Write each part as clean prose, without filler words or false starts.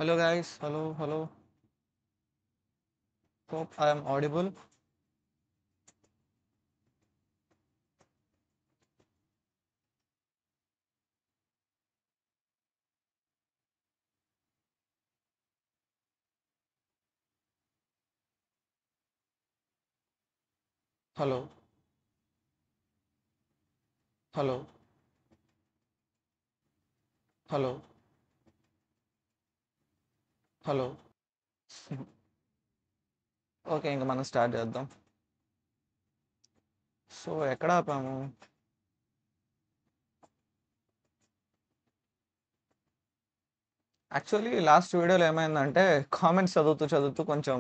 Hello guys, hello. Hope I am audible. Hello, hello, hello, hello. Okay, ఇంక మనం start చేద్దాం. So ఎక్కడ ఆపాము? Actually last వీడియోలో ఏమైందంటే కామెంట్స్ చదువుతూ చదువుతూ కొంచెం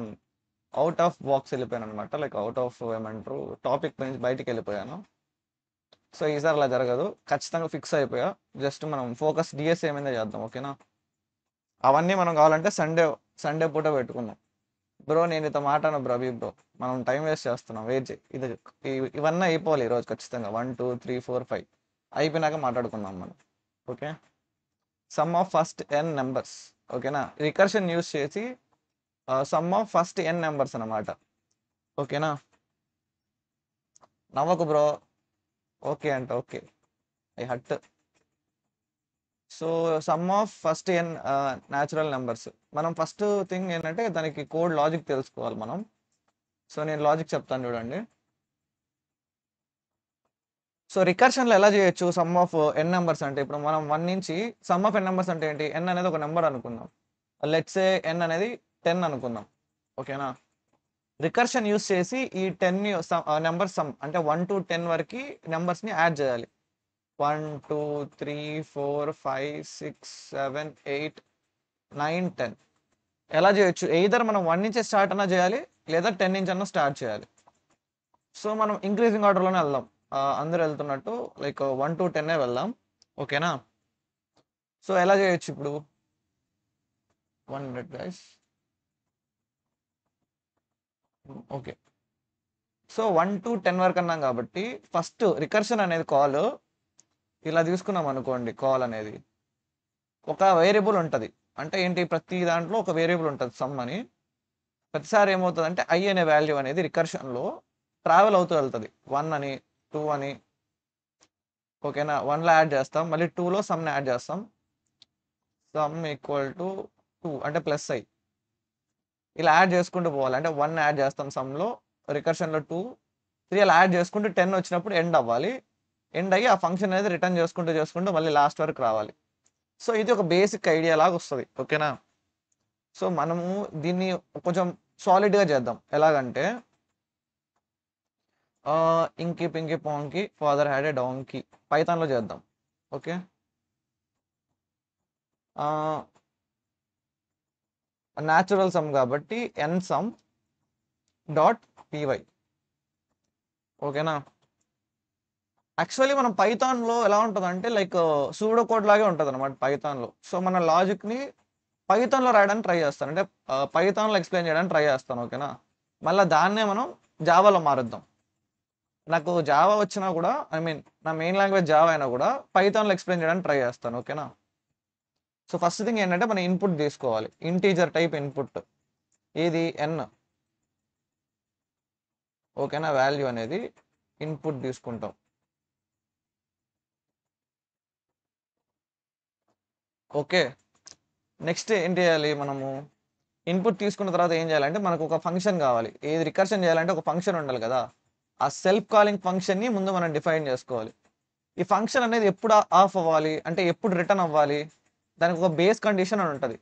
అవుట్ ఆఫ్ బాక్స్ వెళ్ళిపోయాను అనమాట. లైక్ అవుట్ ఆఫ్ ఏమంటారు, టాపిక్ నుంచి బయటికి వెళ్ళిపోయాను. సో ఈసారి అలా జరగదు, ఖచ్చితంగా ఫిక్స్ అయిపోయా. జస్ట్ మనం ఫోకస్ డిఎస్ఏ మీద చేద్దాం, ఓకేనా? అవన్నీ మనం కావాలంటే సండే సండే పూట పెట్టుకుందాం. బ్రో నేను ఇత మాట్లాడను బ్రో, అభి బ్రో. మనం టైం వేస్ట్ చేస్తున్నాం, వెయిట్ చేయి. ఇవన్నీ అయిపోవాలి ఈరోజు ఖచ్చితంగా. 1 2 3 4 5 అయిపోయినాక మాట్లాడుకుందాం మనం. Okay. Sum of first n numbers. ఓకేనా, రికర్షన్ యూస్ చేసి sum of first n numbers అనమాట. ఓకేనా, నవ్వకు బ్రో. ఓకే అంటే ఓకే, ఐ హట్. So sum of first n natural numbers. మనం ఫస్ట్ థింగ్ ఏంటంటే దానికి కోడ్ లాజిక్ తెలుసుకోవాలి మనం. సో నేను లాజిక్ చెప్తాను చూడండి. సో రికర్షన్లో ఎలా చేయొచ్చు సమ్ ఆఫ్ ఎన్ నెంబర్స్ అంటే, ఇప్పుడు మనం 1 నుంచి సమ్ ఆఫ్ ఎన్ నెంబర్స్ అంటే ఏంటి? ఎన్ అనేది ఒక నెంబర్ అనుకుందాం. లెట్స్ సే ఎన్ అనేది 10 అనుకుందాం. ఓకేనా, రికర్షన్ యూస్ చేసి ఈ 10 నెంబర్ సమ్ అంటే 1 to 10 వరకు నెంబర్స్ని యాడ్ చేయాలి. 1 2 3 4 5 6 7 8 9 10. ఎలా చేయొచ్చు? ఎయిదర్ మనం 1 నుంచి స్టార్ట్ అన్నా చేయాలి, లేదా 10 నుంచి అన్నా స్టార్ట్ చేయాలి. సో మనం ఇంక్రీజింగ్ ఆర్డర్లోనే వెళ్దాం. అందరూ వెళ్తున్నట్టు లైక్ 1 to 10 వెళ్దాం. ఓకేనా, సో ఎలా చేయొచ్చు ఇప్పుడు? 1 minute guys. Okay, so 1 to 10 వరకు అన్నాం కాబట్టి ఫస్ట్ రికర్షన్ అనేది కాల్ ఇలా తీసుకున్నాం అనుకోండి. కాల్ అనేది ఒక వేరియబుల్ ఉంటుంది. అంటే ఏంటి? ప్రతి దాంట్లో ఒక వేరియబుల్ ఉంటుంది, సమ్ అని. ప్రతిసారి ఏమవుతుంది అంటే ఐ అనే వాల్యూ అనేది రికర్షన్లో ట్రావెల్ అవుతూ వెళ్తుంది. 1 అని, 2 అని. ఓకేనా, 1లో యాడ్ చేస్తాం, మళ్ళీ 2లో సమ్ని యాడ్ చేస్తాం. సమ్ ఈక్వల్ టు 2 అంటే ప్లస్ ఐ. ఇలా యాడ్ చేసుకుంటూ పోవాలి. అంటే 1 యాడ్ చేస్తాం సమ్లో, రికర్షన్లో 2 3 అలా యాడ్ చేసుకుంటూ 10 వచ్చినప్పుడు ఎండ్ అవ్వాలి. ఎండ్ అయ్యి ఆ ఫంక్షన్ అనేది రిటర్న్ చేసుకుంటూ చేసుకుంటూ మళ్ళీ లాస్ట్ వరకు రావాలి. సో ఇది ఒక బేసిక్ ఐడియా లాగా వస్తుంది. ఓకేనా, సో మనము దీన్ని కొంచెం సాలిడ్గా చేద్దాం. ఎలాగంటే ఇంకి పింకి పాంకి ఫాదర్ హ్యాడ్ ఏ డాంకి, పైథాన్లో చేద్దాం. ఓకే, న్యాచురల్ సమ్ కాబట్టి ఎన్ సమ్ డాట్ పీవై. ఓకేనా, యాక్చువల్లీ మనం పైథాన్లో ఎలా ఉంటుందంటే లైక్ సూడో కోడ్ లాగే ఉంటుంది అనమాట పైథాన్లో. సో మన లాజిక్ని పైథాన్లో రాయడానికి ట్రై చేస్తాను, అంటే పైథాన్లో ఎక్స్ప్లెయిన్ చేయడానికి ట్రై చేస్తాను. ఓకేనా, మళ్ళీ దాన్నే మనం జావాలో మారుద్దాం. నాకు జావా వచ్చినా కూడా, ఐ మీన్ నా మెయిన్ లాంగ్వేజ్ జావా అయినా కూడా పైథాన్లో ఎక్స్ప్లెయిన్ చేయడానికి ట్రై చేస్తాను. ఓకేనా, సో ఫస్ట్ థింగ్ ఏంటంటే మనం ఇన్పుట్ తీసుకోవాలి, ఇంటీజర్ టైప్ ఇన్పుట్. ఏది? ఎన్. ఓకేనా, వాల్యూ అనేది ఇన్పుట్ తీసుకుంటాం. ఓకే, నెక్స్ట్ ఏం చేయాలి మనము? ఇన్పుట్ తీసుకున్న తర్వాత ఏం చేయాలంటే మనకు ఒక ఫంక్షన్ కావాలి. ఏది రికర్షన్ చేయాలంటే ఒక ఫంక్షన్ ఉండాలి కదా. ఆ సెల్ఫ్ కాలింగ్ ఫంక్షన్ని ముందు మనం డిఫైన్ చేసుకోవాలి. ఈ ఫంక్షన్ అనేది ఎప్పుడు ఆఫ్ అవ్వాలి అంటే ఎప్పుడు రిటర్న్ అవ్వాలి? దానికి ఒక బేస్ కండిషన్ అని ఉంటుంది.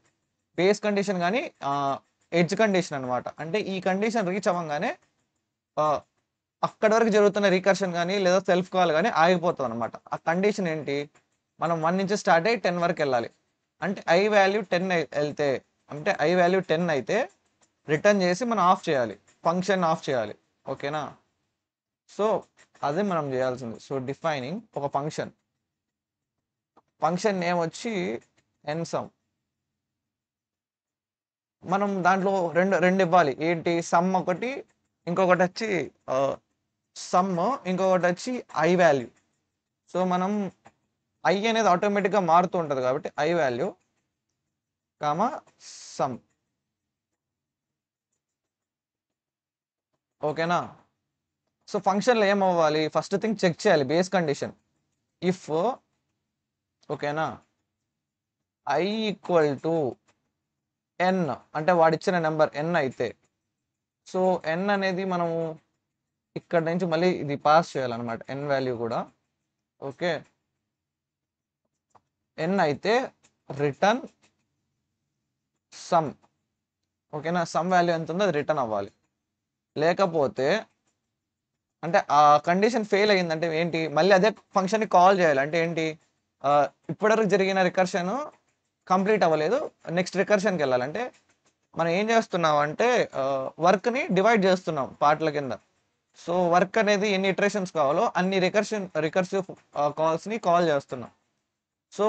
బేస్ కండిషన్ కానీ ఎడ్జ్ కండిషన్ అనమాట. అంటే ఈ కండిషన్ రీచ్ అవ్వగానే అక్కడి వరకు జరుగుతున్న రీకర్షన్ కానీ లేదా సెల్ఫ్ కాల్ కానీ ఆగిపోతుంది అనమాట. ఆ కండిషన్ ఏంటి? మనం 1 నుంచి స్టార్ట్ అయ్యి 10 వరకు వెళ్ళాలి. అంటే ఐ వాల్యూ 10 వెళ్తే, అంటే ఐ వాల్యూ 10 అయితే రిటర్న్ చేసి మనం ఆఫ్ చేయాలి, ఫంక్షన్ ఆఫ్ చేయాలి. ఓకేనా, సో అదే మనం చేయాల్సింది. సో డిఫైనింగ్ ఒక ఫంక్షన్. ఫంక్షన్ నేమ్ వచ్చి ఎన్సమ్. మనం దాంట్లో రెండు రెండు ఇవ్వాలి. ఏంటి? సమ్ ఒకటి, ఇంకొకటి వచ్చి సమ్, ఇంకొకటి వచ్చి ఐ వాల్యూ. సో మనం ఐ అనేది ఆటోమేటిక్గా మారుతూ ఉంటుంది కాబట్టి ఐ వాల్యూ. Comma some. ఓకేనా? సో ఫంక్షన్లో ఏమవ్వాలి, ఫస్ట్ థింగ్ చెక్ చేయాలి బేస్ కండిషన్. ఇఫ్ ఓకేనా ఐ ఈక్వల్ టు ఎన్, అంటే వాడిచ్చిన నెంబర్ ఎన్ అయితే, సో ఎన్ అనేది మనము ఇక్కడ నుంచి మళ్ళీ ఇది పాస్ చేయాలన్నమాట, ఎన్ వాల్యూ కూడా. ఓకే, ఎన్ అయితే రిటర్న్ సమ్. ఓకేనా, సమ్ వాల్యూ ఎంత ఉందో అది రిటర్న్ అవ్వాలి. లేకపోతే అంటే ఆ కండిషన్ ఫెయిల్ అయ్యిందంటే ఏంటి, మళ్ళీ అదే ఫంక్షన్ని కాల్ చేయాలి. అంటే ఏంటి, ఇప్పటివరకు జరిగిన రికర్షన్ కంప్లీట్ అవ్వలేదు, నెక్స్ట్ రికర్షన్కి వెళ్ళాలంటే మనం ఏం చేస్తున్నాం అంటే వర్క్ని డివైడ్ చేస్తున్నాం పార్ట్ల కింద. సో వర్క్ అనేది ఎన్ని ఇటరేషన్స్ కావాలో అన్ని రికర్సివ్ కాల్స్ని కాల్ చేస్తున్నాం. సో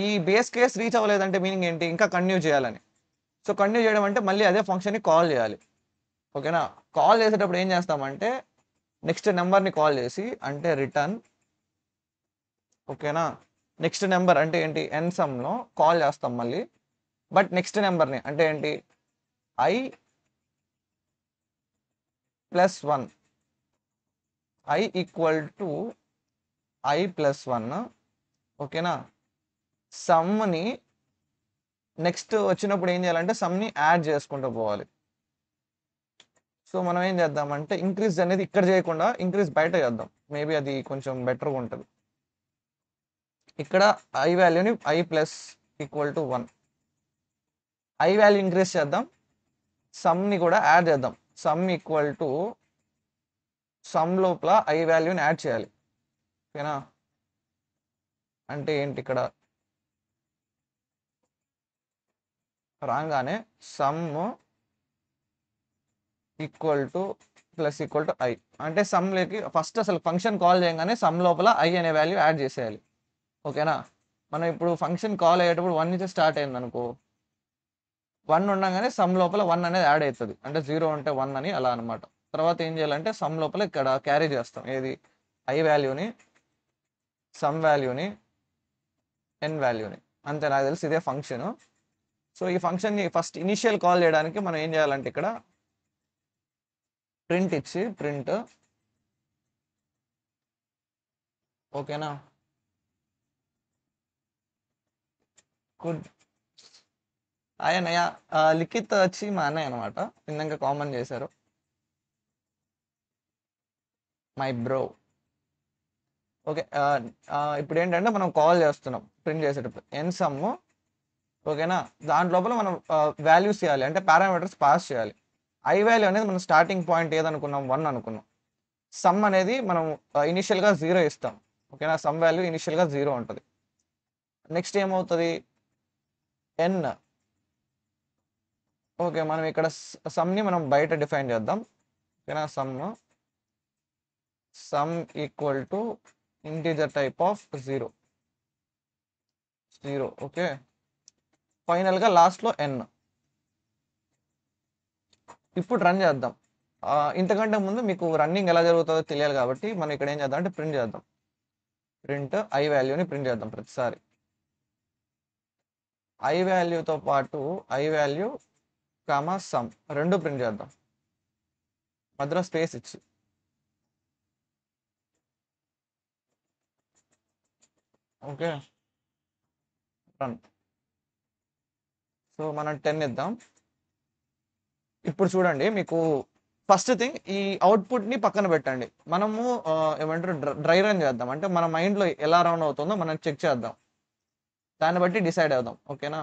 ఈ బేస్ కేస్ రీచ్ అవ్వలేదంటే మీనింగ్ ఏంటి, ఇంకా కంటిన్యూ చేయాలని. సో కంటిన్యూ చేయడం అంటే మళ్ళీ అదే ఫంక్షన్ని కాల్ చేయాలి. ఓకేనా, కాల్ చేసేటప్పుడు ఏం చేస్తామంటే నెక్స్ట్ నెంబర్ని కాల్ చేసి అంటే రిటర్న్. ఓకేనా, నెక్స్ట్ నెంబర్ అంటే ఏంటి, ఎన్ సమ్లో కాల్ చేస్తాం మళ్ళీ. బట్ నెక్స్ట్ నెంబర్ని అంటే ఏంటి, I plus 1, I equal to I plus 1. ఓకేనా, సమ్ని నెక్స్ట్ వచ్చినప్పుడు ఏం చేయాలంటే సమ్ని యాడ్ చేసుకుంటూ పోవాలి. సో మనం ఏం చేద్దామంటే ఇంక్రీజ్ అనేది ఇక్కడ చేయకుండా ఇంక్రీజ్ బయట చేద్దాం, మేబీ అది కొంచెం బెటర్గా ఉంటుంది. ఇక్కడ ఐ వాల్యూని I plus equal to 1, I value increase చేద్దాం, సమ్ని కూడా యాడ్ చేద్దాం. సమ్ ఈక్వల్ టు సమ్ లోపల ఐ వాల్యూని యాడ్ చేయాలి. ఓకేనా, అంటే ఏంటి ఇక్కడ రాగానే some equal to plus equal to I, అంటే సమ్లోకి ఫస్ట్ అసలు ఫంక్షన్ కాల్ చేయగానే సమ్ లోపల ఐ అనే వాల్యూ యాడ్ చేసేయాలి. ఓకేనా, మనం ఇప్పుడు ఫంక్షన్ కాల్ అయ్యేటప్పుడు 1 నుంచి స్టార్ట్ అయింది అనుకో, 1 ఉండగానే సమ్ లోపల 1 అనేది యాడ్ అవుతుంది, అంటే 0 ఉంటే 1 అని అలా అనమాట. తర్వాత ఏం చేయాలంటే సమ్ లోపల ఇక్కడ క్యారీ చేస్తాం ఏది, ఐ వాల్యూని, సమ్ వాల్యూని, ఎన్ వాల్యూని. అంతే, నాకు తెలిసి ఇదే ఫంక్షన్. సో ఈ ఫంక్షన్ని ఫస్ట్ ఇనిషియల్ కాల్ చేయడానికి మనం ఏం చేయాలంటే ఇక్కడ ప్రింట్ ఇచ్చి ప్రింట్. ఓకేనా, గుడ్. ఆయనయ్య లిఖిత్ వచ్చి మా అన్నయ్య అనమాట, ఇందాక కామన్ చేశారు, మై బ్రో. ఓకే, ఇప్పుడు ఏంటంటే మనం కాల్ చేస్తున్నాం ప్రింట్ చేసేటప్పుడు ఎన్ సమ్. ఓకేనా, దాని లోపల మనం వాల్యూస్ చేయాలి, అంటే పారామీటర్స్ పాస్ చేయాలి. ఐ వాల్యూ అనేది మనం స్టార్టింగ్ పాయింట్ ఏదనుకున్నాం, 1 అనుకున్నాం. సమ్ అనేది మనం ఇనిషియల్గా 0 ఇస్తాం. ఓకేనా, సమ్ వాల్యూ ఇనిషియల్గా 0 ఉంటుంది. నెక్స్ట్ ఏమవుతుంది, ఎన్. ఓకే, మనం ఇక్కడ సమ్ని మనం బయట డిఫైన్ చేద్దాం. ఓకేనా, some equal to integer type of 0. Okay, ఫైనల్గా లాస్ట్లో ఎన్. ఇప్పుడు రన్ చేద్దాం. ఇంతకంటే ముందు మీకు రన్నింగ్ ఎలా జరుగుతుందో తెలియాలి కాబట్టి మనం ఇక్కడ ఏం చేద్దాం అంటే ప్రింట్ చేద్దాం, ప్రింట్ ఐ వాల్యూని ప్రింట్ చేద్దాం ప్రతిసారి. ఐ వాల్యూతో పాటు ఐ వాల్యూ కామా సమ్ రెండు ప్రింట్ చేద్దాం, మధ్యలో స్పేస్ ఇచ్చి. Okay, run. సో మనం 10 ఇద్దాం. ఇప్పుడు చూడండి, మీకు ఫస్ట్ థింగ్ ఈ అవుట్పుట్ని పక్కన పెట్టండి. మనము ఏమంటారు డ్రై రన్ చేద్దాం, అంటే మన మైండ్లో ఎలా రన్ అవుతుందో మనం చెక్ చేద్దాం, దాన్ని బట్టి డిసైడ్ అవుదాం. ఓకేనా,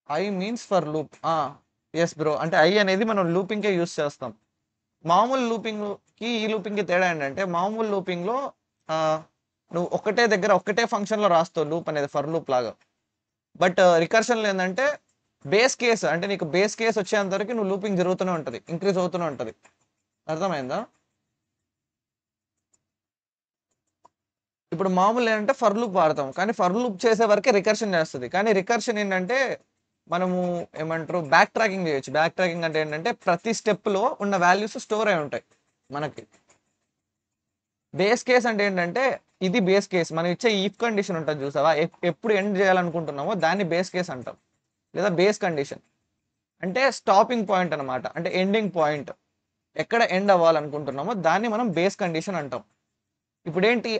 i means for loop. Yes bro, అంటే ఐ అనేది మనం లూపింగ్కే యూస్ చేస్తాం. మామూలు లూపింగ్కి ఈ లూపింగ్కి తేడా ఏంటంటే, మామూలు లూపింగ్లో నువ్వు ఒకటే దగ్గర ఒకటే ఫంక్షన్లో రాస్తావు లూప్ అనేది, ఫర్ లూప్ లాగా. బట్ రికర్షన్లో ఏంటంటే బేస్ కేస్, అంటే నీకు బేస్ కేస్ వచ్చేంత వరకు నువ్వు లూపింగ్ జరుగుతూనే ఉంటుంది, ఇంక్రీజ్ అవుతూనే ఉంటుంది. అర్థమైందా? ఇప్పుడు మామూలు ఏంటంటే ఫర్ లూప్ వాడతాం, కానీ ఫర్ లూప్ చేసే వరకే రికర్షన్ చేస్తుంది. కానీ రికర్షన్ ఏంటంటే మనము ఏమంటారు బ్యాక్ ట్రాకింగ్ చేయొచ్చు. బ్యాక్ ట్రాకింగ్ అంటే ఏంటంటే ప్రతి స్టెప్లో ఉన్న వాల్యూస్ స్టోర్ అయి ఉంటాయి మనకి. బేస్ కేస్ అంటే ఏంటంటే ఇది బేస్ కేస్. మనం ఇచ్చే ఇఫ్ కండిషన్ ఉంటుంది చూసావా, ఎప్పుడు ఎండ్ చేయాలనుకుంటున్నామో దాన్ని బేస్ కేస్ అంటాం, లేదా బేస్ కండిషన్. అంటే స్టాపింగ్ పాయింట్ అనమాట, అంటే ఎండింగ్ పాయింట్, ఎక్కడ ఎండ్ అవ్వాలనుకుంటున్నామో దాన్ని మనం బేస్ కండిషన్ అంటాం. ఇప్పుడు ఏంటి,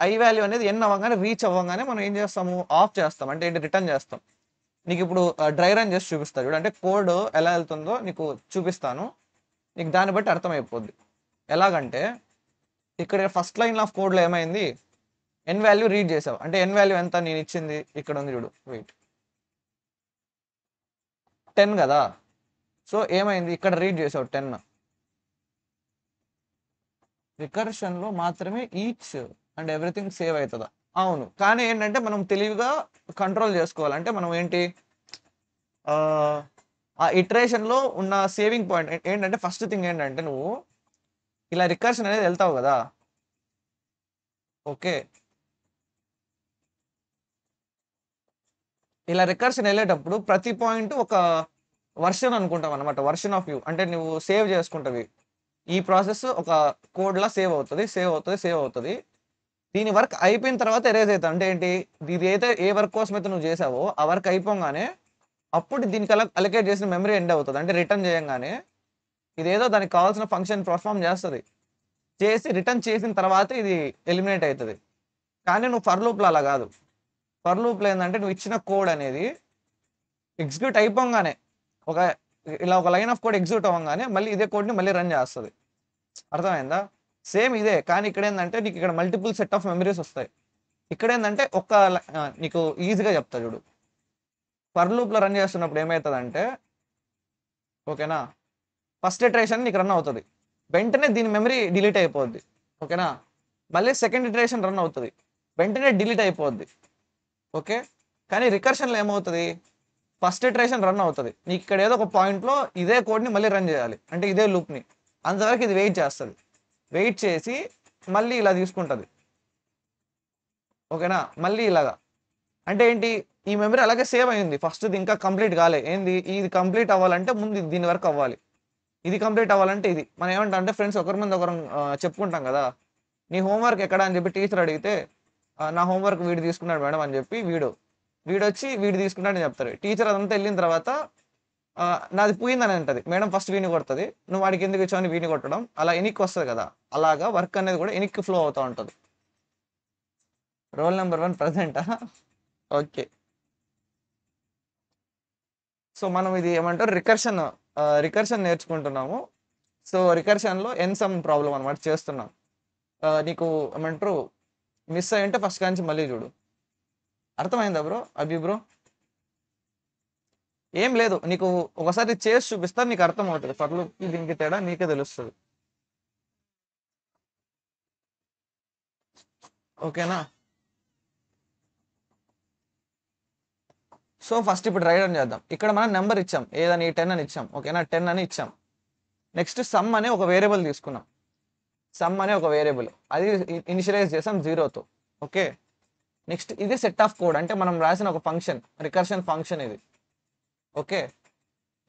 ఐ వాల్యూ అనేది ఎన్ అవ్వగానే, రీచ్ అవ్వగానే మనం ఏం చేస్తాము, ఆఫ్ చేస్తాం, అంటే ఏంటి, రిటర్న్ చేస్తాం. నీకు ఇప్పుడు డ్రై రన్ చేసి చూపిస్తాను చూడు, అంటే కోడ్ ఎలా వెళ్తుందో నీకు చూపిస్తాను, నీకు దాన్ని బట్టి అర్థమైపోద్ది. ఎలాగంటే ఇక్కడ ఫస్ట్ లైన్ ఆఫ్ కోడ్లో ఏమైంది, ఎన్ వాల్యూ రీడ్ చేసావు, అంటే ఎన్ వాల్యూ ఎంత నేను ఇచ్చింది, ఇక్కడ ఉంది చూడు, వెయిట్ 10 కదా. సో ఏమైంది, ఇక్కడ రీడ్ చేసావు 10. రికర్షన్లో మాత్రమే ఈచ్ అండ్ ఎవ్రీథింగ్ సేవ్ అవుతుందా? అవును, కానీ ఏంటంటే మనం తెలివిగా కంట్రోల్ చేసుకోవాలి. అంటే మనం ఏంటి, ఆ ఇటరేషన్లో ఉన్న సేవింగ్ పాయింట్ ఏంటంటే, ఫస్ట్ థింగ్ ఏంటంటే నువ్వు ఇలా రికర్షన్ అనేది వెళ్తావు కదా, ఓకే, ఇలా రికర్షన్ వెళ్ళేటప్పుడు ప్రతి పాయింట్ ఒక వర్షన్ అనుకుంటాం అనమాట, వర్షన్ ఆఫ్ యూ, అంటే నువ్వు సేవ్ చేసుకుంటావి. ఈ ప్రాసెస్ ఒక కోడ్లా సేవ్ అవుతుంది, సేవ్ అవుతుంది, సేవ్ అవుతుంది. దీని వర్క్ అయిపోయిన తర్వాత ఎరేజ్ అవుతుంది. అంటే ఏంటి, ఇది అయితే ఏ వర్క్ కోసం అయితే నువ్వు చేసావో ఆ వర్క్ అయిపోగానే అప్పుడు దీనికి అలొకేట్ చేసిన మెమరీ ఎండ్ అవుతుంది. అంటే రిటర్న్ చేయంగానే ఇదేదో దానికి కావాల్సిన ఫంక్షన్ పర్ఫామ్ చేస్తుంది, చేసి రిటర్న్ చేసిన తర్వాత ఇది ఎలిమినేట్ అవుతుంది. కానీ నువ్వు ఫర్ లూప్లో అలా కాదు. ఫర్ లూప్లో ఏంటంటే నువ్వు ఇచ్చిన కోడ్ అనేది ఎగ్జిక్యూట్ అయిపోగానే, ఒక ఇలా ఒక లైన్ ఆఫ్ కోడ్ ఎగ్జిక్యూట్ అవ్వగానే మళ్ళీ ఇదే కోడ్ని మళ్ళీ రన్ చేస్తుంది. అర్థమైందా? సేమ్ ఇదే, కానీ ఇక్కడ ఏంటంటే నీకు ఇక్కడ మల్టిపుల్ సెట్ ఆఫ్ మెమరీస్ వస్తాయి. ఇక్కడ ఏంటంటే నీకు ఈజీగా చెప్తా చూడు. ఫర్ లూప్లో రన్ చేస్తున్నప్పుడు ఏమవుతుందంటే, ఓకేనా, ఫస్ట్ ఇటరేషన్ నీకు రన్ అవుతుంది, వెంటనే దీని మెమరీ డిలీట్ అయిపోద్ది, ఓకేనా. మళ్ళీ సెకండ్ ఇటరేషన్ రన్ అవుతుంది, వెంటనే డిలీట్ అయిపోద్ది, ఓకే. కానీ రికర్షన్లో ఏమవుతుంది, ఫస్ట్ ఇటరేషన్ రన్ అవుతుంది, నీకు ఇక్కడ ఏదో ఒక పాయింట్లో ఇదే కోడ్ని మళ్ళీ రన్ చేయాలి, అంటే ఇదే లూప్ని. అంతవరకు ఇది వెయిట్ చేస్తుంది, వెయిట్ చేసి మళ్ళీ ఇలా తీసుకుంటుంది, ఓకేనా. మళ్ళీ ఇలాగా, అంటే ఏంటి, ఈ మెమరీ అలాగే సేవ్ అయింది, ఫస్ట్ది ఇంకా కంప్లీట్ కాలే. ఏంది, ఇది కంప్లీట్ అవ్వాలంటే ముందు దీని వరకు అవ్వాలి, ఇది కంప్లీట్ అవ్వాలంటే ఇది. మనం ఏమంటాం అంటే ఫ్రెండ్స్ ఒకరి మీద ఒకరం చెప్పుకుంటాం కదా, నీ హోంవర్క్ ఎక్కడ అని చెప్పి టీచర్ అడిగితే, నా హోంవర్క్ వీడు తీసుకున్నాడు మేడం అని చెప్పి వీడొచ్చి వీడు తీసుకున్నాడని చెప్తారు. టీచర్ అదంతా వెళ్ళిన తర్వాత నాది పోయిందని అంటది, మేడం ఫస్ట్ వీని కొడుతుంది, నువ్వు వాడికి ఎందుకు ఇచ్చావని వీని కొట్టడం, అలా ఎనిక్కి వస్తుంది కదా. అలాగా వర్క్ అనేది కూడా ఎనిక్కి ఫ్లో అవుతూ ఉంటుంది. Roll number 1 ప్రజెంటా? ఓకే. సో మనం ఇది ఏమంటారు, రికర్షన్ నేర్చుకుంటున్నాము. సో రికర్షన్లో ఎన్సమ్ ప్రాబ్లం అనమాట చేస్తున్నాం. నీకు ఏమంటారు, మిస్ అయ్యంటే ఫస్ట్ కాంచి మళ్ళీ చూడు. అర్థమైందా బ్రో, అభి బ్రో? ఏం లేదు, నీకు ఒకసారి చేసి చూపిస్తా, నీకు అర్థం అవుతుంది. ఫర్లూప్కి దీనికి తేడా నీకే తెలుస్తుంది, ఓకేనా. సో ఫస్ట్ ఇప్పుడు రైట్ అని చేద్దాం. ఇక్కడ మనం నెంబర్ ఇచ్చాం, ఏదని 10 అని ఇచ్చాం, ఓకేనా, 10 అని ఇచ్చాం. నెక్స్ట్ సమ్ అనే ఒక వేరియబుల్ తీసుకున్నాం, సమ్ అనే ఒక వేరియబుల్, అది ఇనిషియలైజ్ చేసాం 0తో, ఓకే. నెక్స్ట్ ఇది సెట్ ఆఫ్ కోడ్, అంటే మనం రాసిన ఒక ఫంక్షన్, రికర్షన్ ఫంక్షన్ ఇది, ఓకే.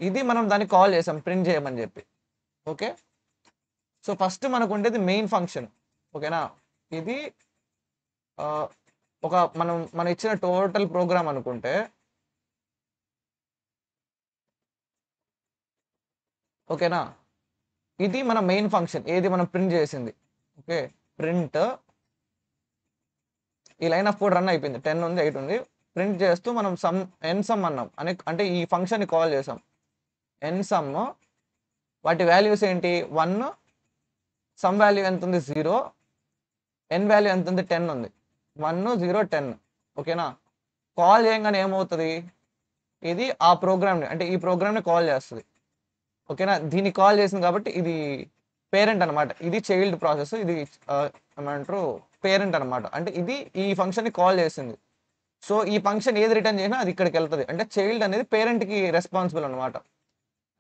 ఇది మనం దాన్ని కాల్ చేసాం ప్రింట్ చేయమని చెప్పి, ఓకే. సో ఫస్ట్ మనకు ఉండేది మెయిన్ ఫంక్షన్, ఓకేనా. ఇది ఒక మనం ఇచ్చిన టోటల్ ప్రోగ్రామ్ అనుకుంటే, ఓకేనా. ఇది మన మెయిన్ ఫంక్షన్, ఏది మనం ప్రింట్ చేసింది, ఓకే. ప్రింట్, ఈ లైన్ ఆఫ్ కోడ్ రన్ అయిపోయింది, 10 ఉంది, 8 ఉంది. ప్రింట్ చేస్తూ మనం ఎన్ సమ్ అన్నాం అంటే ఈ ఫంక్షన్ని కాల్ చేసాం. ఎన్ సమ్, వాటి వాల్యూస్ ఏంటి, 1, సమ్ వాల్యూ ఎంత ఉంది 0, ఎన్ వాల్యూ ఎంత ఉంది 10 ఉంది, 1, 0, 10, ఓకేనా. కాల్ చేయగానే ఏమవుతుంది, ఇది ఆ ప్రోగ్రామ్ని, అంటే ఈ ప్రోగ్రామ్ని కాల్ చేస్తుంది, ఓకేనా. దీన్ని కాల్ చేసింది కాబట్టి ఇది పేరెంట్ అనమాట, ఇది చైల్డ్ ప్రాసెస్, ఇది ఏమంటారు పేరెంట్ అనమాట. అంటే ఇది ఈ ఫంక్షన్ని కాల్ చేసింది. సో ఈ ఫంక్షన్ ఏది రిటర్న్ చేసినా అది ఇక్కడికి వెళ్తుంది, అంటే చైల్డ్ అనేది పేరెంట్కి రెస్పాన్సిబుల్ అనమాట.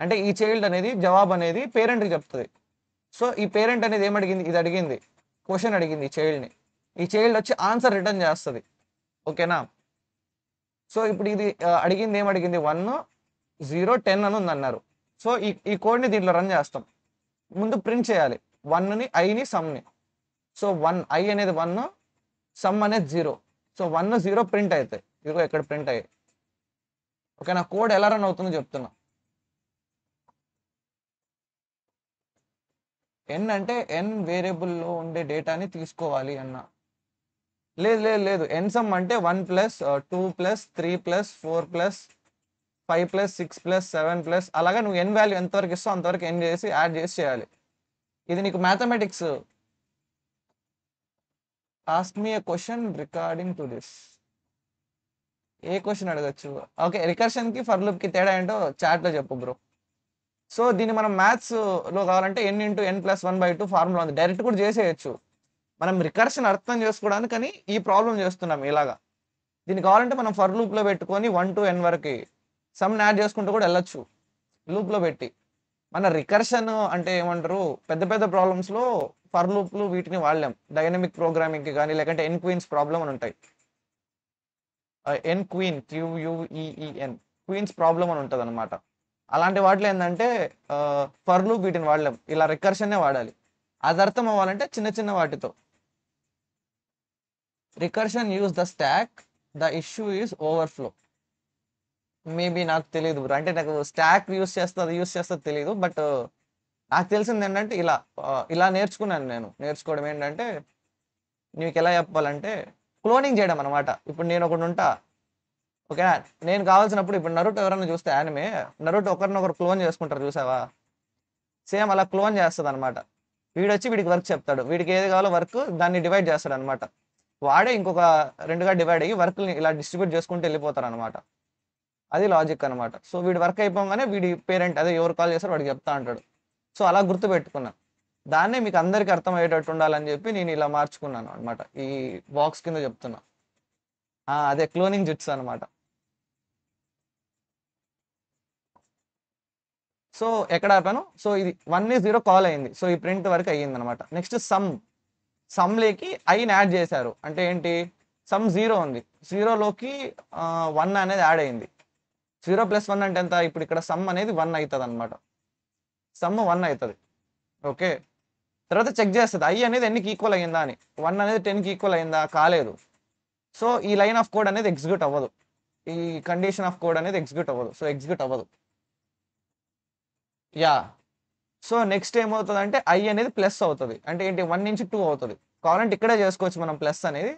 అంటే ఈ చైల్డ్ అనేది జవాబు అనేది పేరెంట్కి చెప్తుంది. సో ఈ పేరెంట్ అనేది ఏమడిగింది, ఇది అడిగింది, క్వశ్చన్ అడిగింది ఈ చైల్డ్ని, ఈ చైల్డ్ వచ్చి ఆన్సర్ రిటర్న్ చేస్తుంది, ఓకేనా. సో ఇప్పుడు ఇది అడిగింది, ఏమడిగింది, 1, 0, 10 అని ఉంది అన్నారు. సో ఈ కోడ్ని దీంట్లో రన్ చేస్తాం. ముందు ప్రింట్ చేయాలి 1ని, ఐని, సమ్ని. సో 1 ఐ అనేది 1, సమ్ అనేది 0. సో 1 0 ప్రింట్ అవుతాయి, ఇదిగో ఇక్కడ ప్రింట్ అయ్యాయి. ఓకే, నా కోడ్ ఎలా రన్ అవుతుందో చెప్తున్నా. n అంటే n వేరియబుల్లో ఉండే డేటాని తీసుకోవాలి అన్న. లేదు లేదు లేదు, n సమ్ అంటే 1 plus 2 plus 3 plus 4 plus 5 plus 6 plus 7 plus అలాగా నువ్వు n వాల్యూ ఎంతవరకు ఇస్తావు అంతవరకు n చేసి యాడ్ చేసి చేయాలి. ఇది నీకు mathematics. Ask me A question regarding to this. A question అడగచ్చు? ఓకే, రికర్షన్కి ఫర్ లూప్కి తేడా ఏంటో చాట్లో చెప్పు బ్రో. సో దీన్ని మనం మ్యాథ్స్లో కావాలంటే n ఇంటూ n+1/2 ఫార్ములా ఉంది, డైరెక్ట్ కూడా చేసేయచ్చు. మనం రికర్షన్ అర్థం చేసుకోవడానికి కానీ ఈ ప్రాబ్లం చేస్తున్నాం ఇలాగా. దీన్ని కావాలంటే మనం ఫర్ లూప్లో పెట్టుకొని 1 to n వరకు సమ్ యాడ్ చేసుకుంటూ కూడా వెళ్ళొచ్చు లూప్లో పెట్టి. మన రికర్షన్ అంటే ఏమంటారు, పెద్ద పెద్ద ప్రాబ్లమ్స్లో ఫర్ లూప్లు వీటిని వాడలేం. డైనమిక్ ప్రోగ్రామింగ్కి కానీ లేకంటే ఎన్ క్వీన్స్ ప్రాబ్లం అని ఉంటాయి. ఎన్ క్వీన్ QUEEN క్వీన్స్ ప్రాబ్లం అని ఉంటుంది అనమాట. అలాంటి వాటిలో ఏంటంటే ఫర్ లూప్ వీటిని వాడలేం, ఇలా రికర్షన్నే వాడాలి. అది అర్థం అవ్వాలంటే చిన్న చిన్న వాటితో. Recursion use the stock, the issue is overflow. Maybe నాకు తెలియదు బ్రో, అంటే నాకు స్టాక్ యూస్ చేస్తుంది తెలియదు. బట్ నాకు తెలిసింది ఏంటంటే ఇలా నేర్చుకున్నాను నేను. నేర్చుకోవడం ఏంటంటే నీకు ఎలా చెప్పాలంటే క్లోనింగ్ చేయడం అనమాట. ఇప్పుడు నేను ఒకటి ఉంటా, ఓకేనా, నేను కావాల్సినప్పుడు ఇప్పుడు నరుటో ఎవరైనా చూస్తే యానిమే, నరుటో ఒకరినొకరు క్లోన్ చేసుకుంటారు చూసావా, సేమ్ అలా క్లోన్ చేస్తుంది అనమాట. వీడొచ్చి వీడికి వర్క్ చెప్తాడు, వీడికి ఏది కావాలో వర్క్ దాన్ని డివైడ్ చేస్తాడు అనమాట. వాడే ఇంకొక 2గా డివైడ్ అయ్యి వర్క్ని ఇలా డిస్ట్రిబ్యూట్ చేసుకుంటూ వెళ్ళిపోతారు అనమాట. అది లాజిక్ అనమాట. సో వీడి వర్క్ అయిపోగానే వీడి పేరెంట్ అదే ఎవరు కాల్ చేస్తారో వాడికి చెప్తా అంటాడు. సో అలా గుర్తుపెట్టుకున్నా. దాన్నే మీకు అందరికీ అర్థమయ్యేటట్టు ఉండాలని చెప్పి నేను ఇలా మార్చుకున్నాను అనమాట. ఈ బాక్స్ కింద చెప్తున్నా. అదే క్లోనింగ్ జుట్స్ అనమాట. సో ఎక్కడ ఆపాను? సో ఇది 1 0 కాల్ అయింది. సో ఈ ప్రింట్ వరకు అయ్యింది అనమాట. నెక్స్ట్ సమ్లోకి ఐని యాడ్ చేశారు. అంటే ఏంటి, సమ్ 0 ఉంది, 0లోకి 1 అనేది యాడ్ అయింది. 0 + 1 అంటే ఎంత? ఇప్పుడు ఇక్కడ సమ్ అనేది 1 అవుతుంది అనమాట. సమ్ 1 అవుతుంది. ఓకే, తర్వాత చెక్ చేస్తుంది ఐ అనేది ఎన్నికి ఈక్వల్ అయ్యిందా అని. 1 అనేది 10కి ఈక్వల్ అయిందా? కాలేదు. సో ఈ లైన్ ఆఫ్ కోడ్ అనేది ఎగ్జిక్యూట్ అవ్వదు, ఈ కండిషన్ ఆఫ్ కోడ్ అనేది ఎగ్జిక్యూట్ అవ్వదు. సో ఎగ్జిక్యూట్ అవ్వదు. యా, సో నెక్స్ట్ ఏమవుతుంది అంటే ఐ అనేది ప్లస్ అవుతుంది. అంటే ఏంటి, 1 నుంచి 2 అవుతుంది. కావాలంటే ఇక్కడే చేసుకోవచ్చు మనం ప్లస్ అనేది,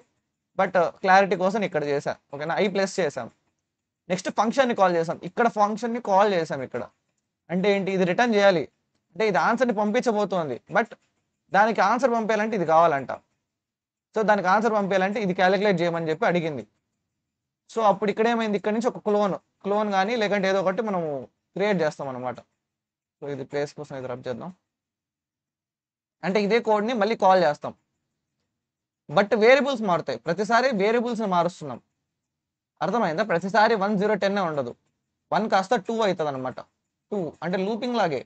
బట్ క్లారిటీ కోసం ఇక్కడ చేసాం. ఓకేనా, ఐ ప్లస్ చేసాం. నెక్స్ట్ ఫంక్షన్ని కాల్ చేసాం. ఇక్కడ ఫంక్షన్ని కాల్ చేసాం ఇక్కడ. అంటే ఏంటి, ఇది రిటర్న్ చేయాలి. అంటే ఇది ఆన్సర్ని పంపించబోతోంది, బట్ దానికి ఆన్సర్ పంపేయాలంటే ఇది కావాలంట. సో దానికి ఆన్సర్ పంపేయాలంటే ఇది క్యాలిక్యులేట్ చేయమని చెప్పి అడిగింది. సో అప్పుడు ఇక్కడ ఏమైంది, ఇక్కడ నుంచి ఒక క్లోన్ కానీ లేకంటే ఏదో ఒకటి మనము క్రియేట్ చేస్తాం అనమాట. సో ఇది ప్లేస్ కోసం ఇది రబ్ చేద్దాం. అంటే ఇదే కోడ్ని మళ్ళీ కాల్ చేస్తాం, బట్ వేరియబుల్స్ మారుతాయి. ప్రతిసారి వేరియబుల్స్ని మారుస్తున్నాం. అర్థమైందా? ప్రతిసారి 1 0 10 ఉండదు, 1 కాస్త 2 అవుతుంది అనమాట. 2 అంటే లూపింగ్ లాగే,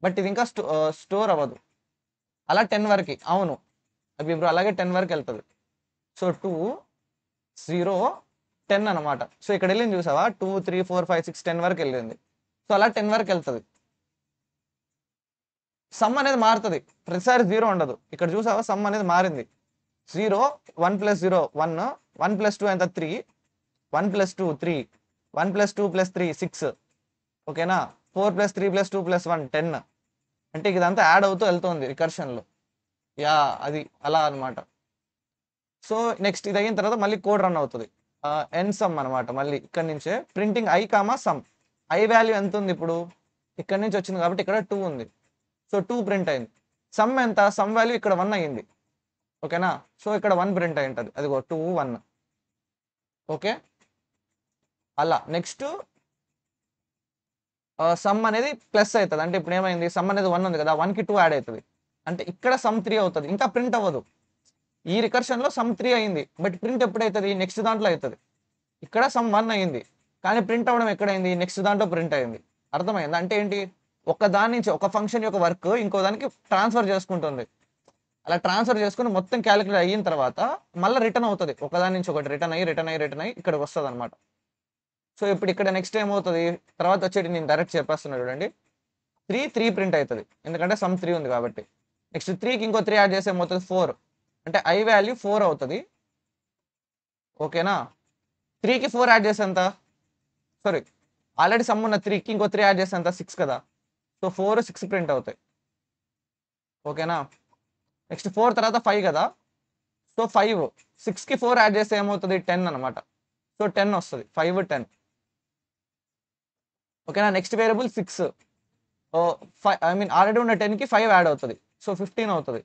బట్ ఇది ఇంకా స్టోర్ అవ్వదు. అలా 10 వరకు. అవును అవి ఇప్పుడు అలాగే 10 వరకు వెళ్తుంది. సో 2 0 10 అనమాట. సో ఇక్కడ వెళ్ళింది చూసావా, 2 3 4 5 6 10 వరకు వెళ్ళింది. సో అలా 10 వరకు వెళ్తుంది. సమ్ అనేది మారుతుంది, ప్రతిసారి 0 ఉండదు. ఇక్కడ చూసావా సమ్ అనేది మారింది. 0 1 + 0 1 1 + 2 ఎంత 3 1 + 2 3 1 + 2 + 3 6. ఓకేనా, 4 + 3 + 2 + 1 10. అంటే ఇదంతా యాడ్ అవుతూ వెళ్తుంది రికర్షన్లో. యా, అది అలా అనమాట. సో నెక్స్ట్ ఇది అయిన తర్వాత మళ్ళీ కోడ్ రన్ అవుతుంది. ఎన్ సమ్ అనమాట. మళ్ళీ ఇక్కడ నుంచే printing I comma some. I value ఎంత ఉంది ఇప్పుడు, ఇక్కడ నుంచి వచ్చింది కాబట్టి ఇక్కడ 2 ఉంది. సో 2 ప్రింట్ అయింది. సమ్ ఎంత, సమ్ వాల్యూ ఇక్కడ 1 అయ్యింది. ఓకేనా, సో ఇక్కడ 1 ప్రింట్ అయి ఉంటుంది. అదిగో 2 1. ఓకే, అలా నెక్స్ట్ సమ్ అనేది ప్లస్ అవుతుంది. అంటే ఇప్పుడు ఏమైంది, సమ్ అనేది 1 ఉంది కదా, 1కి 2 యాడ్ అవుతుంది. అంటే ఇక్కడ సమ్ 3 అవుతుంది, ఇంకా ప్రింట్ అవ్వదు. ఈ రికర్షన్లో సమ్ 3 అయింది, బట్ ప్రింట్ ఎప్పుడవుతుంది, నెక్స్ట్ దాంట్లో అవుతుంది. ఇక్కడ సమ్ 1 అయింది, కానీ ప్రింట్ అవ్వడం ఎక్కడైంది, నెక్స్ట్ దాంట్లో ప్రింట్ అయింది. అర్థమైంది? అంటే ఏంటి, ఒక దాని నుంచి ఒక ఫంక్షన్ యొక్క వర్క్ ఇంకో దానికి ట్రాన్స్ఫర్ చేసుకుంటుంది. అలా ట్రాన్స్ఫర్ చేసుకుని మొత్తం క్యాలిక్యులేట్ అయిన తర్వాత మళ్ళీ రిటర్న్ అవుతుంది. ఒకదాని నుంచి ఒకటి రిటర్న్ అయ్యి ఇక్కడికి వస్తుంది అనమాట. సో ఇప్పుడు ఇక్కడ నెక్స్ట్ ఏమవుతుంది, తర్వాత వచ్చేటి నేను డైరెక్ట్ చెప్పేస్తున్నాను చూడండి. 3 ప్రింట్ అవుతుంది, ఎందుకంటే సమ్ 3 ఉంది కాబట్టి. నెక్స్ట్ 3కి ఇంకో 3 యాడ్ చేస్తే ఏమవుతుంది 4. అంటే ఐ వాల్యూ 4 అవుతుంది. ఓకేనా 3కి 4 యాడ్ చేస్తే ఎంత సారీ ఆల్రెడీ సమ్ ఉన్న 3కి ఇంకో 3 యాడ్ చేస్తే ఎంత 6 కదా సో 4 6 ప్రింట్ అవుతాయి ఓకేనా నెక్స్ట్ 4 తర్వాత 5 కదా సో 5 6కి 4 యాడ్ చేస్తే ఏమవుతుంది 10 అనమాట సో 10 వస్తుంది 5 10 ఓకేనా next variable 6 I mean already ఉన్న 10కి 5 యాడ్ అవుతుంది సో 15 అవుతుంది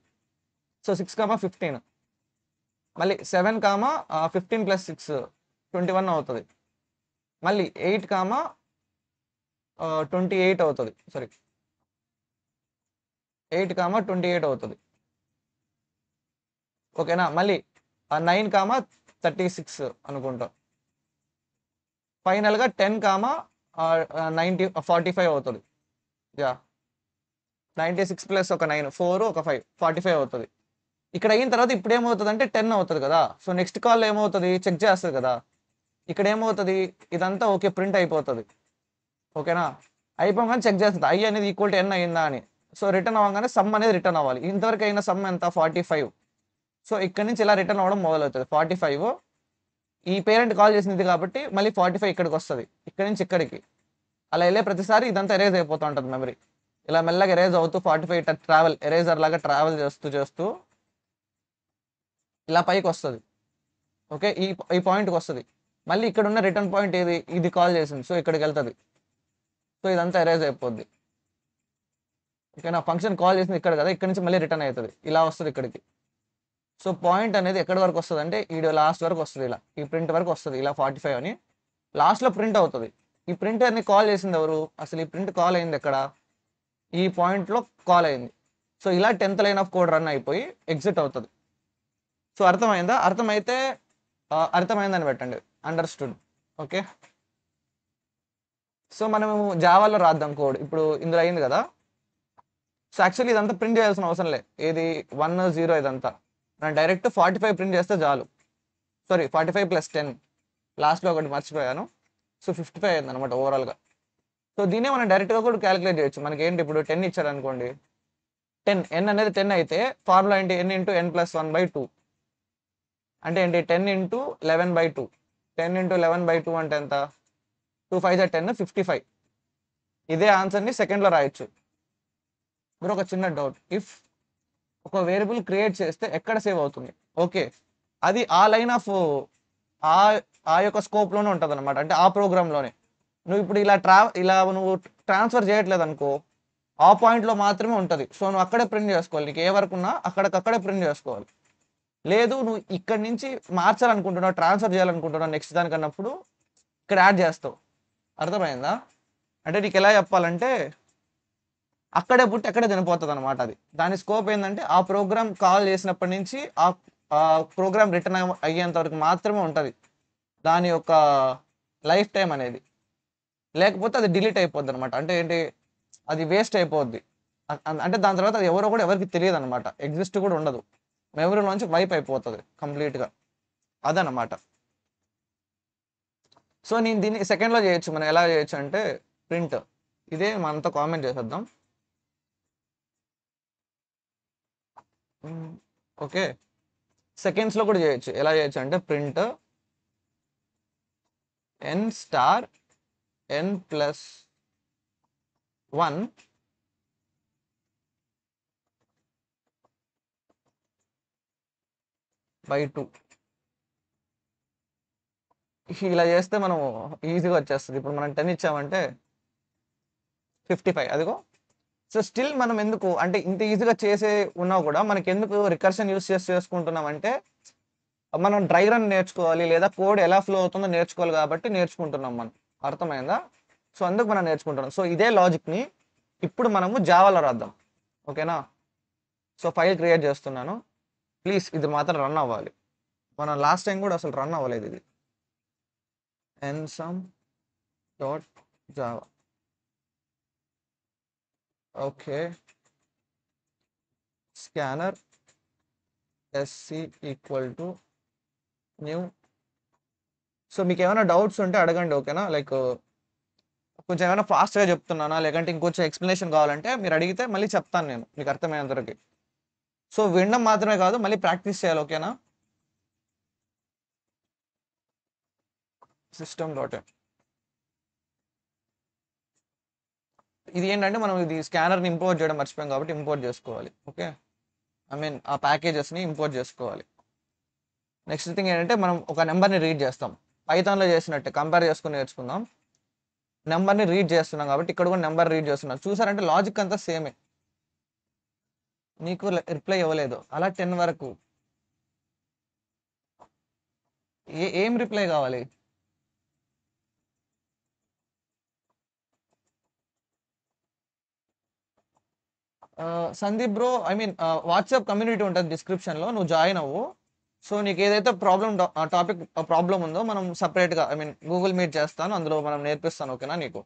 సో 6 కామా 15 మళ్ళీ 7 కామా 15 ప్లస్ 6 21 అవుతుంది మళ్ళీ 8 కామా 28 అవుతుంది సారీ 8 కామా 28 అవుతుంది ఓకేనా మళ్ళీ 9 కామా 36 అనుకుంటా ఫైనల్గా 10 కామా 45 అవుతుంది యా 96 ప్లస్ ఒక 9 4 ఒక 5 45 అవుతుంది ఇక్కడ అయిన తర్వాత ఇప్పుడు ఏమవుతుంది అంటే 10 అవుతుంది కదా సో నెక్స్ట్ కాల్ ఏమవుతుంది చెక్ చేస్తుంది కదా ఇక్కడ ఏమవుతుంది ఇదంతా ఓకే ప్రింట్ అయిపోతుంది ఓకేనా అయిపోగానే చెక్ చేస్తుంది ఐ అనేది ఈక్వల్ టు ఎన్ అయిందా అని సో రిటర్న్ అవ్వగానే సమ్ అనేది రిటర్న్ అవ్వాలి ఇంతవరకు అయిన సమ్ ఎంత 45 సో ఇక్కడ నుంచి ఇలా రిటర్న్ అవ్వడం మొదలవుతుంది 45 ఈ పేరెంట్ కాల్ చేసింది కాబట్టి మళ్ళీ 45 ఇక్కడికి వస్తుంది ఇక్కడ నుంచి ఇక్కడికి అలా వెళ్ళే ప్రతిసారి ఇదంతా ఎరేజ్ అయిపోతూ ఉంటుంది మెమరీ ఇలా మెల్లగా ఎరేజ్ అవుతూ 45 ట్రావెల్ ఎరేజర్ లాగా ట్రావెల్ చేస్తూ చేస్తూ ఇలా పైకి వస్తుంది ఓకే ఈ పాయింట్కి వస్తుంది మళ్ళీ ఇక్కడ ఉన్న రిటర్న్ పాయింట్ ఏది ఇది కాల్ చేసింది సో ఇక్కడికి వెళ్తుంది సో ఇదంతా ఎరేజ్ అయిపోద్ది ఓకేనా ఫంక్షన్ కాల్ చేసింది ఇక్కడ కదా ఇక్కడ నుంచి మళ్ళీ రిటర్న్ అవుతుంది ఇలా వస్తుంది ఇక్కడికి సో పాయింట్ అనేది ఎక్కడి వరకు వస్తుంది అంటే ఈ లాస్ట్ వరకు వస్తుంది ఇలా ఈ ప్రింట్ వరకు వస్తుంది ఇలా 45 అని లాస్ట్లో ప్రింట్ అవుతుంది ఈ ప్రింట్ అని కాల్ చేసింది ఎవరు అసలు ఈ ప్రింట్ కాల్ అయింది ఎక్కడ ఈ పాయింట్లో కాల్ అయింది సో ఇలా 10th line of code run అయిపోయి ఎగ్జిట్ అవుతుంది సో అర్థమైందా అర్థమైతే అర్థమైందని పెట్టండి అండర్స్టూడ్ ఓకే సో మనము జావాలో రాద్దాం కోడ్ ఇప్పుడు ఇందులో అయింది కదా సో యాక్చువల్లీ ఇదంతా ప్రింట్ చేయాల్సిన అవసరం లేదు ఏది 1 0 ఇదంతా నేను డైరెక్ట్ 45 ప్రింట్ చేస్తే చాలు సారీ 45 ప్లస్ 10 లాస్ట్లో ఒకటి మర్చిపోయాను సో 55 అయింది అనమాట ఓవరాల్గా సో దీన్నే మనం డైరెక్ట్గా కూడా క్యాలిక్యులేట్ చేయొచ్చు మనకి ఏంటి ఇప్పుడు 10 ఇచ్చారు అనుకోండి 10 n అనేది 10 అయితే ఫార్ములా ఏంటి n ఇంటూ n ప్లస్ 1/2 అంటే ఏంటి 10 ఇంటూ 11/2 10 ఇంటూ 11/2 అంటే ఎంత 2 5 10 55 ఇదే ఆన్సర్ని సెకండ్లో రాయొచ్చు మీరు ఒక చిన్న డౌట్ ఇఫ్ ఒక వేరియబుల్ క్రియేట్ చేస్తే ఎక్కడ సేవ్ అవుతుంది ఓకే అది ఆ లైన్ ఆఫ్ ఆ యొక్క స్కోప్లోనే ఉంటుంది అనమాట అంటే ఆ ప్రోగ్రాంలోనే నువ్వు ఇప్పుడు ఇలా నువ్వు ట్రాన్స్ఫర్ చేయట్లేదు అనుకో ఆ పాయింట్లో మాత్రమే ఉంటుంది సో నువ్వు అక్కడే ప్రింట్ చేసుకోవాలి నీకు ఏ వరకు ఉన్నా అక్కడికక్కడే ప్రింట్ చేసుకోవాలి లేదు నువ్వు ఇక్కడి నుంచి మార్చాలనుకుంటున్నావు ట్రాన్స్ఫర్ చేయాలనుకుంటున్నావు నెక్స్ట్ దానికన్నప్పుడు ఇక్కడ యాడ్ చేస్తావు అర్థమైందా అంటే నీకు ఎలా చెప్పాలంటే అక్కడే పుట్టి అక్కడే చనిపోతుంది అనమాట అది దాని స్కోప్ ఏంటంటే ఆ ప్రోగ్రామ్ కాల్ చేసినప్పటి నుంచి ఆ ప్రోగ్రామ్ రిటర్న్ అయ్యేంత వరకు మాత్రమే ఉంటుంది దాని యొక్క లైఫ్ టైం అనేది లేకపోతే అది డిలీట్ అయిపోద్ది అనమాట అంటే ఏంటి అది వేస్ట్ అయిపోద్ది అంటే దాని తర్వాత అది ఎవరో కూడా ఎవరికి తెలియదు అనమాట ఎగ్జిస్ట్ కూడా ఉండదు మెమరీలోంచి వైప్ అయిపోతుంది కంప్లీట్గా అదనమాట సో నేను దీన్ని సెకండ్లో చేయొచ్చు మనం ఎలా చేయొచ్చు అంటే ప్రింట్ ఇదే మనంతా కామెంట్ చేసేద్దాం ఓకే సెకండ్స్లో కూడా చేయొచ్చు ఎలా చేయొచ్చు అంటే print n star n plus 1 by 2 ఇలా చేస్తే మనం ఈజీగా వచ్చేస్తుంది ఇప్పుడు మనం 10 ఇచ్చామంటే 55 అదిగో సో స్టిల్ మనం ఎందుకు అంటే ఇంత ఈజీగా చేసే ఉన్నా కూడా మనకి ఎందుకు రికర్షన్ యూస్ చేసుకుంటున్నామంటే మనం డ్రై రన్ నేర్చుకోవాలి లేదా కోడ్ ఎలా ఫ్లో అవుతుందో నేర్చుకోవాలి కాబట్టి నేర్చుకుంటున్నాం మనం అర్థమైందా సో అందుకు మనం నేర్చుకుంటున్నాం సో ఇదే లాజిక్ని ఇప్పుడు మనము జావాలో రాద్దాం ఓకేనా సో ఫైల్ క్రియేట్ చేస్తున్నాను ప్లీజ్ ఇది మాత్రం రన్ అవ్వాలి మనం లాస్ట్ టైం కూడా అసలు రన్ అవ్వలేదు ఇది ensum.java okay scanner sc equal to new so మీకు ఏమైనా డౌట్స్ ఉంటే అడగండి ఓకేనా లైక్ కొంచెం ఏమైనా ఫాస్ట్గా చెప్తున్నానా లేకంటే ఇంకొంచెం ఎక్స్ప్లెనేషన్ కావాలంటే మీరు అడిగితే మళ్ళీ చెప్తాను నేను మీకు అర్థమయ్యేంతవరకు సో వినడం మాత్రమే కాదు మళ్ళీ ప్రాక్టీస్ చేయాలి ఓకేనా సిస్టమ్ డాట్ ఇన్. ఇది ఏంటంటే మనం ఇది స్కానర్ని ఇంపోర్ట్ చేయడం మర్చిపోయాం కాబట్టి ఇంపోర్ట్ చేసుకోవాలి. ఓకే, ఐ మీన్ ఆ ప్యాకేజెస్ని ఇంపోర్ట్ చేసుకోవాలి. నెక్స్ట్ థింగ్ ఏంటంటే మనం ఒక నెంబర్ని రీడ్ చేస్తాం, పైథాన్లో చేసినట్టే కంపేర్ చేసుకుని నేర్చుకుందాం. నెంబర్ని రీడ్ చేస్తున్నాం కాబట్టి ఇక్కడ కూడా నెంబర్ రీడ్ చేస్తున్నాం. చూసారంటే లాజిక్ అంతా సేమే. నీకు రిప్లై ఇవ్వలేదు అలా 10 వరకు. ఏం రిప్లై కావాలి? Sandeep bro, I mean WhatsApp community ఉంటుంది డిస్క్రిప్షన్లో, నువ్వు జాయిన్ అవ్వు. సో నీకు ఏదైతే టాపిక్ ప్రాబ్లం ఉందో మనం సపరేట్గా, ఐ మీన్ గూగుల్ మీట్ చేస్తాను, అందులో మనం నేర్పిస్తాను. ఓకేనా నీకు?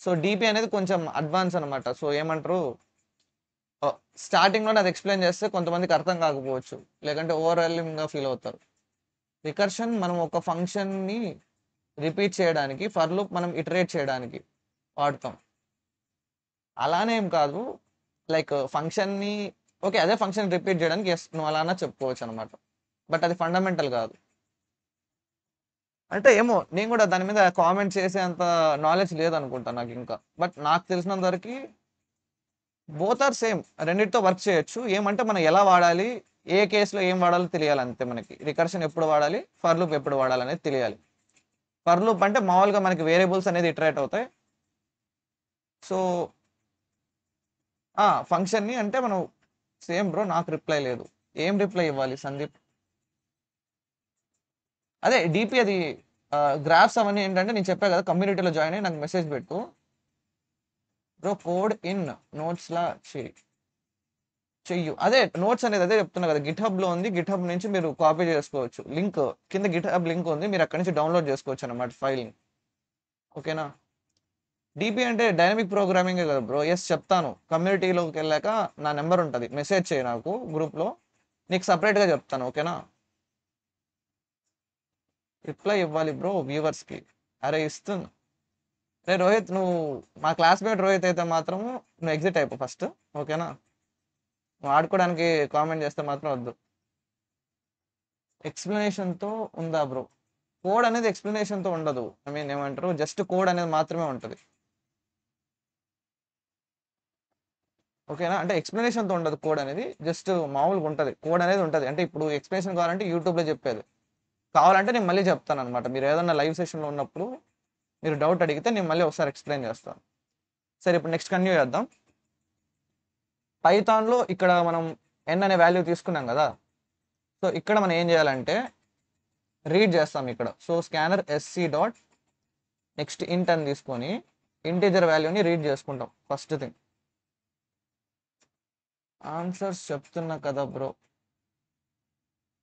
సో డీపీ అనేది కొంచెం అడ్వాన్స్ అనమాట. సో ఏమంటారు, స్టార్టింగ్లో అది ఎక్స్ప్లెయిన్ చేస్తే కొంతమందికి అర్థం కాకపోవచ్చు, లేకంటే ఓవర్వెల్మింగ్గా ఫీల్ అవుతారు. రికర్షన్ మనం ఒక ఫంక్షన్ని రిపీట్ చేయడానికి, ఫర్ లూప్ మనం ఇటరేట్ చేయడానికి వాడతాం. అలానే ఏం కాదు, లైక్ ఫంక్షన్ని, ఓకే అదే ఫంక్షన్ రిపీట్ చేయడానికి ఎస్ నువ్వు అలానే చెప్పుకోవచ్చు అనమాట. బట్ అది ఫండమెంటల్ కాదు. అంటే ఏమో నేను కూడా దాని మీద కామెంట్ చేసే అంత నాలెడ్జ్ లేదనుకుంటా నాకు ఇంకా. బట్ నాకు తెలిసినంత వరకు బోత్ ఆర్ సేమ్, రెండింటితో వర్క్ చేయొచ్చు. ఏమంటే మనం ఎలా వాడాలి, ఏ కేసులో ఏం వాడాలో తెలియాలి అంతే. మనకి రికర్షన్ ఎప్పుడు వాడాలి, ఫర్ లూప్ ఎప్పుడు వాడాలి అనేది తెలియాలి. ఫర్ లూప్ అంటే మామూలుగా మనకి వేరియబుల్స్ అనేది ఇటరేట్ అవుతాయి. సో ఫంక్షన్ని అంటే మనం సేమ్ బ్రో, నాకు రిప్లై లేదు. ఏం రిప్లై ఇవ్వాలి సందీప్? అదే డిపి అది గ్రాఫ్స్ అవన్నీ ఏంటంటే నేను చెప్పా కదా, కమ్యూనిటీలో జాయిన్ అయ్యి నాకు మెసేజ్ పెట్టు బ్రో, కోడ్ ఇన్ నోట్స్ లా చెయ్యు. అదే నోట్స్ అనేది అదే చెప్తున్నా కదా, గిట్ హబ్ లో ఉంది. గిట్ హబ్ నుంచి మీరు కాపీ చేసుకోవచ్చు, లింక్ కింద గిట్ హబ్ లింక్ ఉంది, మీరు అక్కడి నుంచి డౌన్లోడ్ చేసుకోవచ్చు అనమాట ఫైల్ని. ఓకేనా? డిపి అంటే డైనమిక్ ప్రోగ్రామింగ్ కదా బ్రో. ఎస్ చెప్తాను, కమ్యూనిటీలోకి వెళ్ళాక నా నెంబర్ ఉంటుంది, మెసేజ్ చేయి నాకు గ్రూప్లో, నీకు సపరేట్గా చెప్తాను. ఓకేనా? రిప్లై ఇవ్వాలి బ్రో వ్యూవర్స్కి. అరే ఇస్తున్నా. అరే రోహిత్, నువ్వు మా క్లాస్మేట్ రోహిత్ అయితే మాత్రం నువ్వు ఎగ్జిట్ అయిపో ఫస్ట్. ఓకేనా? నువ్వు ఆడుకోవడానికి కామెంట్ చేస్తే మాత్రం వద్దు. ఎక్స్ప్లెనేషన్తో ఉందా బ్రో? కోడ్ అనేది ఎక్స్ప్లెనేషన్తో ఉండదు. ఐ మీన్ ఏమంటారు, జస్ట్ కోడ్ అనేది మాత్రమే ఉంటుంది. ఓకేనా? అంటే ఎక్స్ప్లెనేషన్తో ఉండదు కోడ్ అనేది, జస్ట్ మామూలుగా ఉంటుంది. కోడ్ అనేది ఉంటుంది. అంటే ఇప్పుడు ఎక్స్ప్లెనేషన్ కావాలంటే యూట్యూబ్లో చెప్పేది, కావాలంటే నేను మళ్ళీ చెప్తాను అనమాట. మీరు ఏదన్నా లైవ్ సెషన్లో ఉన్నప్పుడు మీరు డౌట్ అడిగితే నేను మళ్ళీ ఒకసారి ఎక్స్ప్లెయిన్ చేస్తాను. సరే, ఇప్పుడు నెక్స్ట్ కంటిన్యూ చేద్దాం. పైథాన్లో ఇక్కడ మనం ఎన్ అనే వాల్యూ తీసుకున్నాం కదా. సో ఇక్కడ మనం ఏం చేయాలంటే రీడ్ చేస్తాం ఇక్కడ. So scanner SC dot next ఇంట్ అని తీసుకొని ఇంటీజర్ వాల్యూని రీడ్ చేసుకుంటాం ఫస్ట్ థింగ్. ఆన్సర్స్ చెప్తున్నా కదా బ్రో,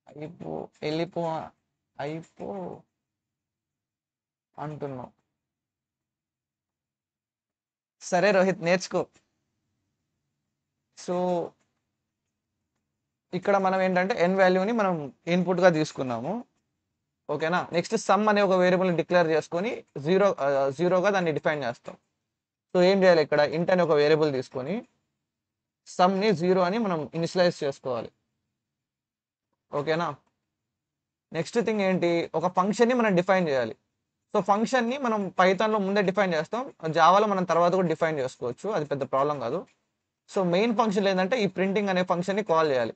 అయిపో వెళ్ళిపో అయిపో అంటున్నావు. సరే రోహిత్, నేర్చుకో. సో ఇక్కడ మనం ఏంటంటే ఎన్ వాల్యూని మనం ఇన్పుట్గా తీసుకున్నాము. ఓకేనా? నెక్స్ట్ సమ్ అనే ఒక వేరియబుల్ని డిక్లేర్ చేసుకొని జీరోగా దాన్ని డిఫైన్ చేస్తాం. సో ఏం చేయాలి, ఇక్కడ ఇంట్ అనే ఒక వేరియబుల్ తీసుకొని సమ్ని 0 అని మనం ఇనిషియలైజ్ చేసుకోవాలి. ఓకేనా? నెక్స్ట్ థింగ్ ఏంటి, ఒక ఫంక్షన్ని మనం డిఫైన్ చేయాలి. సో ఫంక్షన్ని మనం పైథాన్లో ముందే డిఫైన్ చేస్తాం, జావాలో మనం తర్వాత కూడా డిఫైన్ చేసుకోవచ్చు, అది పెద్ద ప్రాబ్లం కాదు. సో మెయిన్ ఫంక్షన్ ఏంటంటే ఈ ప్రింటింగ్ అనే ఫంక్షన్ని కాల్ చేయాలి.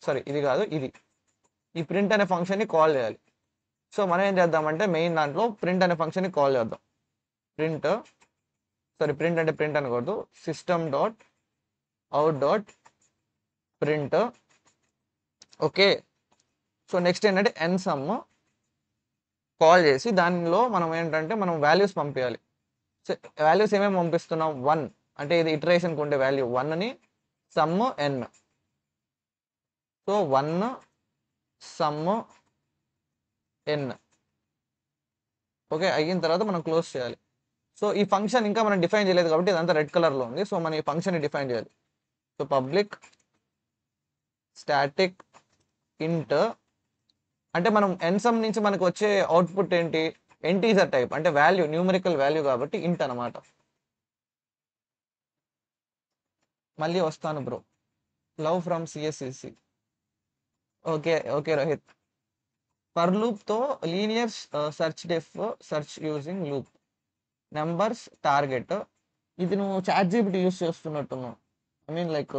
సారీ, ఇది కాదు, ఇది ఈ ప్రింట్ అనే ఫంక్షన్ని కాల్ చేయాలి. సో మనం ఏం చేద్దామంటే మెయిన్ దాంట్లో ప్రింట్ అనే ఫంక్షన్ని కాల్ చేద్దాం. ప్రింట్ అంటే ప్రింట్ అనకూడదు, system dot out dot print. Okay. So next ఏంటంటే ఎన్ సమ్ కాల్ చేసి దానిలో మనం ఏంటంటే మనం వాల్యూస్ పంపించాలి. సో వాల్యూస్ ఏమేమి పంపిస్తున్నాం, 1 అంటే ఇది ఇటరేషన్కి ఉండే వాల్యూ 1ని, సమ్ ఎన్. సో 1 సమ్ ఎన్. ఓకే, అయిన తర్వాత మనం క్లోజ్ చేయాలి. సో ఈ ఫంక్షన్ ఇంకా మనం డిఫైన్ చేయలేదు కాబట్టి ఇదంతా రెడ్ కలర్లో ఉంది. సో మనం ఈ ఫంక్షన్ని డిఫైన్ చేయాలి. సో పబ్లిక్ స్టాటిక్ ఇంట్ అంటే మనం ఎన్సమ్ నుంచి మనకు వచ్చే అవుట్పుట్ ఏంటి, ఇంటీజర్ టైప్ అంటే వాల్యూ, న్యూమరికల్ వాల్యూ కాబట్టి ఇంట్ అనమాట. మళ్ళీ వస్తాను bro, love from CSCC. Okay Rohit. For లూప్తో linear search def search using loop numbers target. ఇది నువ్వు చాట్ జీపీటీ యూస్ చేస్తున్నట్టున్నావు. I mean like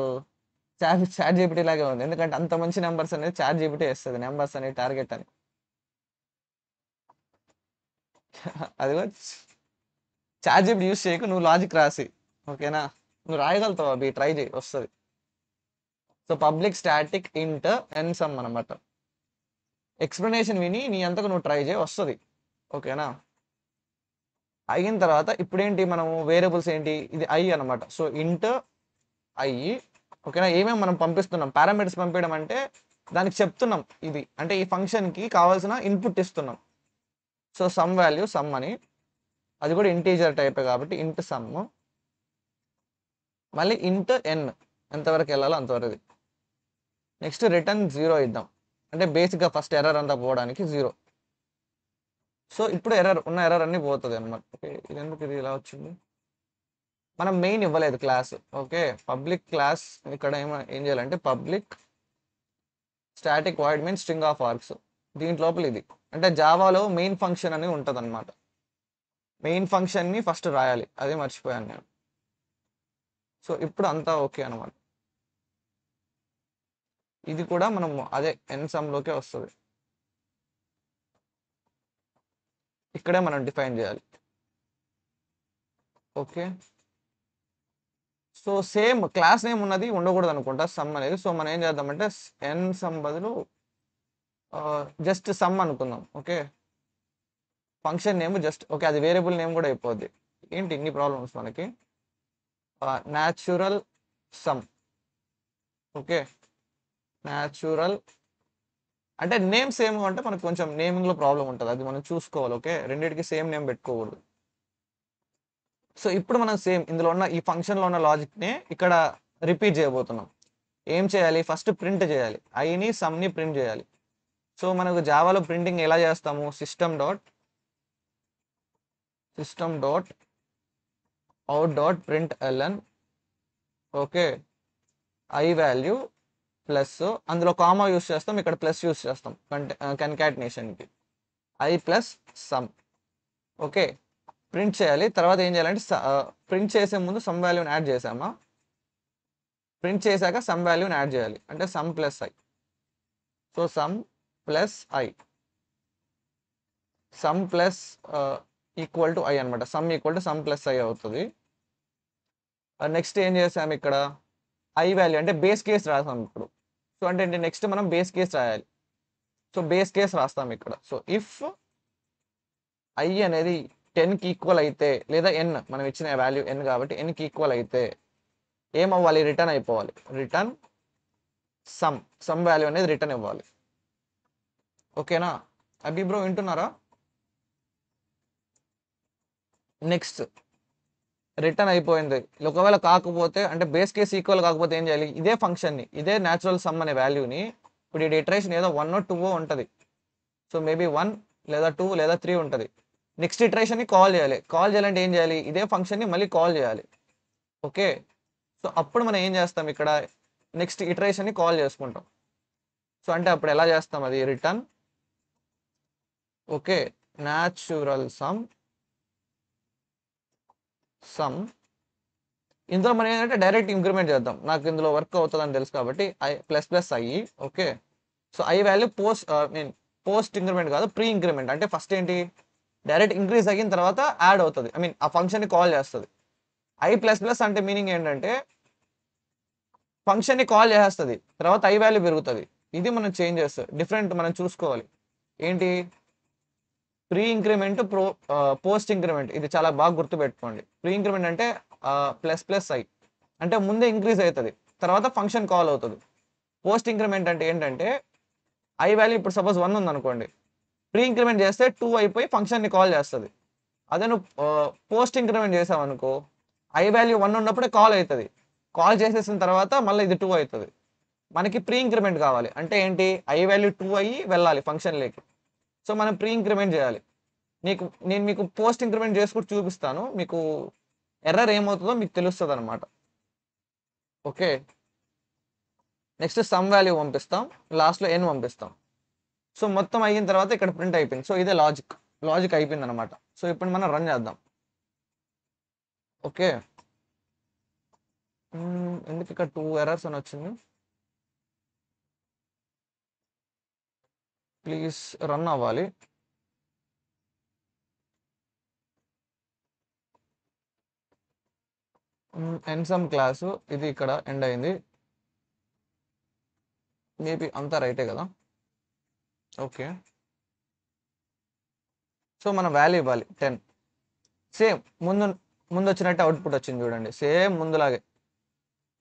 chat GPT లాగే ఉంది, ఎందుకంటే అంత మంచి నెంబర్స్ అనేది చాట్ జీపీటీ వేస్తుంది, నెంబర్స్ అనేది టార్గెట్ అని. అదిగో చాట్ జీపీటీ యూస్ చేయకు, నువ్వు లాజిక్ రాసి, ఓకేనా? నువ్వు రాయగలుగుతావు, అవి ట్రై చేయి, వస్తుంది. సో పబ్లిక్ స్టాటిక్ ఇంట్ ఎన్ సమ్ అనమాట. ఎక్స్ప్లెనేషన్ విని నీ అంతకు నువ్వు ట్రై చేయి, వస్తుంది, ఓకేనా? అయిన తర్వాత ఇప్పుడేంటి, మనము వేరియబుల్స్ ఏంటి, ఇది ఐ అనమాట. సో ఇంట్ ఐ, ఓకేనా? ఏమేమి మనం పంపిస్తున్నాం, పారామీటర్స్ పంపించడం అంటే దానికి చెప్తున్నాం ఇది, అంటే ఈ ఫంక్షన్కి కావాల్సిన ఇన్పుట్ ఇస్తున్నాం. సో సమ్ వాల్యూ సమ్ అని, అది కూడా ఇంటీజర్ టైప్ కాబట్టి ఇంట్ సమ్. మళ్ళీ ఇంట్ ఎన్, ఎంతవరకు వెళ్ళాలో అంతవరకు. నెక్స్ట్ రిటర్న్ 0 ఇద్దాం, అంటే బేసిక్గా ఫస్ట్ ఎర్రర్ అంతా పోవడానికి 0. సో ఇప్పుడు ఉన్న ఎర్రర్ అన్ని పోతుంది అనమాట. ఓకే, ఇది ఎందుకు ఇది ఇలా వచ్చింది, మనం మెయిన్ ఇవ్వలేదు క్లాస్. ఓకే, పబ్లిక్ క్లాస్ ఇక్కడ ఏం చేయాలంటే public static void means string of args. Didn't లోపల ఇది అంటే జావాలో మెయిన్ ఫంక్షన్ అని ఉంటుంది అనమాట. మెయిన్ ఫంక్షన్ని ఫస్ట్ రాయాలి, అదే మర్చిపోయాను నేను. సో ఇప్పుడు అంతా ఓకే అనమాట. ఇది కూడా మనం అదే ఎన్ సమ్లోకే వస్తుంది, ఇక్కడే మనం డిఫైన్ చేయాలి. Okay, so same class name ఉన్నది ఉండకూడదు అనుకుంటా సమ్ అనేది. సో మనం ఏం చేద్దామంటే ఎన్ సమ్ బదులు జస్ట్ సమ్ అనుకుందాం. Okay, function name just, okay, అది వేరియబుల్ నేమ్ కూడా అయిపోద్ది. ఏంటి ఇన్ని ప్రాబ్లమ్స్ మనకి, న్యాచురల్ సమ్. ఓకే, న్యాచురల్ అంటే నేమ్ సేమ్ అంటే మనకు కొంచెం నేమింగ్లో ప్రాబ్లం ఉంటుంది, అది మనం చూసుకోవాలి. ఓకే, రెండింటికి సేమ్ నేమ్ పెట్టుకోకూడదు. సో ఇప్పుడు మనం సేమ్ ఇందులో ఉన్న ఈ ఫంక్షన్లో ఉన్న లాజిక్ని ఇక్కడ రిపీట్ చేయబోతున్నాం. ఏం చేయాలి, ఫస్ట్ ప్రింట్ చేయాలి, ఐని సమ్ని ప్రింట్ చేయాలి. సో మనకు జావాలో ప్రింటింగ్ ఎలా చేస్తాము, system dot out dot print LN. Okay, I value plus, అందులో కామా యూస్ చేస్తాం, ఇక్కడ ప్లస్ యూస్ చేస్తాం కన్కాటినేషన్కి, I plus sum. Okay, print చేయాలి. తర్వాత ఏం చేయాలంటే ప్రింట్ చేసే ముందు సమ్ వాల్యూని యాడ్ చేసామా, ప్రింట్ చేశాక సమ్ వాల్యూని యాడ్ చేయాలి, అంటే sum plus I. So sum plus I, sum plus equal to I అనమాట. Sum equal to sum plus I అవుతుంది. నెక్స్ట్ ఏం చేసాము ఇక్కడ, ఐ వాల్యూ అంటే బేస్ కేస్ రాసాం ఇప్పుడు. సో అంటే నెక్స్ట్ మనం బేస్ కేస్ రాయాలి. సో బేస్ కేస్ రాస్తాం ఇక్కడ. సో ఇఫ్ ఐ అనేది 10కి ఈక్వల్ అయితే, లేదా ఎన్ మనం ఇచ్చిన వాల్యూ ఎన్ కాబట్టి ఎన్కి ఈక్వల్ అయితే ఏమవ్వాలి, రిటర్న్ అయిపోవాలి. రిటర్న్ సమ్ వాల్యూ అనేది రిటర్న్ ఇవ్వాలి. ఓకేనా అభి బ్రో, వింటున్నారా? నెక్స్ట్ రిటర్న్ అయిపోయింది. ఒకవేళ కాకపోతే, అంటే బేస్ కేస్ ఈక్వల్ కాకపోతే ఏం చేయాలి, ఇదే ఫంక్షన్ని, ఇదే న్యాచురల్ సమ్ అనే వాల్యూని, ఇప్పుడు ఈ ఇటరేషన్ ఏదో 1 or 2 ఉంటుంది. సో మేబీ 1 లేదా 2 లేదా 3 ఉంటుంది. నెక్స్ట్ ఇటరేషన్ని కాల్ చేయాలంటే ఏం చేయాలి, ఇదే ఫంక్షన్ని మళ్ళీ కాల్ చేయాలి. ఓకే, సో అప్పుడు మనం ఏం చేస్తాం, ఇక్కడ నెక్స్ట్ ఇటరేషన్ని కాల్ చేసుకుంటాం. సో అంటే అప్పుడు ఎలా చేస్తాం, అది రిటర్న్, ఓకే, న్యాచురల్ సమ్. ఇందులో మనం ఏంటంటే డైరెక్ట్ ఇంక్రిమెంట్ చేద్దాం, నాకు ఇందులో వర్క్ అవుతుందని తెలుసు కాబట్టి I plus plus I. Okay, so i value post increment కాదు, ప్రీ ఇంక్రిమెంట్. అంటే ఫస్ట్ ఏంటి, డైరెక్ట్ ఇంక్రీజ్ అయిన తర్వాత యాడ్ అవుతుంది, ఐ మీన్ ఆ ఫంక్షన్ని కాల్ చేస్తుంది. ఐ ప్లస్ ప్లస్ అంటే మీనింగ్ ఏంటంటే ఫంక్షన్ని కాల్ చేస్తుంది, తర్వాత ఐ వాల్యూ పెరుగుతుంది. ఇది మనం చేంజెస్ డిఫరెంట్ మనం చూసుకోవాలి. ఏంటి, ప్రీ ఇంక్రిమెంట్, పోస్ట్ ఇంక్రిమెంట్, ఇది చాలా బాగా గుర్తుపెట్టుకోండి. ప్రీ ఇంక్రిమెంట్ అంటే ప్లస్ ప్లస్ ఐ అంటే ముందే ఇంక్రీజ్ అవుతుంది, తర్వాత ఫంక్షన్ కాల్ అవుతుంది. పోస్ట్ ఇంక్రిమెంట్ అంటే ఏంటంటే ఐ వాల్యూ ఇప్పుడు సపోజ్ 1 ఉంది అనుకోండి, ప్రీ ఇంక్రిమెంట్ చేస్తే 2 అయిపోయి ఫంక్షన్ని కాల్ చేస్తుంది. అదే నువ్వు పోస్ట్ ఇంక్రిమెంట్ చేసావు అనుకో, ఐ వాల్యూ 1 ఉన్నప్పుడే కాల్ అవుతుంది, కాల్ చేసేసిన తర్వాత మళ్ళీ ఇది 2 అవుతుంది. మనకి ప్రీ ఇంక్రిమెంట్ కావాలి అంటే ఏంటి, ఐ వాల్యూ 2 అయ్యి వెళ్ళాలి ఫంక్షన్లోకి. సో మనం ప్రీ ఇంక్రిమెంట్ చేయాలి. నేను మీకు పోస్ట్ ఇంక్రిమెంట్ చేసుకుంటూ చూపిస్తాను, మీకు ఎర్రర్ ఏమవుతుందో మీకు తెలుస్తుంది అనమాట. ఓకే, నెక్స్ట్ సమ్ వాల్యూ పంపిస్తాం, లాస్ట్లో ఎన్ పంపిస్తాం. సో మొత్తం అయిన తర్వాత ఇక్కడ ప్రింట్ అయిపోయింది. సో ఇదే లాజిక్ అయిపోయింది అనమాట. సో ఇప్పుడు మనం రన్ చేద్దాం. ఓకే. ఎందుకు ఇక్కడ 2 ఎర్రర్స్ అని వచ్చింది? ప్లీజ్ రన్ అవ్వాలి. ఎన్సమ్ క్లాసు ఇది ఇక్కడ ఎండ్ అయింది. మేబీ అంతా రైటే కదా. ఓకే. సో మనం వాల్యూ ఇవ్వాలి 10. సేమ్ ముందు వచ్చినట్టు అవుట్పుట్ వచ్చింది చూడండి. సేమ్ ముందులాగే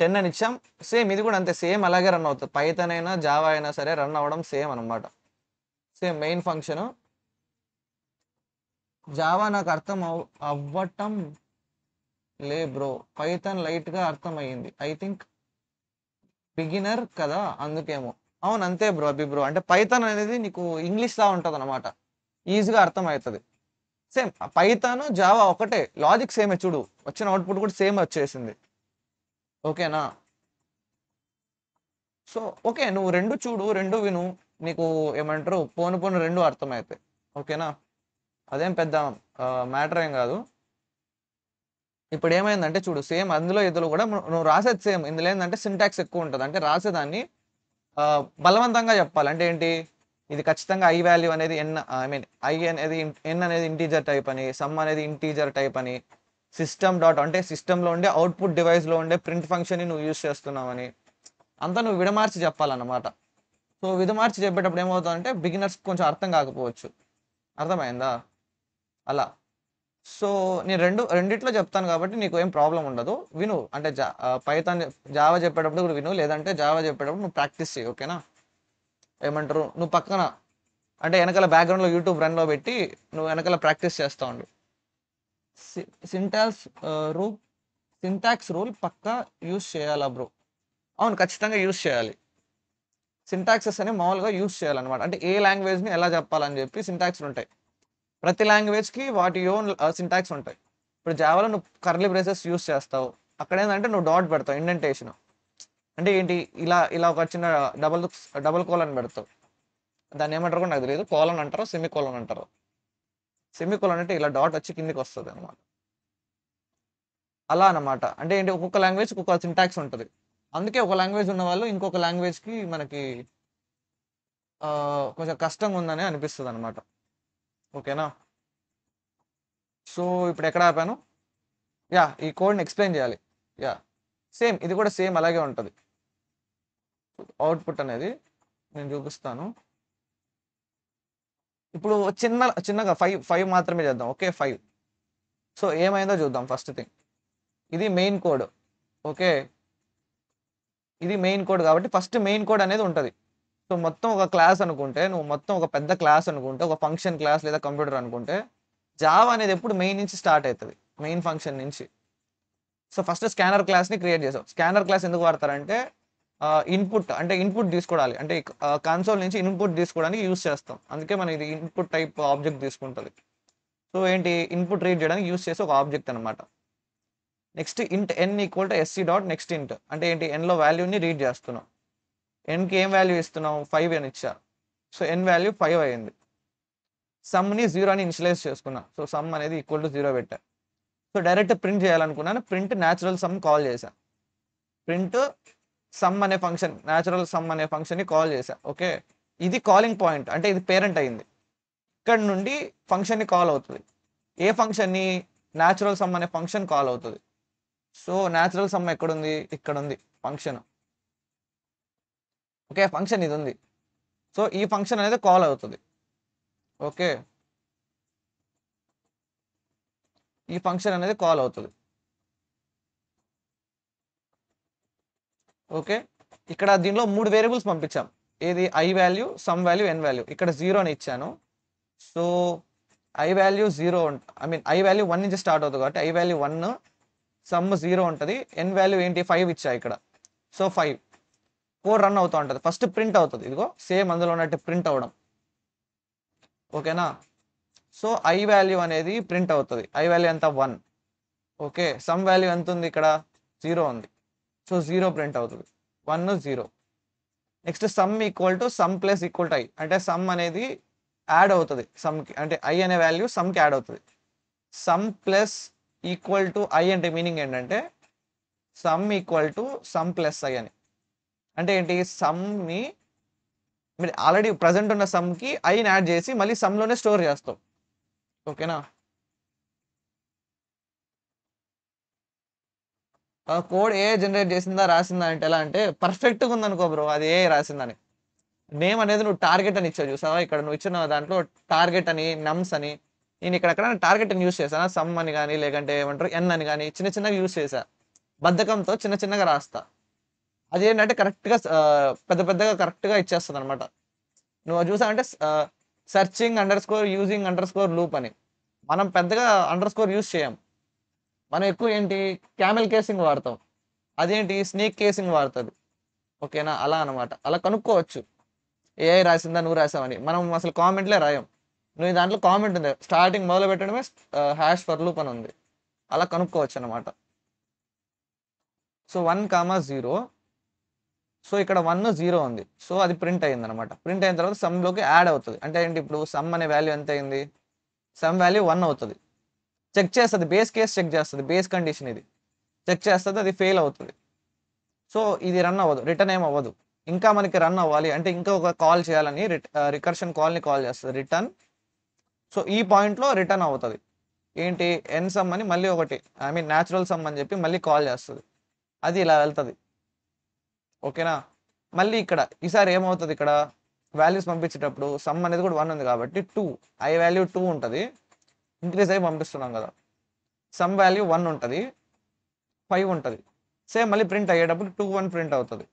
10 అని ఇచ్చాం. సేమ్ ఇది కూడా అంతే, సేమ్ అలాగే రన్ అవుతుంది. పైథాన్ అయినా జావా అయినా సరే రన్ అవ్వడం సేమ్ అనమాట. Same main function. జావా నాకు అర్థం అవ్వటం లే బ్రో, పైథాన్ లైట్గా అర్థమయ్యింది. ఐ థింక్ బిగినర్ కదా అందుకేమో. అవును అంతే బ్రో, బ్రో అంటే పైథాన్ అనేది నీకు ఇంగ్లీష్ లా ఉంటుంది అనమాట, ఈజీగా అర్థమవుతుంది. సేమ్ పైథాన్ జావా ఒకటే, లాజిక్ సేమే. చూడు వచ్చిన అవుట్పుట్ కూడా సేమ్ వచ్చేసింది. ఓకేనా. సో ఓకే, నువ్వు రెండు చూడు, రెండు విను, నీకు ఏమంటారు పోను రెండు అర్థమవుతాయి. ఓకేనా, అదేం పెద్ద మ్యాటర్ ఏం కాదు. ఇప్పుడు ఏమైందంటే చూడు, సేమ్ అందులో ఇందులో కూడా నువ్వు రాసేది సేమ్. ఇందులో ఏంటంటే సింటాక్స్ ఎక్కువ ఉంటుంది. అంటే రాసేదాన్ని బలవంతంగా చెప్పాలి. అంటే ఏంటి, ఇది ఖచ్చితంగా ఐ వాల్యూ అనేది ఎన్, ఐ మీన్ ఐ అనేది ఎన్ అనేది ఇంటీజర్ టైప్ అని, సమ్ అనేది ఇంటీజర్ టైప్ అని, సిస్టమ్ డాట్ అంటే సిస్టంలో ఉండే అవుట్పుట్ డివైస్లో ఉండే ప్రింట్ ఫంక్షన్ని నువ్వు యూజ్ చేస్తున్నావని అంతా నువ్వు విడమార్చి చెప్పాలన్నమాట. సో విడమార్చి చెప్పేటప్పుడు ఏమవుతుందంటే బిగినర్స్ కొంచెం అర్థం కాకపోవచ్చు. అర్థమైందా అలా. సో నేను రెండిట్లో చెప్తాను కాబట్టి నీకు ఏం ప్రాబ్లం ఉండదు. విను, అంటే పైథాన్ జావా చెప్పేటప్పుడు కూడా విను, లేదంటే జావా చెప్పేటప్పుడు నువ్వు ప్రాక్టీస్ చేయి. ఓకేనా. ఏమంటారు, నువ్వు పక్కన అంటే వెనకాల బ్యాక్గ్రౌండ్లో యూట్యూబ్ రన్లో పెట్టి నువ్వు వెనకాల ప్రాక్టీస్ చేస్తూ ఉండు. సింటాక్స్ రూల్ సింటాక్స్ రూల్ పక్కా యూస్ చేయాలా బ్రో? అవును ఖచ్చితంగా యూస్ చేయాలి. సింటాక్సెస్ అని మామూలుగా యూస్ చేయాలన్నమాట. అంటే ఏ లాంగ్వేజ్ని ఎలా చెప్పాలని చెప్పి సింటాక్స్లు ఉంటాయి. ప్రతి లాంగ్వేజ్కి వాటి ఓన్ సింటాక్స్ ఉంటాయి. ఇప్పుడు జావాలో నువ్వు కర్లీ బ్రేసెస్ యూస్ చేస్తావు, అక్కడ ఏంటంటే నువ్వు డాట్ పెడతావు, ఇండెంటేషన్. అంటే ఏంటి, ఇలా ఒక చిన్న డబుల్ కోలన్ పెడతావు. దాన్ని ఏమంటారు కూడా నాకు తెలియదు, కోలన్ అంటారు, సెమీ కోలన్ అంటారు. సెమీ కోలన్ అంటే ఇలా డాట్ వచ్చి కిందికి వస్తుంది అనమాట. అలా అనమాట. అంటే ఏంటి, ఒక్కొక్క లాంగ్వేజ్కి ఒక్కొక్క సింటాక్స్ ఉంటుంది. అందుకే ఒక లాంగ్వేజ్ ఉన్న వాళ్ళు ఇంకొక లాంగ్వేజ్కి మనకి కొంచెం కష్టంగా ఉందని అనిపిస్తుంది అనమాట. ఓకేనా. సో ఇప్పుడు ఎక్కడ ఆపాను? యా, ఈ కోడ్ని ఎక్స్ప్లెయిన్ చేయాలి. యా, సేమ్ ఇది కూడా సేమ్ అలాగే ఉంటుంది. అవుట్పుట్ అనేది నేను చూపిస్తాను. ఇప్పుడు చిన్నగా ఫైవ్ మాత్రమే చేద్దాం. ఓకే 5. సో ఏమైందో చూద్దాం. ఫస్ట్ థింగ్, ఇది మెయిన్ కోడ్. ఓకే, ఇది మెయిన్ కోడ్ కాబట్టి ఫస్ట్ మెయిన్ కోడ్ అనేది ఉంటుంది. సో మొత్తం ఒక క్లాస్ అనుకుంటే, నువ్వు మొత్తం ఒక పెద్ద క్లాస్ అనుకుంటే, ఒక ఫంక్షన్ క్లాస్ లేదా కంప్యూటర్ అనుకుంటే, జావా అనేది ఎప్పుడు మెయిన్ నుంచి స్టార్ట్ అవుతుంది, మెయిన్ ఫంక్షన్ నుంచి. సో ఫస్ట్ స్కానర్ క్లాస్ని క్రియేట్ చేసావు. స్కానర్ క్లాస్ ఎందుకు వాడతారంటే ఇన్పుట్, అంటే ఇన్పుట్ తీసుకోవాలి, అంటే కన్సోల్ నుంచి ఇన్పుట్ తీసుకోవడానికి యూస్ చేస్తాం. అందుకే మనం ఇది ఇన్పుట్ టైప్ ఆబ్జెక్ట్ తీసుకుంటుంది. సో ఏంటి, ఇన్పుట్ రీడ్ చేయడానికి యూస్ చేసే ఒక ఆబ్జెక్ట్ అనమాట. Next int n equal to SC dot next int, అంటే ఏంటి, ఎన్లో వాల్యూని రీడ్ చేస్తున్నాం. ఎన్కి ఏం వాల్యూ ఇస్తున్నాం, 5 అని ఇచ్చా. సో ఎన్ వాల్యూ 5 అయ్యింది. సమ్ని 0 అని ఇనిషియలైజ్ చేసుకున్నా. సో సమ్ అనేది ఈక్వల్ టు 0 పెట్టా. సో డైరెక్ట్ ప్రింట్ చేయాలనుకున్నాను, ప్రింట్ న్యాచురల్ సమ్ కాల్ చేశా. ప్రింట్ సమ్ అనే ఫంక్షన్, న్యాచురల్ సమ్ అనే ఫంక్షన్ని కాల్ చేశా. ఓకే, ఇది కాలింగ్ పాయింట్, అంటే ఇది పేరెంట్ అయింది. ఇక్కడ నుండి ఫంక్షన్ని కాల్ అవుతుంది. ఏ ఫంక్షన్ని, న్యాచురల్ సమ్ అనే ఫంక్షన్ కాల్ అవుతుంది. సో న్యాచురల్ సమ్ ఎక్కడుంది, ఇక్కడ ఉంది ఫంక్షన్. ఓకే, ఫంక్షన్ ఇది ఉంది. సో ఈ ఫంక్షన్ అనేది కాల్ అవుతుంది. ఓకే, ఈ ఫంక్షన్ అనేది కాల్ అవుతుంది. ఓకే, ఇక్కడ దీనిలో 3 వేరియబుల్స్ పంపించాం. ఏది, i value, sum value, n value. ఇక్కడ 0 అని ఇచ్చాను. So i value 0, i mean i value 1 నుంచి స్టార్ట్ అవుతుంది కాబట్టి ఐ వాల్యూ 1, సమ్ 0 ఉంటుంది. ఎన్ వాల్యూ ఏంటి, 5 ఇచ్చా ఇక్కడ. సో 5. కోడ్ రన్ అవుతూ ఉంటుంది. ఫస్ట్ ప్రింట్ అవుతుంది, ఇదిగో సేమ్ అందులో ఉన్నట్టు ప్రింట్ అవ్వడం. ఓకేనా. సో ఐ వాల్యూ అనేది ప్రింట్ అవుతుంది. ఐ వాల్యూ ఎంత, 1. ఓకే, సమ్ వాల్యూ ఎంత ఉంది ఇక్కడ, 0 ఉంది. సో 0 ప్రింట్ అవుతుంది. 1 0. Next some equal to sum plus equal to I, అంటే సమ్ అనేది యాడ్ అవుతుంది సమ్కి, అంటే ఐ అనే వాల్యూ సమ్కి యాడ్ అవుతుంది. Some plus equal to I అంటే మీనింగ్ ఏంటంటే some equal to sum plus I అని. అంటే ఏంటి, సమ్ని మీరు ఆల్రెడీ ప్రజెంట్ ఉన్న సమ్కి ఐని యాడ్ చేసి మళ్ళీ సమ్లోనే స్టోర్ చేస్తాం. ఓకేనా. కోడ్ ఏ జనరేట్ చేసిందా రాసిందా అంటే ఎలా అంటే పర్ఫెక్ట్గా ఉందనుకో బ్రో, అది ఏ రాసిందని. నేమ్ అనేది నువ్వు టార్గెట్ అని ఇచ్చావు చూసావా, ఇక్కడ నువ్వు ఇచ్చిన దాంట్లో టార్గెట్ అని నమ్స్ అని, నేను ఇక్కడ టార్గెట్ అని యూస్ చేశాను, సమ్ అని కానీ లేకంటే ఏమంటారు ఎన్ అని కానీ చిన్న చిన్నగా యూస్ చేశా, బద్ధకంతో చిన్న చిన్నగా రాస్తా. అదేంటంటే కరెక్ట్గా పెద్ద పెద్దగా కరెక్ట్గా ఇచ్చేస్తుంది అనమాట. నువ్వు చూసావంటే searching underscore using underscore loop అని, మనం పెద్దగా అండర్ స్కోర్ యూస్ చేయం, మనం ఎక్కువ ఏంటి క్యామెల్ కేసింగ్ వాడతాం, అదేంటి స్నేక్ కేసింగ్ వాడుతుంది. ఓకేనా, అలా అనమాట. అలా కనుక్కోవచ్చు ఏఐ రాసిందా నువ్వు రాసావని. మనం అసలు కామెంట్లే రాయం, నువ్వు దాంట్లో కామెంట్ ఉంది స్టార్టింగ్ మొదలు పెట్టడమే హ్యాష్ ఫర్ లూప్ అని ఉంది, అలా కనుక్కోవచ్చు అనమాట. సో 1,0, సో ఇక్కడ 1 0 ఉంది, సో అది ప్రింట్ అయింది అనమాట. ప్రింట్ అయిన తర్వాత సమ్లోకి యాడ్ అవుతుంది. అంటే ఏంటి, ఇప్పుడు సమ్ అనే వాల్యూ ఎంత అయింది, సమ్ వాల్యూ 1 అవుతుంది. చెక్ చేస్తుంది, బేస్ కేస్ చెక్ చేస్తుంది, బేస్ కండిషన్ ఇది చెక్ చేస్తుంది, అది ఫెయిల్ అవుతుంది. సో ఇది రన్ అవ్వదు, రిటర్న్ ఏం అవ్వదు. ఇంకా మనకి రన్ అవ్వాలి అంటే ఇంకా ఒక కాల్ చేయాలని రికర్షన్ కాల్ని కాల్ చేస్తుంది రిటర్న్. సో ఈ పాయింట్లో రిటర్న్ అవుతుంది ఏంటి, ఎన్ సమ్ అని మళ్ళీ ఒకటి, ఐ మీన్ న్యాచురల్ సమ్ అని చెప్పి మళ్ళీ కాల్ చేస్తుంది, అది ఇలా వెళ్తుంది. ఓకేనా. మళ్ళీ ఇక్కడ ఈసారి ఏమవుతుంది, ఇక్కడ వాల్యూస్ పంపించేటప్పుడు సమ్ అనేది కూడా 1 ఉంది కాబట్టి 2, ఐ వాల్యూ 2 ఉంటుంది, ఇంక్రీజ్ అయ్యి పంపిస్తున్నాం కదా. సమ్ వాల్యూ 1 ఉంటుంది, 5 ఉంటుంది. సేమ్ మళ్ళీ ప్రింట్ అయ్యేటప్పుడు 2 1 ప్రింట్ అవుతుంది,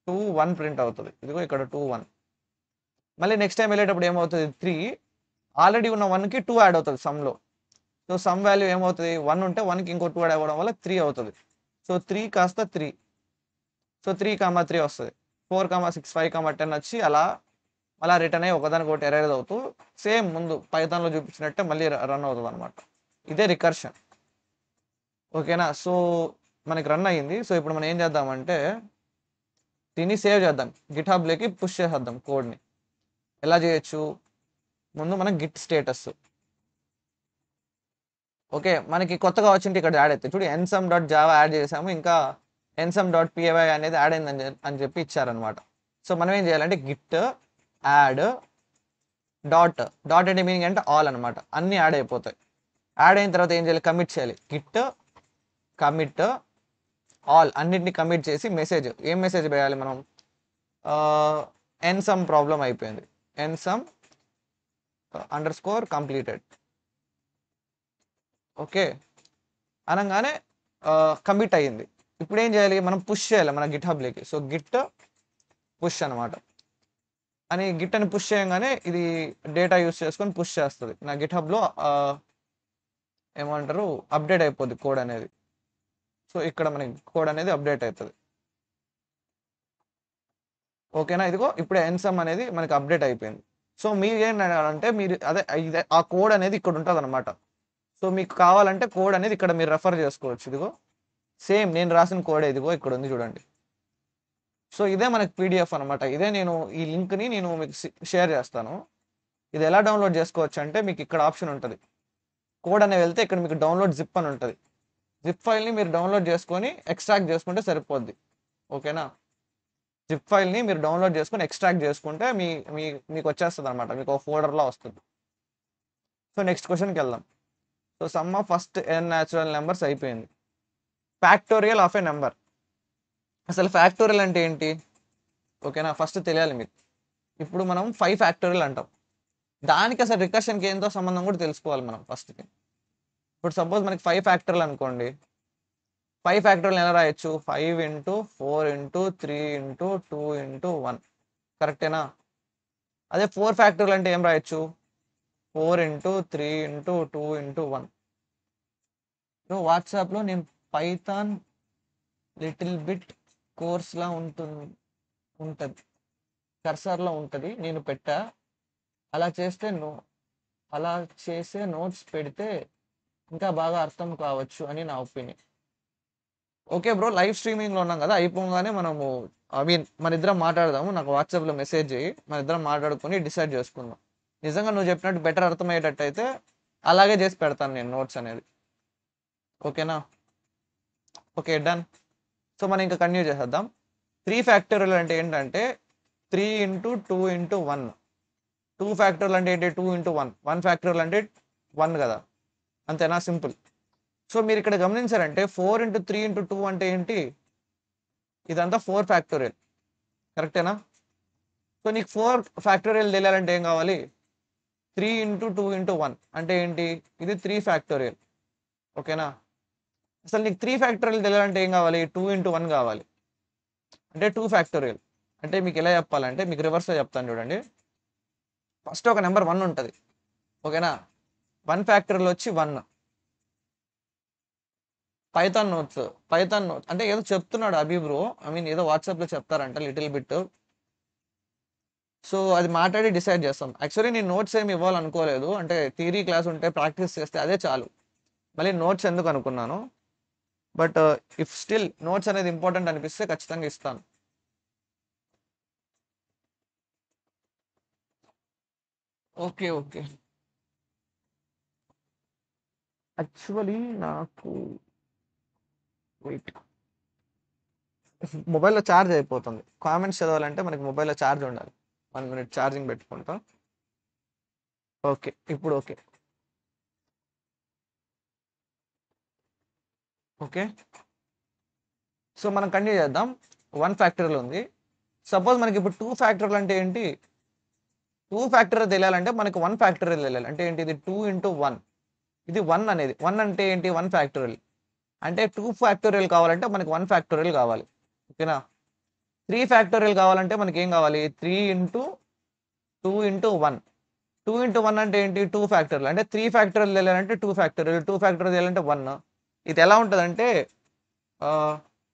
2 1 ప్రింట్ అవుతుంది. ఇదిగో ఇక్కడ 2 1. మళ్ళీ నెక్స్ట్ టైం వెళ్ళేటప్పుడు ఏమవుతుంది, 3, ఆల్రెడీ ఉన్న 1కి 2 యాడ్ అవుతుంది సమ్లో. సో సమ్ వాల్యూ ఏమవుతుంది, 1 ఉంటే 1కి ఇంకో 2 యాడ్ అవ్వడం వల్ల 3 అవుతుంది. సో 3 కాస్త 3, సో 3,3 వస్తుంది. 4,6 5,10 వచ్చి అలా రిటర్న్ అయ్యి ఒకదానికి ఒకటి ఎరేజ్ అవుతూ సేమ్ ముందు పైథాన్లో చూపించినట్టే మళ్ళీ రన్ అవుతుంది అనమాట. ఇదే రికర్షన్. ఓకేనా. సో మనకి రన్ అయ్యింది. సో ఇప్పుడు మనం ఏం చేద్దామంటే దీన్ని సేవ్ చేద్దాం, గిట్ హబ్లోకి పుష్ చేసేద్దాం కోడ్ని. ఎలా చేయొచ్చు, ముందు మనం గిట్ స్టేటస్. ఓకే, మనకి కొత్తగా వచ్చింటే ఇక్కడ యాడ్ అవుతుంది చూడు, ensum.java యాడ్ చేసాము, ఇంకా ensum.py అనేది యాడ్ అయిందని అని చెప్పి ఇచ్చారనమాట. సో మనం ఏం చేయాలంటే గిట్ యాడ్ డాట్ అంటే మీనింగ్ అంటే ఆల్ అనమాట, అన్నీ యాడ్ అయిపోతాయి. యాడ్ అయిన తర్వాత ఏం చేయాలి, కమిట్ చేయాలి, గిట్ కమిట్ ఆల్, అన్నింటినీ కమిట్ చేసి మెసేజ్, ఏం మెసేజ్ వేయాలి మనం, ensum ప్రాబ్లం అయిపోయింది, ensum under score completed. Okay అనగానే కమిట్ అయ్యింది. ఇప్పుడు ఏం చేయాలి, మనం పుష్ చేయాలి మన గిట్ హబ్లోకి. సో గిట్ పుష్ అనమాట, అని గిట్ అని పుష్ చేయగానే ఇది డేటా యూస్ చేసుకొని పుష్ చేస్తుంది నా గిట్ హబ్లో, ఏమంటారు అప్డేట్ అయిపోద్ది కోడ్ అనేది. సో ఇక్కడ మనకి కోడ్ అనేది అప్డేట్ అవుతుంది. ఓకేనా, ఇదిగో ఇప్పుడు ensum అనేది మనకి అప్డేట్ అయిపోయింది. సో మీరు ఏంటంటే మీరు ఇదే ఆ కోడ్ అనేది ఇక్కడ ఉంటుంది అనమాట. సో మీకు కావాలంటే కోడ్ అనేది ఇక్కడ మీరు రెఫర్ చేసుకోవచ్చు. ఇదిగో సేమ్ నేను రాసిన కోడ్ ఇదిగో ఇక్కడ ఉంది చూడండి. సో ఇదే మనకి పీడిఎఫ్ అనమాట. ఇదే నేను ఈ లింక్ని నేను మీకు షేర్ చేస్తాను. ఇది ఎలా డౌన్లోడ్ చేసుకోవచ్చు అంటే మీకు ఇక్కడ ఆప్షన్ ఉంటుంది, కోడ్ అనేది వెళ్తే ఇక్కడ మీకు డౌన్లోడ్ జిప్ అని ఉంటుంది. జిప్ ఫైల్ని మీరు డౌన్లోడ్ చేసుకొని ఎక్స్ట్రాక్ట్ చేసుకుంటే సరిపోద్ది. ఓకేనా, జిప్ ఫైల్ని మీరు డౌన్లోడ్ చేసుకొని ఎక్స్ట్రాక్ట్ చేసుకుంటే మీకు వచ్చేస్తుంది అనమాట, మీకు ఒక ఫోల్డర్లో వస్తుంది. సో నెక్స్ట్ క్వశ్చన్కి వెళ్దాం. So sum of first n natural numbers అయిపోయింది. ఫ్యాక్టోరియల్ ఆఫ్ ఏ నెంబర్, అసలు ఫ్యాక్టోరియల్ అంటే ఏంటి, ఓకేనా, ఫస్ట్ తెలియాలి మీకు. ఇప్పుడు మనం 5 ఫ్యాక్టోరియల్ అంటాం, దానికి అసలు రికర్షన్కి ఏంతో సంబంధం కూడా తెలుసుకోవాలి మనం ఫస్ట్కి. ఇప్పుడు సపోజ్ మనకి 5 ఫ్యాక్టోరియల్ అనుకోండి, 5 ఫ్యాక్టోరియల్ ఎలా రాయొచ్చు, 5 ఇంటూ 4 ఇంటూ 3 ఇంటూ 2 ఇంటూ 1, కరెక్టేనా. అదే 4 ఫ్యాక్టోరియల్ అంటే ఏం రాయొచ్చు, 4 ఇంటూ 3 ఇంటూ 2 ఇంటూ 1. వాట్సాప్లో నేను పైథాన్ లిటిల్ బిట్ కోర్స్లా ఉంటుంది కర్సర్లో ఉంటుంది, నేను పెట్టా, అలా చేసే నోట్స్ పెడితే ఇంకా బాగా అర్థం కావచ్చు అని నా ఒపీనియన్. ఓకే బ్రో, లైవ్ స్ట్రీమింగ్లో ఉన్నాం కదా, అయిపోగానే మనము ఐ మీన్ మన ఇద్దరం మాట్లాడదాము, నాకు వాట్సాప్లో మెసేజ్ చేయి, మన ఇద్దరం మాట్లాడుకొని డిసైడ్ చేసుకుందాం. నిజంగా నువ్వు చెప్పినట్టు బెటర్ అర్థమయ్యేటట్టు అయితే అలాగే చేసి పెడతాను నేను నోట్స్ అనేది. ఓకేనా? Okay, done. సో మనం ఇంకా కంటిన్యూ చేసేద్దాం. 3 ఫ్యాక్టోరియల్ అంటే ఏంటంటే 3 ఇంటూ 2 ఇంటూ 1. 2 ఫ్యాక్టోరియల్ అంటే ఏంటి? 2 ఇంటూ 1. 1 ఫ్యాక్టోరియల్ అంటే 1 కదా, అంతేనా? సింపుల్. సో మీరు ఇక్కడ గమనించారంటే 4 ఇంటూ 3 ఇంటూ 2 అంటే ఏంటి? ఇదంతా 4 ఫ్యాక్టోరియల్, కరెక్టేనా? సో నీకు 4 ఫ్యాక్టోరియల్ తెలియాలంటే ఏం కావాలి? 3 ఇంటూ 2 ఇంటూ 1 అంటే ఏంటి? ఇది 3 ఫ్యాక్టోరియల్. ఓకేనా? అసలు నీకు 3 ఫ్యాక్టోరియల్ తెలియాలంటే ఏం కావాలి? 2 ఇంటూ 1 కావాలి, అంటే 2 ఫ్యాక్టోరియల్. అంటే మీకు ఎలా చెప్పాలంటే మీకు రివర్స్లో చెప్తాను చూడండి. ఫస్ట్ ఒక నెంబర్ 1 ఉంటుంది, ఓకేనా? 1 ఫ్యాక్టోరియల్ వచ్చి 1. పైథాన్ నోట్స్ అంటే ఏదో చెప్తున్నాడు అభి బ్రో, ఐ మీన్ ఏదో వాట్సాప్లో చెప్తారంట లిటిల్ బిట్. సో అది మాట్లాడి డిసైడ్ చేస్తాం. యాక్చువల్లీ నేను నోట్స్ ఏమి ఇవ్వాలనుకోలేదు, అంటే థియరీ క్లాస్ ఉంటే ప్రాక్టీస్ చేస్తే అదే చాలు, మళ్ళీ నోట్స్ ఎందుకు అనుకున్నాను. బట్ ఇఫ్ స్టిల్ నోట్స్ అనేది ఇంపార్టెంట్ అనిపిస్తే ఖచ్చితంగా ఇస్తాను. Okay okay. యాక్చువల్లీ నాకు వెయిట్, మొబైల్లో ఛార్జ్ అయిపోతుంది. కామెంట్స్ చదవాలంటే మనకి మొబైల్లో ఛార్జ్ ఉండాలి. 1 మినిట్ ఛార్జింగ్ పెట్టుకుంటా. ఓకే, ఇప్పుడు ఓకే. ఓకే, సో మనం కంటిన్యూ చేద్దాం. 1 ఫ్యాక్టోరియల్ ఉంది. సపోజ్ మనకి ఇప్పుడు 2 ఫ్యాక్టోరియల్ అంటే ఏంటి? 2 ఫ్యాక్టోరియల్ తెలియాలంటే మనకి 1 ఫ్యాక్టోరియల్ తెలియాలి. అంటే ఏంటి? ఇది 2 ఇంటూ 1. ఇది 1 అనేది 1 అంటే ఏంటి? 1 ఫ్యాక్టోరియల్. అంటే 2 ఫ్యాక్టోరియల్ కావాలంటే మనకి 1 ఫ్యాక్టోరియల్ కావాలి. ఓకేనా? 3 ఫ్యాక్టోరియల్ కావాలంటే మనకి ఏం కావాలి? 3 ఇంటూ 2 ఇంటూ 1. 2 ఇంటూ 1 అంటే ఏంటి? 2 ఫ్యాక్టోరియల్. అంటే 3 ఫ్యాక్టోరియల్ తెలియాలంటే 2 ఫ్యాక్టోరియల్. 2 ఫ్యాక్టోరియల్ తెలియాలంటే 1. ఇది ఎలా ఉంటుందంటే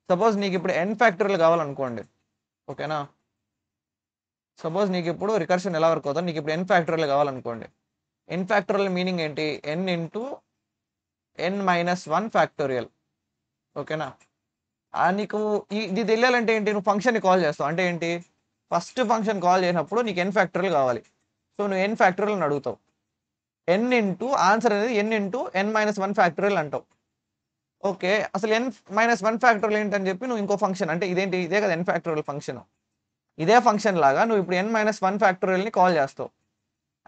సపోజ్ నీకు ఇప్పుడు n ఫ్యాక్టోరియల్ కావాలనుకోండి, ఓకేనా? సపోజ్ నీకు ఇప్పుడు రికర్షన్ ఎలా వర్క్ అవుతుంది, నీకు ఇప్పుడు n ఫ్యాక్టోరియల్ కావాలనుకోండి. n ఫ్యాక్టోరియల్ మీనింగ్ ఏంటి? n into n minus 1 factorial. ఓకేనా? నీకు ఇది తెలియాలంటే ఏంటి? నువ్వు ఫంక్షన్ని కాల్ చేస్తావు. అంటే ఏంటి? ఫస్ట్ ఫంక్షన్ కాల్ చేసినప్పుడు నీకు n ఫ్యాక్టోరియల్ కావాలి. సో నువ్వు n ఫ్యాక్టోరియల్ అని అడుగుతావు. n ఇంటూ ఆన్సర్ అనేది n into n minus 1 factorial అంటావు. ఓకే, అసలు n మైనస్ 1 ఫ్యాక్టోరియల్ ఏంటని చెప్పి నువ్వు ఇంకో ఫంక్షన్, అంటే ఇదేంటి? ఇదే కదా n ఫ్యాక్టోరియల్ ఫంక్షన్. ఇదే ఫంక్షన్ లాగా నువ్వు ఇప్పుడు n మైనస్ 1 ఫ్యాక్టోరియల్ని కాల్ చేస్తావు.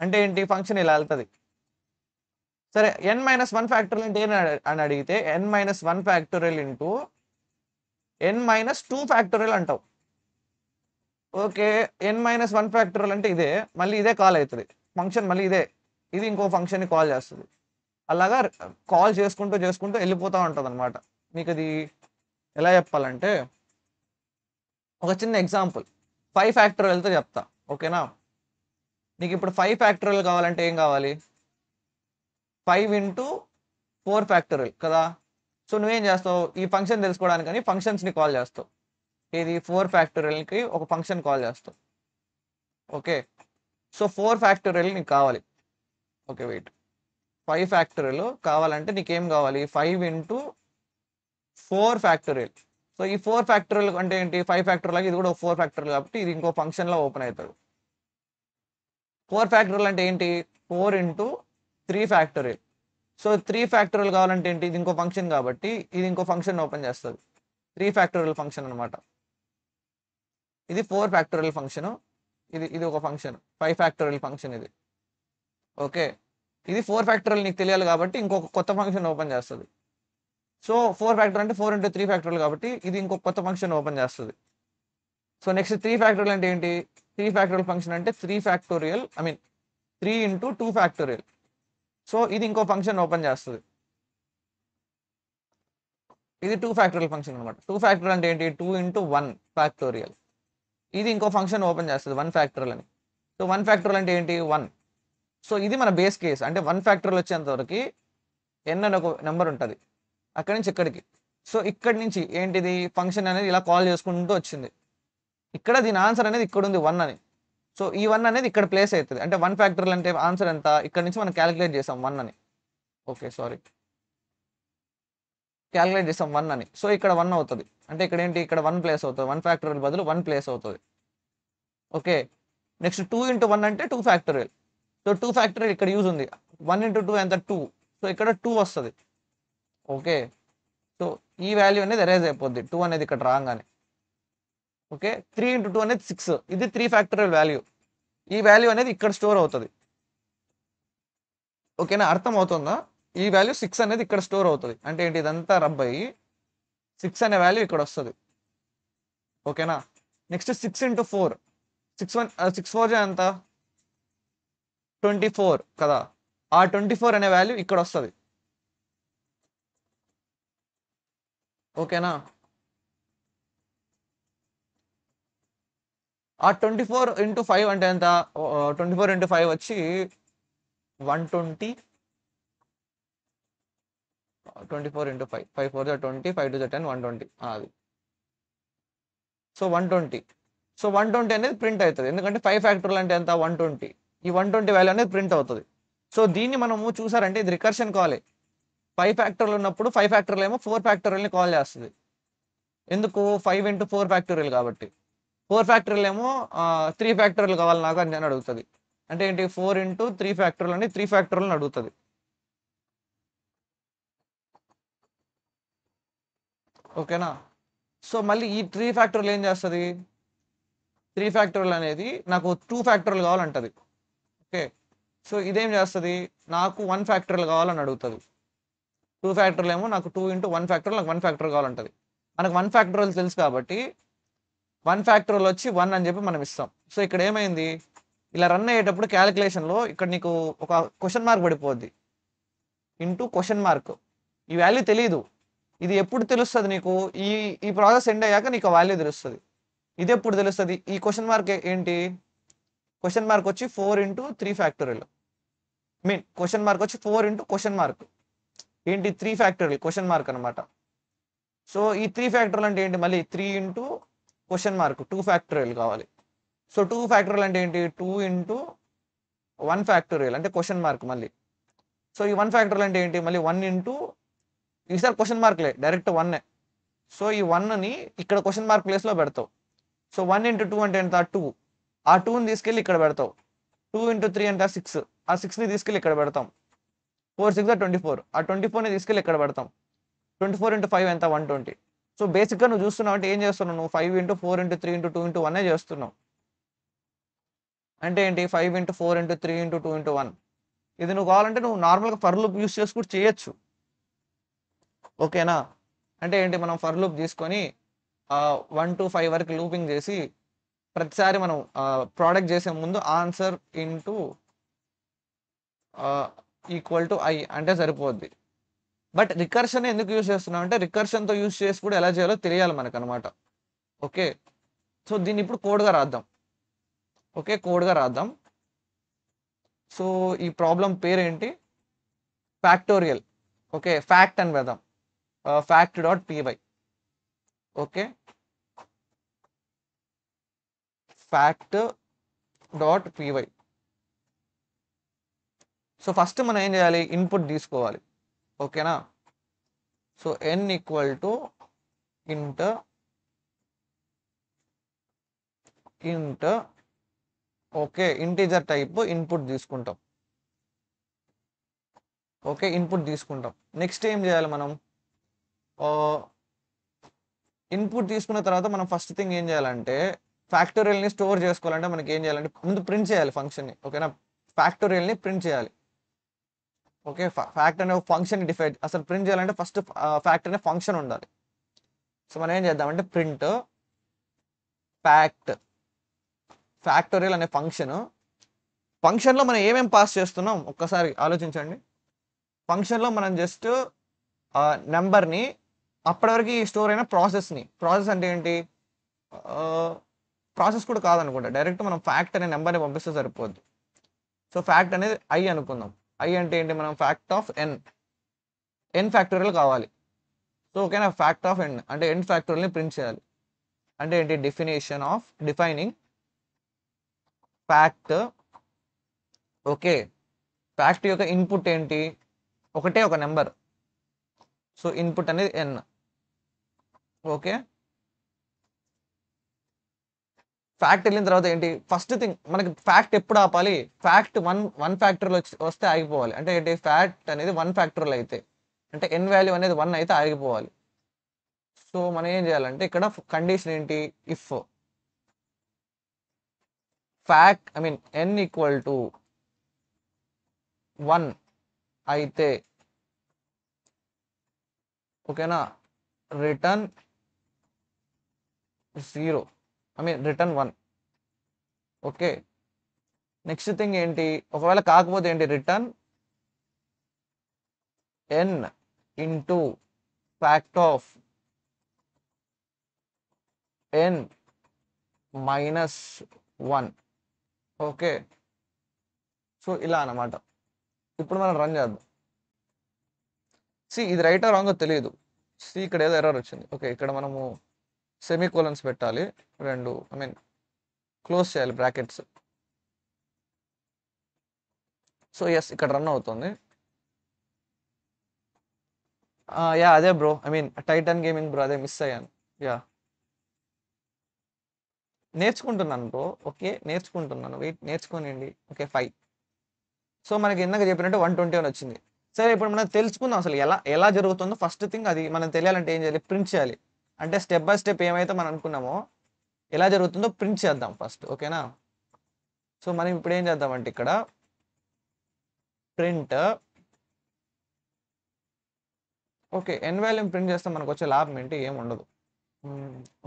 అంటే ఏంటి? ఫంక్షన్ ఇలా వెళ్తుంది. సరే, n మైనస్ 1 ఫ్యాక్టోరియల్ అంటే ఏంటి అని అడిగితే n minus 1 factorial into n minus 2 factorial అంటావు. ఓకే, n మైనస్ 1 ఫ్యాక్టోరియల్ అంటే ఇదే, మళ్ళీ ఇదే కాల్ అవుతుంది ఫంక్షన్, మళ్ళీ ఇదే, ఇది ఇంకో ఫంక్షన్ని కాల్ చేస్తుంది. అలాగా కాల్ చేసుకుంటూ చేసుకుంటూ వెళ్ళిపోతూ ఉంటుంది అనమాట. మీకు అది ఎలా చెప్పాలంటే ఒక చిన్న ఎగ్జాంపుల్ 5 ఫ్యాక్టోరియల్తో చెప్తా. ఓకేనా? నీకు ఇప్పుడు 5 ఫ్యాక్టోరియల్ కావాలంటే ఏం కావాలి? 5 ఇంటూ 4 ఫ్యాక్టోరియల్ కదా. సో నువ్వేం చేస్తావు? ఈ ఫంక్షన్ తెలుసుకోవడానికని ఫంక్షన్స్ని కాల్ చేస్తావు. ఇది 4 ఫ్యాక్టోరియల్కి ఒక ఫంక్షన్ కాల్ చేస్తావు. ఓకే, సో 4 ఫ్యాక్టోరియల్ నీకు కావాలి. ఓకే వెయిట్, 5 ఫ్యాక్టోరియల్ కావాలంటే నీకేం కావాలి? 5 ఇంటూ 4 ఫ్యాక్టోరియల్. సో ఈ 4 ఫ్యాక్టోరియల్ అంటే ఏంటి? 5 ఫ్యాక్టోరియల్ ఇది కూడా 4 ఫ్యాక్టోరియల్ కాబట్టి ఇది ఇంకో ఫంక్షన్లో ఓపెన్ అవుతుంది. 4 ఫ్యాక్టోరియల్ అంటే ఏంటి? 4 ఇంటూ 3 ఫ్యాక్టోరియల్. సో 3 ఫ్యాక్టోరియల్ కావాలంటే ఏంటి? ఇది ఇంకో ఫంక్షన్ కాబట్టి ఇది ఇంకో ఫంక్షన్ ఓపెన్ చేస్తుంది. 3 ఫ్యాక్టోరియల్ ఫంక్షన్ అనమాట. ఇది 4 ఫ్యాక్టోరియల్ ఫంక్షన్, ఇది ఒక ఫంక్షన్ 5 ఫ్యాక్టోరియల్ ఫంక్షన్ ఇది. ఓకే, ఇది 4 ఫ్యాక్టోరియల్ నీకు తెలియాలి కాబట్టి ఇంకొక కొత్త ఫంక్షన్ ఓపెన్ చేస్తుంది. సో 4 ఫ్యాక్టోరియల్ అంటే 4 ఇంటూ 3 ఫ్యాక్టోరియల్ కాబట్టి ఇది ఇంకొక కొత్త ఫంక్షన్ ఓపెన్ చేస్తుంది. సో నెక్స్ట్ 3 ఫ్యాక్టోరియల్ అంటే ఏంటి? 3 ఫ్యాక్టోరియల్ ఫంక్షన్ అంటే 3 factorial, I mean 3 into 2 factorial. So ఇది ఇంకో ఫంక్షన్ ఓపెన్ చేస్తుంది. ఇది 2 ఫ్యాక్టోరియల్ ఫంక్షన్ అనమాట. 2 ఫ్యాక్టోరియల్ అంటే ఏంటి? 2 ఇంటూ 1 ఫ్యాక్టోరియల్. ఇది ఇంకో ఫంక్షన్ ఓపెన్ చేస్తుంది 1 ఫ్యాక్టోరియల్ అని. సో 1 ఫ్యాక్టోరియల్ అంటే ఏంటి? 1. సో ఇది మన బేస్ కేస్, అంటే 1 ఫ్యాక్టోరియల్ వచ్చేంత వరకు n అని ఒక నెంబర్ ఉంటుంది, అక్కడి నుంచి ఇక్కడికి. సో ఇక్కడి నుంచి ఏంటిది? ఫంక్షన్ అనేది ఇలా కాల్ చేసుకుంటూ వచ్చింది. ఇక్కడ దీని ఆన్సర్ అనేది ఇక్కడ ఉంది 1 అని. సో ఈ 1 అనేది ఇక్కడ ప్లేస్ అవుతుంది. అంటే 1 ఫ్యాక్టోరియల్ అంటే ఆన్సర్ ఎంత? ఇక్కడ నుంచి మనం క్యాలిక్యులేట్ చేసాం 1 అని. Okay sorry. క్యాలిక్యులేట్ చేస్తాం 1 అని. సో ఇక్కడ 1 అవుతుంది. అంటే ఇక్కడ ఏంటి, ఇక్కడ 1 ప్లేస్ అవుతుంది. 1 ఫ్యాక్టోరియల్ బదులు 1 ప్లేస్ అవుతుంది. ఓకే. నెక్స్ట్ 2 ఇంటూ 1 అంటే 2 ఫ్యాక్టోరియల్. సో 2 ఫ్యాక్టోరియల్ ఇక్కడ యూజ్ ఉంది. 1 ఇంటూ 2 ఎంత 2. సో ఇక్కడ 2 వస్తుంది. ఓకే. సో ఈ వాల్యూ అనేది ఎరేజ్ అయిపోద్ది, 2 అనేది ఇక్కడ రాగానే. ఓకే. 3 ఇంటూ 2 అనేది 6. ఇది 3 ఫ్యాక్టోరియల్ వాల్యూ. ఈ వాల్యూ అనేది ఇక్కడ స్టోర్ అవుతుంది. ఓకేనా, అర్థం అవుతుందా? ఈ వాల్యూ 6 అనేది ఇక్కడ స్టోర్ అవుతుంది. అంటే ఏంటి, ఇదంతా రబ్ అయ్యి 6 అనే వాల్యూ ఇక్కడ వస్తుంది. ఓకేనా. Next 6 into 4. 6 4 ఎంత 24 కదా. ఆ 24 అనే వాల్యూ ఇక్కడ వస్తుంది. ఓకేనా. ఆ 24 ఇంటూ 5 అంటే ఎంత, 24 ఇంటూ 5 వచ్చి 120. 24 ఇంటూ 5, 5 4 20, 5 2 10, 120 అది. సో 120. సో 120 అనేది ప్రింట్ అవుతుంది, ఎందుకంటే 5 ఫ్యాక్టోరియల్ అంటే ఎంత 120. ఈ 120 వాల్యూ అనేది ప్రింట్ అవుతుంది. సో దీన్ని మనము చూసారంటే ఇది రికర్షన్ కాలే. 5 ఫ్యాక్టోరియల్ ఉన్నప్పుడు 5 ఫ్యాక్టోరియల్ ఏమో 4 ఫ్యాక్టోరియల్ని కాల్ చేస్తుంది. ఎందుకు, 5 ఇంటూ 4 ఫ్యాక్టోరియల్ కాబట్టి. 4 ఫ్యాక్టోరియల్ ఏమో 3 ఫ్యాక్టోరియల్ కావాలి నాకు అని అడుగుతుంది. అంటే ఏంటి, 4 ఇంటూ 3 ఫ్యాక్టోరియల్ అని 3 ఫ్యాక్టోరియల్ అడుగుతుంది. ఓకేనా. సో మళ్ళీ ఈ 3 ఫ్యాక్టోరియల్ ఏం చేస్తుంది, 3 ఫ్యాక్టోరియల్ అనేది నాకు 2 ఫ్యాక్టోరియల్ కావాలంటది. ఓకే. సో ఇదేం చేస్తుంది, నాకు 1 ఫ్యాక్టోరియల్ కావాలని అడుగుతుంది. 2 ఫ్యాక్టోరియల్ ఏమో నాకు 2 ఇంటూ 1 ఫ్యాక్టోరియల్, నాకు 1 ఫ్యాక్టోరియల్ కావాలంటది. మనకు 1 ఫ్యాక్టోరియల్ తెలుసు కాబట్టి 1 ఫ్యాక్టోరియల్ వచ్చి 1 అని చెప్పి మనం ఇస్తాం. సో ఇక్కడ ఏమైంది, ఇలా రన్ అయ్యేటప్పుడు క్యాలిక్యులేషన్లో ఇక్కడ నీకు ఒక క్వశ్చన్ మార్క్ పడిపోద్ది, ఇంటూ క్వశ్చన్ మార్క్. ఈ వాల్యూ తెలియదు. ఇది ఎప్పుడు తెలుస్తుంది నీకు, ఈ ఈ ప్రాసెస్ ఎండ్ అయ్యాక నీకు వాల్యూ తెలుస్తుంది. ఇది ఎప్పుడు తెలుస్తుంది, ఈ క్వశ్చన్ మార్క్ ఏంటి, క్వశ్చన్ మార్క్ వచ్చి 4 into 3 factorial. Mean question mark వచ్చి 4 ఇంటూ క్వశ్చన్ మార్క్ ఏంటి 3 ఫ్యాక్టోరియల్ క్వశ్చన్ మార్క్ అనమాట. సో ఈ 3 ఫ్యాక్టోరియల్ అంటే ఏంటి, మళ్ళీ 3 ఇంటూ క్వశ్చన్ మార్క్ 2 ఫ్యాక్టోరియల్ కావాలి. సో 2 ఫ్యాక్టోరియల్ అంటే ఏంటి, 2 ఇంటూ 1 ఫ్యాక్టోరియల్ అంటే క్వశ్చన్ మార్క్ మళ్ళీ. సో ఈ 1 ఫ్యాక్టోరియల్ అంటే ఏంటి, మళ్ళీ 1 ఇంటూ, ఈసారి క్వశ్చన్ మార్క్లే డైరెక్ట్ 1. సో ఈ 1ని ఇక్కడ క్వశ్చన్ మార్క్ ప్లేస్లో పెడతావు. సో 1 ఇంటూ 2 అంటే ఎంత 2. ఆ 2ని తీసుకెళ్ళి ఇక్కడ పెడతావు. 2 ఇంటూ 3 అంటే 6. ఆ 6ని తీసుకెళ్ళి ఇక్కడ పెడతాం. 4 6 24. ఆ 24ని తీసుకెళ్ళి ఇక్కడ పెడతాం. 24 ఇంటూ 5 ఎంత 120. సో బేసిక్గా నువ్వు చూస్తున్నావు అంటే ఏం చేస్తున్నావు, నువ్వు 5 ఇంటూ 4 ఇంటూ 3 ఇంటూ 2 ఇంటూ 1 చేస్తున్నావు. అంటే ఏంటి, 5 ఇంటూ 4 ఇంటూ 3 ఇంటూ 2 ఇంటూ 1. ఇది నువ్వు కావాలంటే నువ్వు నార్మల్గా ఫర్ లూప్ యూస్ చేసి కూడా చేయొచ్చు. ఓకేనా. అంటే ఏంటి, మనం ఫర్ లూప్ తీసుకొని 1 to 5 వరకు లూపింగ్ చేసి ప్రతిసారి మనం ప్రోడక్ట్ చేసే ముందు answer into equal to I అంటే సరిపోద్ది. బట్ రికర్షన్ ఎందుకు యూస్ చేస్తున్నాం అంటే రికర్షన్తో యూస్ చేసి కూడా ఎలా చేయాలో తెలియాలి మనకు అనమాట. ఓకే. సో దీన్ని ఇప్పుడు కోడ్గా రాద్దాం. ఓకే, కోడ్గా రాద్దాం. సో ఈ ప్రాబ్లం పేరేంటి, ఫ్యాక్టోరియల్. ఓకే, ఫ్యాక్ట్ అని పెడదాం, fact dot py. Okay, fact dot py. So first మనం ఏం చేయాలి, ఇన్పుట్ తీసుకోవాలి. ఓకేనా. సో n ఈక్వల్ టు ఇంట్ ఓకే ఇంటీజర్ టైప్ ఇన్పుట్ తీసుకుంటాం. ఓకే, ఇన్పుట్ తీసుకుంటాం. నెక్స్ట్ ఏం చేయాలి మనం, ఇన్పుట్ తీసుకున్న తర్వాత మనం ఫస్ట్ థింగ్ ఏం చేయాలంటే ఫ్యాక్టోరియల్ని స్టోర్ చేసుకోవాలంటే మనకి ఏం చేయాలంటే ముందు ప్రింట్ చేయాలి ఫంక్షన్ని. ఓకేనా, ఫ్యాక్టోరియల్ని ప్రింట్ చేయాలి. ఓకే, ఫ్యాక్ట్ అనే ఒక ఫంక్షన్ డిఫైన్, అసలు ప్రింట్ చేయాలంటే ఫస్ట్ ఫ్యాక్ట్ అనే ఫంక్షన్ ఉండాలి. సో మనం ఏం చేద్దామంటే ప్రింట్ ఫ్యాక్టోరియల్ అనే ఫంక్షన్లో మనం ఏమేమి పాస్ చేస్తున్నాం ఒక్కసారి ఆలోచించండి. ఫంక్షన్లో మనం జస్ట్ నెంబర్ని, అప్పటివరకు స్టోర్ అయిన ప్రాసెస్ అంటే ఏంటి, ప్రాసెస్ కూడా కాదనుకుంటా, డైరెక్ట్ మనం ఫ్యాక్ట్ అనే నెంబర్ని పంపిస్తే సరిపోద్ది. సో ఫ్యాక్ట్ అనేది ఐ అనుకుందాం. ఐ అంటే ఏంటి, మనం ఫ్యాక్ట్ ఆఫ్ ఎన్ ఫ్యాక్టోరియల్ కావాలి. సో ఓకేనా, ఫ్యాక్ట్ ఆఫ్ ఎన్ అంటే ఎన్ ఫ్యాక్టోరియల్ని ప్రింట్ చేయాలి. అంటే ఏంటి, డిఫైనింగ్ ఫ్యాక్ట్. ఓకే, ఫ్యాక్ట్ యొక్క ఇన్పుట్ ఏంటి, ఒకటే ఒక నెంబర్. సో ఇన్పుట్ అనేది n. ఓకే, ఫ్యాక్ట్ వెళ్ళిన తర్వాత ఏంటి, ఫస్ట్ థింగ్ మనకి ఫ్యాక్ట్ ఎప్పుడు ఆపాలి, ఫ్యాక్ట్ వన్ ఫ్యాక్టర్లో వస్తే ఆగిపోవాలి. అంటే ఏంటి, ఫ్యాక్ట్ అనేది 1 ఫ్యాక్టర్లో అయితే, అంటే n వాల్యూ అనేది 1 అయితే ఆగిపోవాలి. సో మనం ఏం చేయాలంటే ఇక్కడ కండిషన్ ఏంటి, if fact n equal to 1 అయితే ఓకేనా, return 0, return 1. Okay, next thing ఏంటి, ఒకవేళ కాకపోతే ఏంటి, return n into fact of n minus 1. Okay, so ఇలా అన్నమాట. ఇప్పుడు మనం రన్ చేద్దాం. ఇది రైట్ ఆ రాంగో తెలియదు. ఇక్కడ ఏదో ఎర్రర్ వచ్చింది. ఓకే, ఇక్కడ మనము సెమీకోలన్స్ పెట్టాలి, 2 క్లోజ్ చేయాలి బ్రాకెట్స్. సో ఎస్, ఇక్కడ రన్ అవుతుంది. యా అదే బ్రో, టైటన్ గేమింగ్ బ్రో, అదే మిస్ అయ్యాను. యా నేర్చుకుంటున్నాను బ్రో. ఓకే నేర్చుకుంటున్నాను, వెయిట్, నేర్చుకోనండి. ఓకే 5. సో మనకి ఇందాక చెప్పినట్టు 121 వచ్చింది. సరే, ఇప్పుడు మనం తెలుసుకుందాం అసలు ఎలా ఎలా జరుగుతుందో. ఫస్ట్ థింగ్ అది మనం తెలియాలంటే ఏం చేయాలి, ప్రింట్ చేయాలి. అంటే స్టెప్ బై స్టెప్ ఏమైతే మనం అనుకున్నామో ఎలా జరుగుతుందో ప్రింట్ చేద్దాం ఫస్ట్. ఓకేనా, సో మనం ఇప్పుడు ఏం చేద్దామంటే ఇక్కడ ప్రింట్, ఓకే ఎన్ వాల్యూమ్ ప్రింట్ చేస్తే మనకు వచ్చే లాభం ఏంటి, ఏం ఉండదు.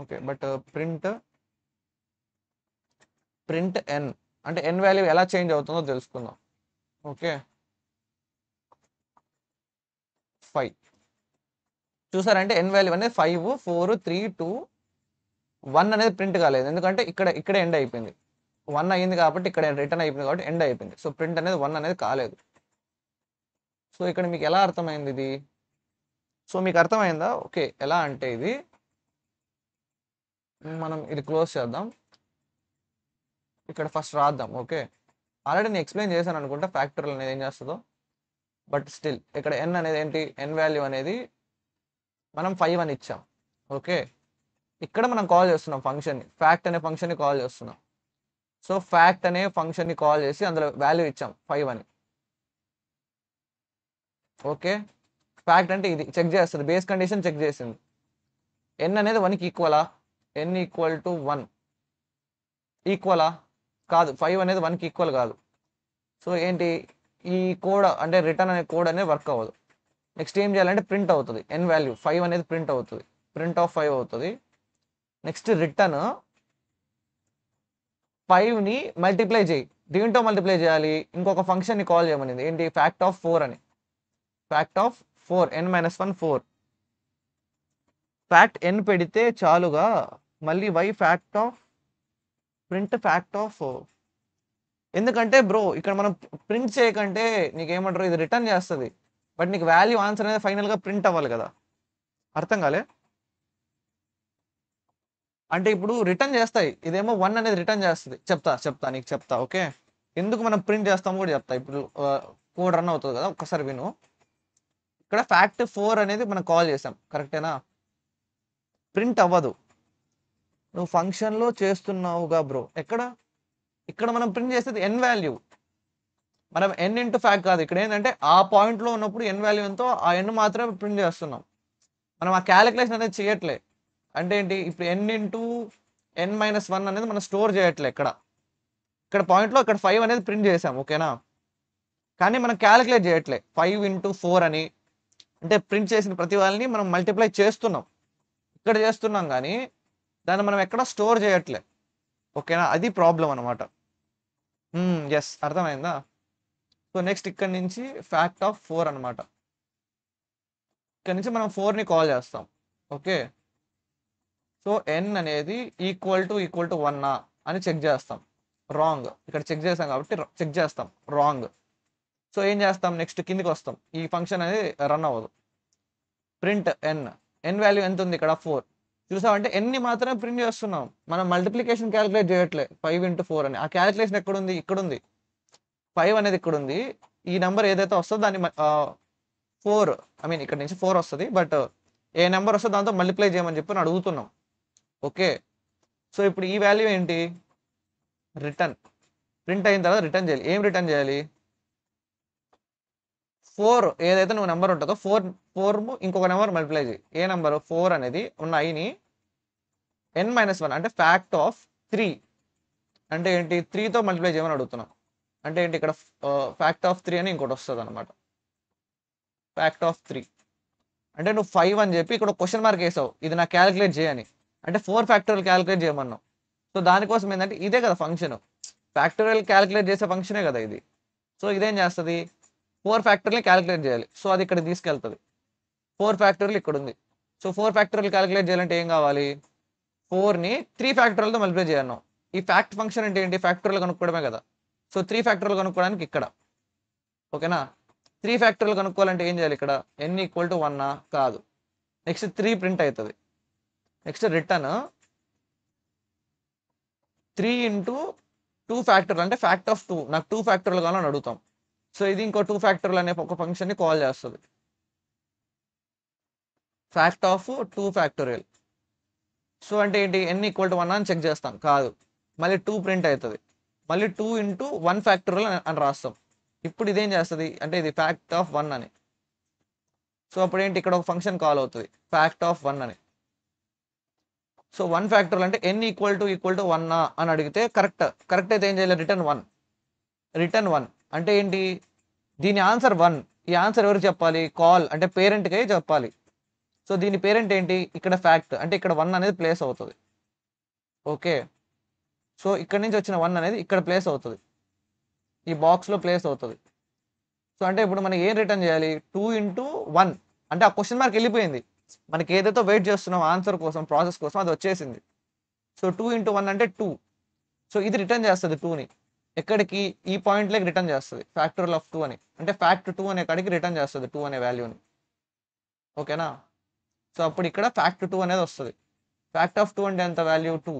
ఓకే, బట్ ప్రింట్ ఎన్ అంటే ఎన్ వాల్యూ ఎలా చేంజ్ అవుతుందో తెలుసుకుందాం. ఓకే 5 చూసారంటే ఎన్ వాల్యూ అనేది 5, 4, 3, 2, 1 అనేది ప్రింట్ కాలేదు, ఎందుకంటే ఇక్కడ ఎండ్ అయిపోయింది. 1 అయ్యింది కాబట్టి ఇక్కడ రిటర్న్ అయిపోయింది కాబట్టి ఎండ్ అయిపోయింది. సో ప్రింట్ అనేది 1 అనేది కాలేదు. సో ఇక్కడ మీకు ఎలా అర్థమైంది ఇది, సో మీకు అర్థమైందా? ఓకే, ఎలా అంటే ఇది మనం ఇది క్లోజ్ చేద్దాం, ఇక్కడ ఫస్ట్ రాద్దాం. ఓకే, ఆల్రెడీ నేను ఎక్స్ప్లెయిన్ చేశాను అనుకుంటా ఫ్యాక్టరియల్ అనేది ఏం చేస్తుందో. బట్ స్టిల్ ఇక్కడ ఎన్ అనేది ఏంటి, ఎన్ వాల్యూ అనేది మనం 5 అని ఇచ్చాం. ఓకే, ఇక్కడ మనం కాల్ చేస్తున్నాం ఫంక్షన్ని, ఫ్యాక్ట్ అనే ఫంక్షన్ని కాల్ చేస్తున్నాం. సో ఫ్యాక్ట్ అనే ఫంక్షన్ని కాల్ చేసి అందులో వాల్యూ ఇచ్చాం 5 అని. ఓకే, ఫ్యాక్ట్ అంటే ఇది చెక్ చేస్తుంది, బేస్ కండిషన్ చెక్ చేసింది. ఎన్ అనేది 1కి ఈక్వలా, ఎన్ ఈక్వల్ టు 1 ఈక్వలా కాదు, 5 అనేది 1కి ఈక్వల్ కాదు. సో ఏంటి, ఈ కోడ్ అంటే రిటర్న్ అనే కోడ్ అనేది వర్క్ అవ్వదు. నెక్స్ట్ ఏం చేయాలంటే ప్రింట్ అవుతుంది, ఎన్ వాల్యూ 5 అనేది ప్రింట్ అవుతుంది, ప్రింట్ ఆఫ్ 5 అవుతుంది. నెక్స్ట్ రిటర్న్ 5ని మల్టిప్లై చేయి, దీంతో మల్టిప్లై చేయాలి, ఇంకొక ఫంక్షన్ని కాల్ చేయమనింది ఏంటి, ఫ్యాక్ట్ ఆఫ్ 4 అని. Fact of 4, n-1 4. Fact n పెడితే చాలుగా, మళ్ళీ y fact of print fact of, ఎందుకంటే బ్రో ఇక్కడ మనం ప్రింట్ చేయకంటే నీకేమంటారు, ఇది రిటర్న్ చేస్తుంది, బట్ నీకు వాల్యూ ఆన్సర్ అనేది ఫైనల్గా ప్రింట్ అవ్వాలి కదా. అర్థం కాలే, అంటే ఇప్పుడు రిటర్న్ చేస్తాయి, ఇదేమో 1 అనేది రిటర్న్ చేస్తుంది. చెప్తా నీకు చెప్తా. ఓకే, ఎందుకు మనం ప్రింట్ చేస్తాము కూడా చెప్తా. ఇప్పుడు కోడ్ రన్ అవుతుంది కదా, ఒక్కసారి విను. ఇక్కడ ఫ్యాక్ట్ 4 అనేది మనం కాల్ చేసాం, కరెక్టేనా, ప్రింట్ అవ్వదు. నువ్వు ఫంక్షన్లో చేస్తున్నావుగా బ్రో, ఇక్కడ మనం ప్రింట్ చేసేది ఎన్ వాల్యూ, మనం ఎన్ ఇంటూ ఫ్యాక్ట్ కాదు. ఇక్కడ ఏంటంటే ఆ పాయింట్లో ఉన్నప్పుడు ఎన్ వాల్యూ ఎంతో ఆ ఎన్ మాత్రమే ప్రింట్ చేస్తున్నాం, మనం ఆ క్యాలిక్యులేషన్ అనేది చేయట్లే. అంటే ఏంటి, ఇప్పుడు ఎన్ ఇంటూ n-1 అనేది మనం స్టోర్ చేయట్లే. ఇక్కడ పాయింట్లో ఇక్కడ 5 అనేది ప్రింట్ చేసాం. ఓకేనా, కానీ మనం క్యాలిక్యులేట్ చేయట్లే 5 ఇంటూ 4 అని, అంటే ప్రింట్ చేసిన ప్రతి వాళ్ళని మనం మల్టిప్లై చేస్తున్నాం, ఇక్కడ చేస్తున్నాం కానీ దాన్ని మనం ఎక్కడ స్టోర్ చేయట్లే. ఓకేనా, అది ప్రాబ్లం అనమాట. ఎస్, అర్థమైందా. సో నెక్స్ట్ ఇక్కడ నుంచి ఫ్యాక్ట్ ఆఫ్ 4 అనమాట, ఇక్కడ నుంచి మనం 4ని కాల్ చేస్తాం. ఓకే, సో n అనేది ఈక్వల్ టు 1 అని చెక్ చేస్తాం, రాంగ్. ఇక్కడ చెక్ చేస్తాం కాబట్టి చెక్ చేస్తాం రాంగ్. సో ఏం చేస్తాం, నెక్స్ట్ కిందికి వస్తాం, ఈ ఫంక్షన్ అనేది రన్ అవ్వదు. ప్రింట్ ఎన్ వాల్యూ ఎంత ఉంది ఇక్కడ 4, చూసామంటే ఎన్ని మాత్రమే ప్రింట్ చేస్తున్నాం, మనం మల్టిప్లికేషన్ క్యాలిక్యులేట్ చేయట్లే 5 ఇంటూ 4 అని. ఆ క్యాలిక్యులేషన్ ఎక్కడుంది, ఇక్కడ ఉంది, 5 అనేది ఇక్కడ ఉంది. ఈ నెంబర్ ఏదైతే వస్తుందో దాన్ని 4 ఐ మీన్ ఇక్కడ నుంచి 4 వస్తుంది, బట్ ఏ నెంబర్ వస్తే దాంతో మల్టిప్లై చేయమని చెప్పి అడుగుతున్నాం. ఓకే, సో ఇప్పుడు ఈ వాల్యూ ఏంటి, రిటర్న్. ప్రింట్ అయిన తర్వాత రిటర్న్ చేయాలి. ఏం రిటర్న్ చేయాలి, 4 ఏదైతే నువ్వు నెంబర్ ఉంటుందో 4 ఇంకొక నెంబర్ మల్టిప్లై చేయి. ఏ నెంబర్ 4 అనేది ఉన్న ఐని n-1 అంటే ఫ్యాక్ట్ ఆఫ్ 3 అంటే ఏంటి, 3తో మల్టిప్లై చేయమని అడుగుతున్నాం. అంటే ఏంటి, ఇక్కడ ఫ్యాక్ట్ ఆఫ్ 3 అని ఇంకోటి వస్తుంది అనమాట. ఫ్యాక్ట్ ఆఫ్ 3 అంటే నువ్వు 5 అని చెప్పి ఇక్కడ క్వశ్చన్ మార్క్ వేసావు, ఇది నాకు క్యాలిక్యులేట్ చేయని, అంటే 4 ఫ్యాక్టోరియల్ క్యాలిక్యులేట్ చేయమన్నావు. సో దానికోసం ఏంటంటే ఇదే కదా ఫంక్షన్, ఫ్యాక్టోరియల్ క్యాలిక్యులేట్ చేసే ఫంక్షనే కదా ఇది. సో ఇదేం చేస్తుంది, 4 ఫ్యాక్టోరియల్ క్యాలిక్యులేట్ చేయాలి. సో అది ఇక్కడ తీసుకెళ్తుంది. 4 ఫ్యాక్టోరియల్ ఇక్కడ ఉంది. సో 4 ఫ్యాక్టోరియల్ క్యాలిక్యులేట్ చేయాలంటే ఏం కావాలి, 4ని 3 ఫ్యాక్టోరియల్తో మల్టిప్లై చేయను. ఈ ఫ్యాక్ట్ ఫంక్షన్ అంటే ఏంటి, ఫ్యాక్టోరియల్ కనుక్కోవడమే కదా. సో 3 ఫ్యాక్టోరియల్ కనుక్కోవడానికి ఇక్కడ. ఓకేనా, 3 ఫ్యాక్టోరియల్ కనుక్కోవాలంటే ఏం చేయాలి, ఇక్కడ n = 1 కాదు, నెక్స్ట్ 3 ప్రింట్ అవుతుంది. నెక్స్ట్ రిటర్న్ 3 × 2 ఫ్యాక్టోరియల్ అంటే ఫ్యాక్ట్ ఆఫ్ 2, నాకు 2 ఫ్యాక్టోరియల్ కావాలని అడుగుతాం. సో ఇది ఇంకో 2 ఫ్యాక్టోరియల్ అనే ఒక ఫంక్షన్ని కాల్ చేస్తుంది. Fact of 2 factorial. సో అంటే ఏంటి, n = 1 అని చెక్ చేస్తాం, కాదు, మళ్ళీ 2 ప్రింట్ అవుతుంది, మళ్ళీ 2 × 1 ఫ్యాక్టోరియల్ అని రాస్తాం. ఇప్పుడు ఇదేం చేస్తుంది అంటే ఇది ఫ్యాక్ట్ ఆఫ్ 1 అని. సో అప్పుడు ఏంటి, ఇక్కడ ఒక ఫంక్షన్ కాల్ అవుతుంది ఫ్యాక్ట్ ఆఫ్ 1 అని. సో 1 ఫ్యాక్టోరియల్ అంటే n = 1 అని అడిగితే కరెక్ట్ అయితే ఏం చేయాలి, రిటర్న్ 1 అంటే ఏంటి, దీని ఆన్సర్ 1. ఈ ఆన్సర్ ఎవరికి చెప్పాలి, కాల్ అంటే పేరెంట్కే చెప్పాలి. సో దీని పేరెంట్ ఏంటి, ఇక్కడ ఫ్యాక్ట్ అంటే ఇక్కడ 1 అనేది ప్లేస్ అవుతుంది. ఓకే, సో ఇక్కడ నుంచి వచ్చిన 1 అనేది ఇక్కడ ప్లేస్ అవుతుంది, ఈ బాక్స్లో ప్లేస్ అవుతుంది. సో అంటే ఇప్పుడు మనం ఏం రిటర్న్ చేయాలి, 2 × 1 అంటే ఆ క్వశ్చన్ మార్క్ వెళ్ళిపోయింది, మనకి ఏదైతే వెయిట్ చేస్తున్నాం ఆన్సర్ కోసం, ప్రాసెస్ కోసం, అది వచ్చేసింది. సో 2 × 1 అంటే 2. సో ఇది రిటర్న్ చేస్తుంది 2ని ఎక్కడికి, ఈ పాయింట్లోకి రిటర్న్ చేస్తుంది, ఫ్యాక్టోరియల్ ఆఫ్ 2 అని, అంటే ఫ్యాక్ట్ 2 అనే కాడికి రిటర్న్ చేస్తుంది 2 అనే వాల్యూని. ఓకేనా, సో అప్పుడు ఇక్కడ ఫ్యాక్ట్ 2 అనేది వస్తుంది. ఫ్యాక్ట్ ఆఫ్ 2 అంటే ఎంత వాల్యూ 2.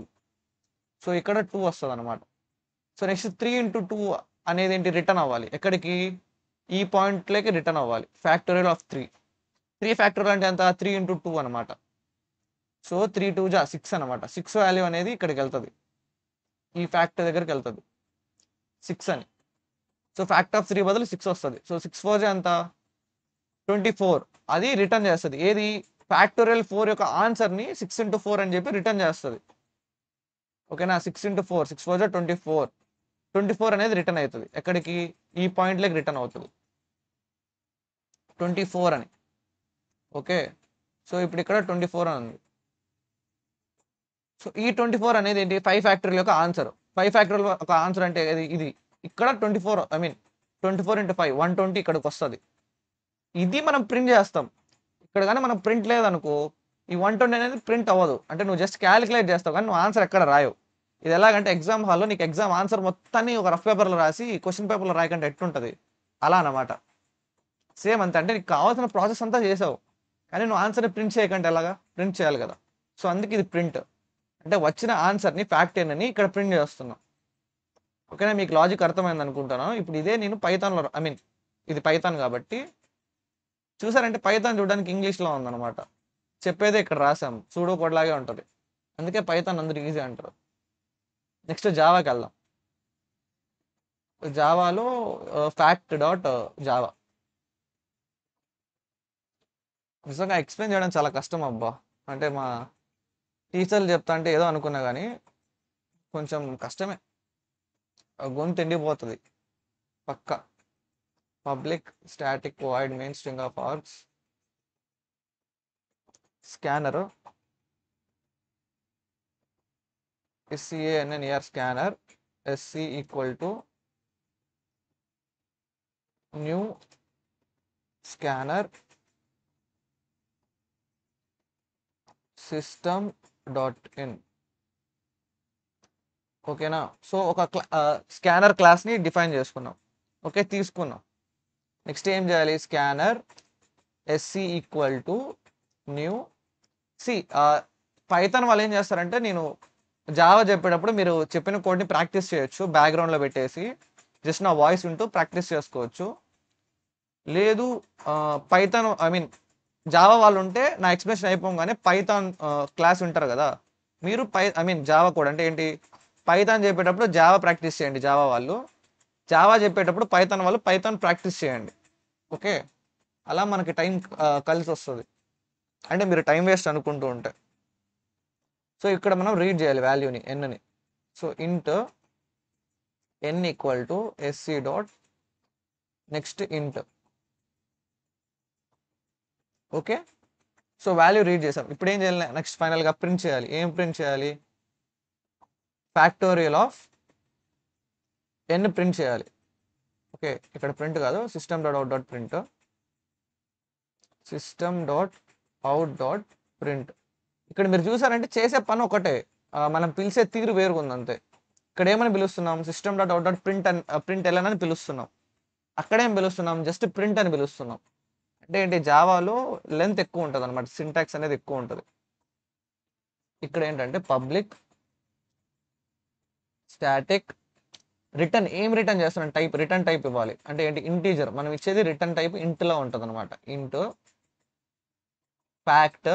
సో ఇక్కడ 2 వస్తుంది అనమాట. సో నెక్స్ట్ 3 × 2 అనేది ఏంటి, రిటర్న్ అవ్వాలి ఎక్కడికి, ఈ పాయింట్లోకి రిటర్న్ అవ్వాలి, ఫ్యాక్టోరియల్ ఆఫ్ 3. 3 ఫ్యాక్టోరియల్ అంటే ఎంత, 3 × 2 అనమాట. సో 3 × 2 = 6 అనమాట. 6 వాల్యూ అనేది ఇక్కడికి వెళ్తుంది, ఈ ఫ్యాక్ట్ దగ్గరికి వెళ్తుంది 6 అని. సో ఫ్యాక్ట్ ఆఫ్ 3 బదులు 6 వస్తుంది. సో 6 × 4 ఎంత, 24. అది రిటర్న్ చేస్తుంది, ఏది, ఫ్యాక్టోరియల్ 4 యొక్క ఆన్సర్ని 6 × 4 అని చెప్పి రిటర్న్ చేస్తుంది. ఓకేనా, 6 × 4, 6 × 4 = 24. 24 అనేది రిటర్న్ అవుతుంది ఎక్కడికి, ఈ పాయింట్లోకి రిటర్న్ అవుతుంది 24 అని. ఓకే, సో ఇప్పుడు ఇక్కడ 24 అని ఉంది. సో ఈ 24 అనేది ఏంటి, 5 ఫ్యాక్టోరియల్ యొక్క ఆన్సర్. 5 ఫ్యాక్టోరియల్ ఒక ఆన్సర్ అంటే ఇది ఇక్కడ 24, ఐ మీన్ 24 × 5 120 ఇక్కడికి వస్తుంది. ఇది మనం ప్రింట్ చేస్తాం. ఇక్కడ కానీ మనం ప్రింట్ లేదనుకో, ఈ 120 అనేది ప్రింట్ అవ్వదు, అంటే నువ్వు జస్ట్ క్యాలిక్యులేట్ చేస్తావు కానీ నువ్వు ఆన్సర్ ఎక్కడ రాయవు. ఇది ఎలాగంటే ఎగ్జామ్ హాల్లో నీకు ఎగ్జామ్ ఆన్సర్ మొత్తాన్ని ఒక రఫ్ పేపర్లో రాసి క్వశ్చన్ పేపర్లో రాయకంటే ఎట్లుంటుంది అలా అన్నమాట. సేమ్ అంతే, అంటే నీకు కావాల్సిన ప్రాసెస్ అంతా చేసావు కానీ నువ్వు ఆన్సర్ని ప్రింట్ చేయకంటే ఎలాగా, ప్రింట్ చేయాలి కదా. సో అందుకే ఇది ప్రింట్ అంటే వచ్చిన ఆన్సర్ని ఫ్యాక్ట్ అని ఇక్కడ ప్రింట్ చేస్తున్నాం. ఓకేనా, మీకు లాజిక్ అర్థమైంది అనుకుంటాను. ఇప్పుడు ఇదే నేను పైథాన్లో, ఐ మీన్ ఇది పైథాన్ కాబట్టి చూసారంటే పైథాన్ చూడడానికి ఇంగ్లీష్లో ఉందన్నమాట, చెప్పేదే ఇక్కడ రాసాం, సూడో కోడ్ లాగే ఉంటుంది, అందుకే పైథాన్ అందరూ ఈజీ అంటారు. నెక్స్ట్ జావాకి వెళ్దాం. జావాలో fact.java నిజంగా ఎక్స్ప్లెయిన్ చేయడం చాలా కష్టం అబ్బా. అంటే మా టీచర్లు చెప్తా అంటే ఏదో అనుకున్నా కానీ కొంచెం కష్టమే, గొంతు ఎండిపోతుంది పక్క. Public static void main string of args scanner SCANNER scanner SC = new scanner system.in. ఓకేనా, సో ఒక స్కానర్ క్లాస్ని డిఫైన్ చేసుకున్నాం. ఓకే, తీసుకున్నాం. నెక్స్ట్ ఏం చేయాలి, స్కానర్ SC = న్యూ. పైథాన్ వాళ్ళు ఏం చేస్తారంటే, నేను జావా చెప్పేటప్పుడు మీరు చెప్పిన కోడ్ని ప్రాక్టీస్ చేయొచ్చు, బ్యాక్గ్రౌండ్లో పెట్టేసి జస్ట్ నా వాయిస్ వింటూ ప్రాక్టీస్ చేసుకోవచ్చు. లేదు పైథాన్ ఐ మీన్ జావా వాళ్ళు ఉంటే నా ఎక్స్ప్లెనేషన్ అయిపోగానే పైథాన్ క్లాస్ ఉంటారు కదా, మీరు ఐ మీన్ జావా కూడా అంటే ఏంటి, పైథాన్ చెప్పేటప్పుడు జావా ప్రాక్టీస్ చేయండి జావా వాళ్ళు, జావా చెప్పేటప్పుడు పైథాన్ వాళ్ళు పైథాన్ ప్రాక్టీస్ చేయండి. ఓకే, అలా మనకి టైం కలిసి వస్తుంది, అంటే మీరు టైం వేస్ట్ అనుకుంటూ ఉంటే. సో ఇక్కడ మనం రీడ్ చేయాలి వాల్యూని ఎన్ని. So int n equal to SC dot next int. Okay, so value read చేసాం. ఇప్పుడు ఏం చేయాలి, నెక్స్ట్ ఫైనల్గా ప్రింట్ చేయాలి. ఏం ప్రింట్ చేయాలి, ఫ్యాక్టోరియల్ ఆఫ్ ఎన్ ప్రింట్ చేయాలి. ఓకే, ఇక్కడ ప్రింట్ కాదు, system dot out dot print, system dot out dot print. ఇక్కడ మీరు చూసారంటే చేసే పని ఒకటే, మనం పిలిచే తీరు వేరుగుంది అంతే. ఇక్కడ ఏమని పిలుస్తున్నాం, system dot out dot print అని ప్రింట్ ఎల్ఎన్ అని పిలుస్తున్నాం. అక్కడేం పిలుస్తున్నాం, జస్ట్ ప్రింట్ అని పిలుస్తున్నాం. అంటే ఏంటి, జావాలో లెంత్ ఎక్కువ ఉంటుంది అనమాట, సింటాక్స్ అనేది ఎక్కువ ఉంటుంది. ఇక్కడ ఏంటంటే పబ్లిక్ స్టాటిక్ రిటర్న్, ఏం రిటర్న్ చేస్తున్నాం, టైప్, రిటర్న్ టైప్ ఇవ్వాలి. అంటే ఏంటి, ఇంటీజర్, మనం ఇచ్చేది రిటర్న్ టైప్ ఇంట్లో ఉంటుంది అనమాట. Int fact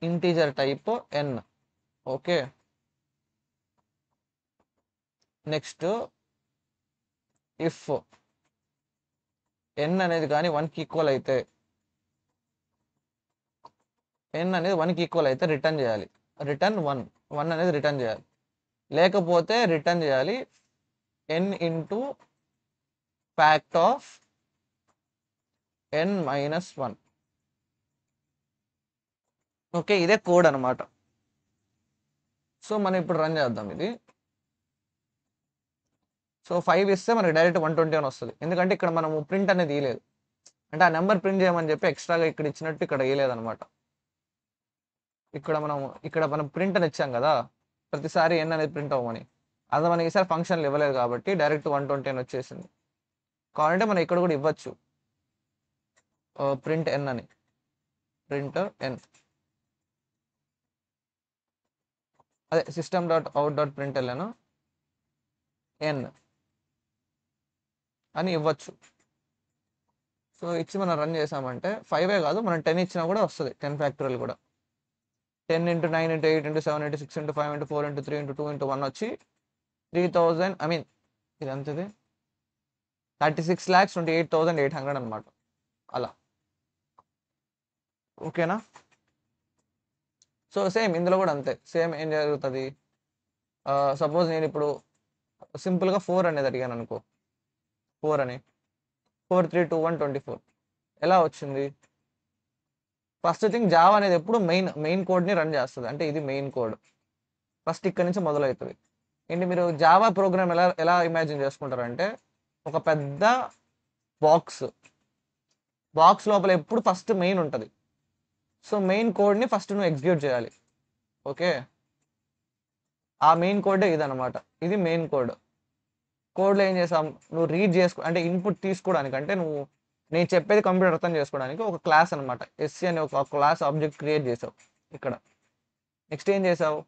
integer type N. Okay, next if N అనేది కానీ 1కి ఈక్వల్ అయితే, ఎన్ అనేది 1కి ఈక్వల్ అయితే రిటర్న్ చేయాలి, రిటర్న్ 1, 1 అనేది రిటర్న్ చేయాలి. లేకపోతే రిటర్న్ చేయాలి N into fact of n-1. Okay, ఇదే కోడ్ అనమాట. సో మనం ఇప్పుడు రన్ చేద్దాం ఇది. సో 5 ఇస్తే మనకి డైరెక్ట్ 120 అని వస్తుంది, ఎందుకంటే ఇక్కడ మనము ప్రింట్ అనేది ఇయలేదు, అంటే ఆ నెంబర్ ప్రింట్ చేయమని చెప్పి ఎక్స్ట్రాగా ఇక్కడ ఇచ్చినట్టు ఇక్కడ ఇయలేదనమాట. ఇక్కడ మనం ప్రింట్ అని ఇచ్చాం కదా, ప్రతిసారి ఎన్ అనేది ప్రింట్ అవ్వమని, అది మనకి ఈసారి ఫంక్షన్లు ఇవ్వలేదు కాబట్టి డైరెక్ట్ 120 అని వచ్చేసింది. కావాలంటే మనం ఇక్కడ కూడా ఇవ్వచ్చు ప్రింట్ ఎన్ అని, ప్రింట్ ఎన్, అదే system dot out dot print LN N అని ఇవ్వచ్చు. సో ఇచ్చి మనం రన్ చేసామంటే 5 కాదు, మనం 10 ఇచ్చినా కూడా వస్తుంది, 10 ఫ్యాక్టోరియల్ కూడా. 10 into 9 into 8 into 7 into 6 into 5 into 4 into 3 into 2 into 1 వచ్చి 3000, ఐ మీన్ ఇది అంతది 36,28,800 అనమాట. అలా ఓకేనా. సో సేమ్ ఇందులో కూడా అంతే, సేమ్ ఏం జరుగుతుంది, సపోజ్ నేను ఇప్పుడు సింపుల్గా 4 అనేది అడిగాను అనుకో, 4 అని 4 3 2 1 24 ఎలా వచ్చింది. ఫస్ట్ థింగ్, జావా అనేది ఎప్పుడు మెయిన్ కోడ్ని రన్ చేస్తుంది, అంటే ఇది మెయిన్ కోడ్, ఫస్ట్ ఇక్కడ నుంచి మొదలవుతుంది. ఏంటి, మీరు జావా ప్రోగ్రామ్ ఎలా ఎలా ఇమాజిన్ చేసుకుంటారంటే, ఒక పెద్ద బాక్స్ లోపల ఎప్పుడు ఫస్ట్ మెయిన్ ఉంటుంది. సో మెయిన్ కోడ్ని ఫస్ట్ నువ్వు ఎగ్జిక్యూట్ చేయాలి. ఓకే, ఆ మెయిన్ కోడే ఇదనమాట, ఇది మెయిన్ కోడ్లో ఏం చేసాం, నువ్వు రీడ్ అంటే ఇన్పుట్ తీసుకోవడానికి, అంటే నేను చెప్పేది కంప్యూటర్ అర్థం చేసుకోవడానికి ఒక క్లాస్ అనమాట, ఎస్సీ అనే ఒక క్లాస్ ఆబ్జెక్ట్ క్రియేట్ చేసావు ఇక్కడ. నెక్స్ట్ ఏం చేసావు,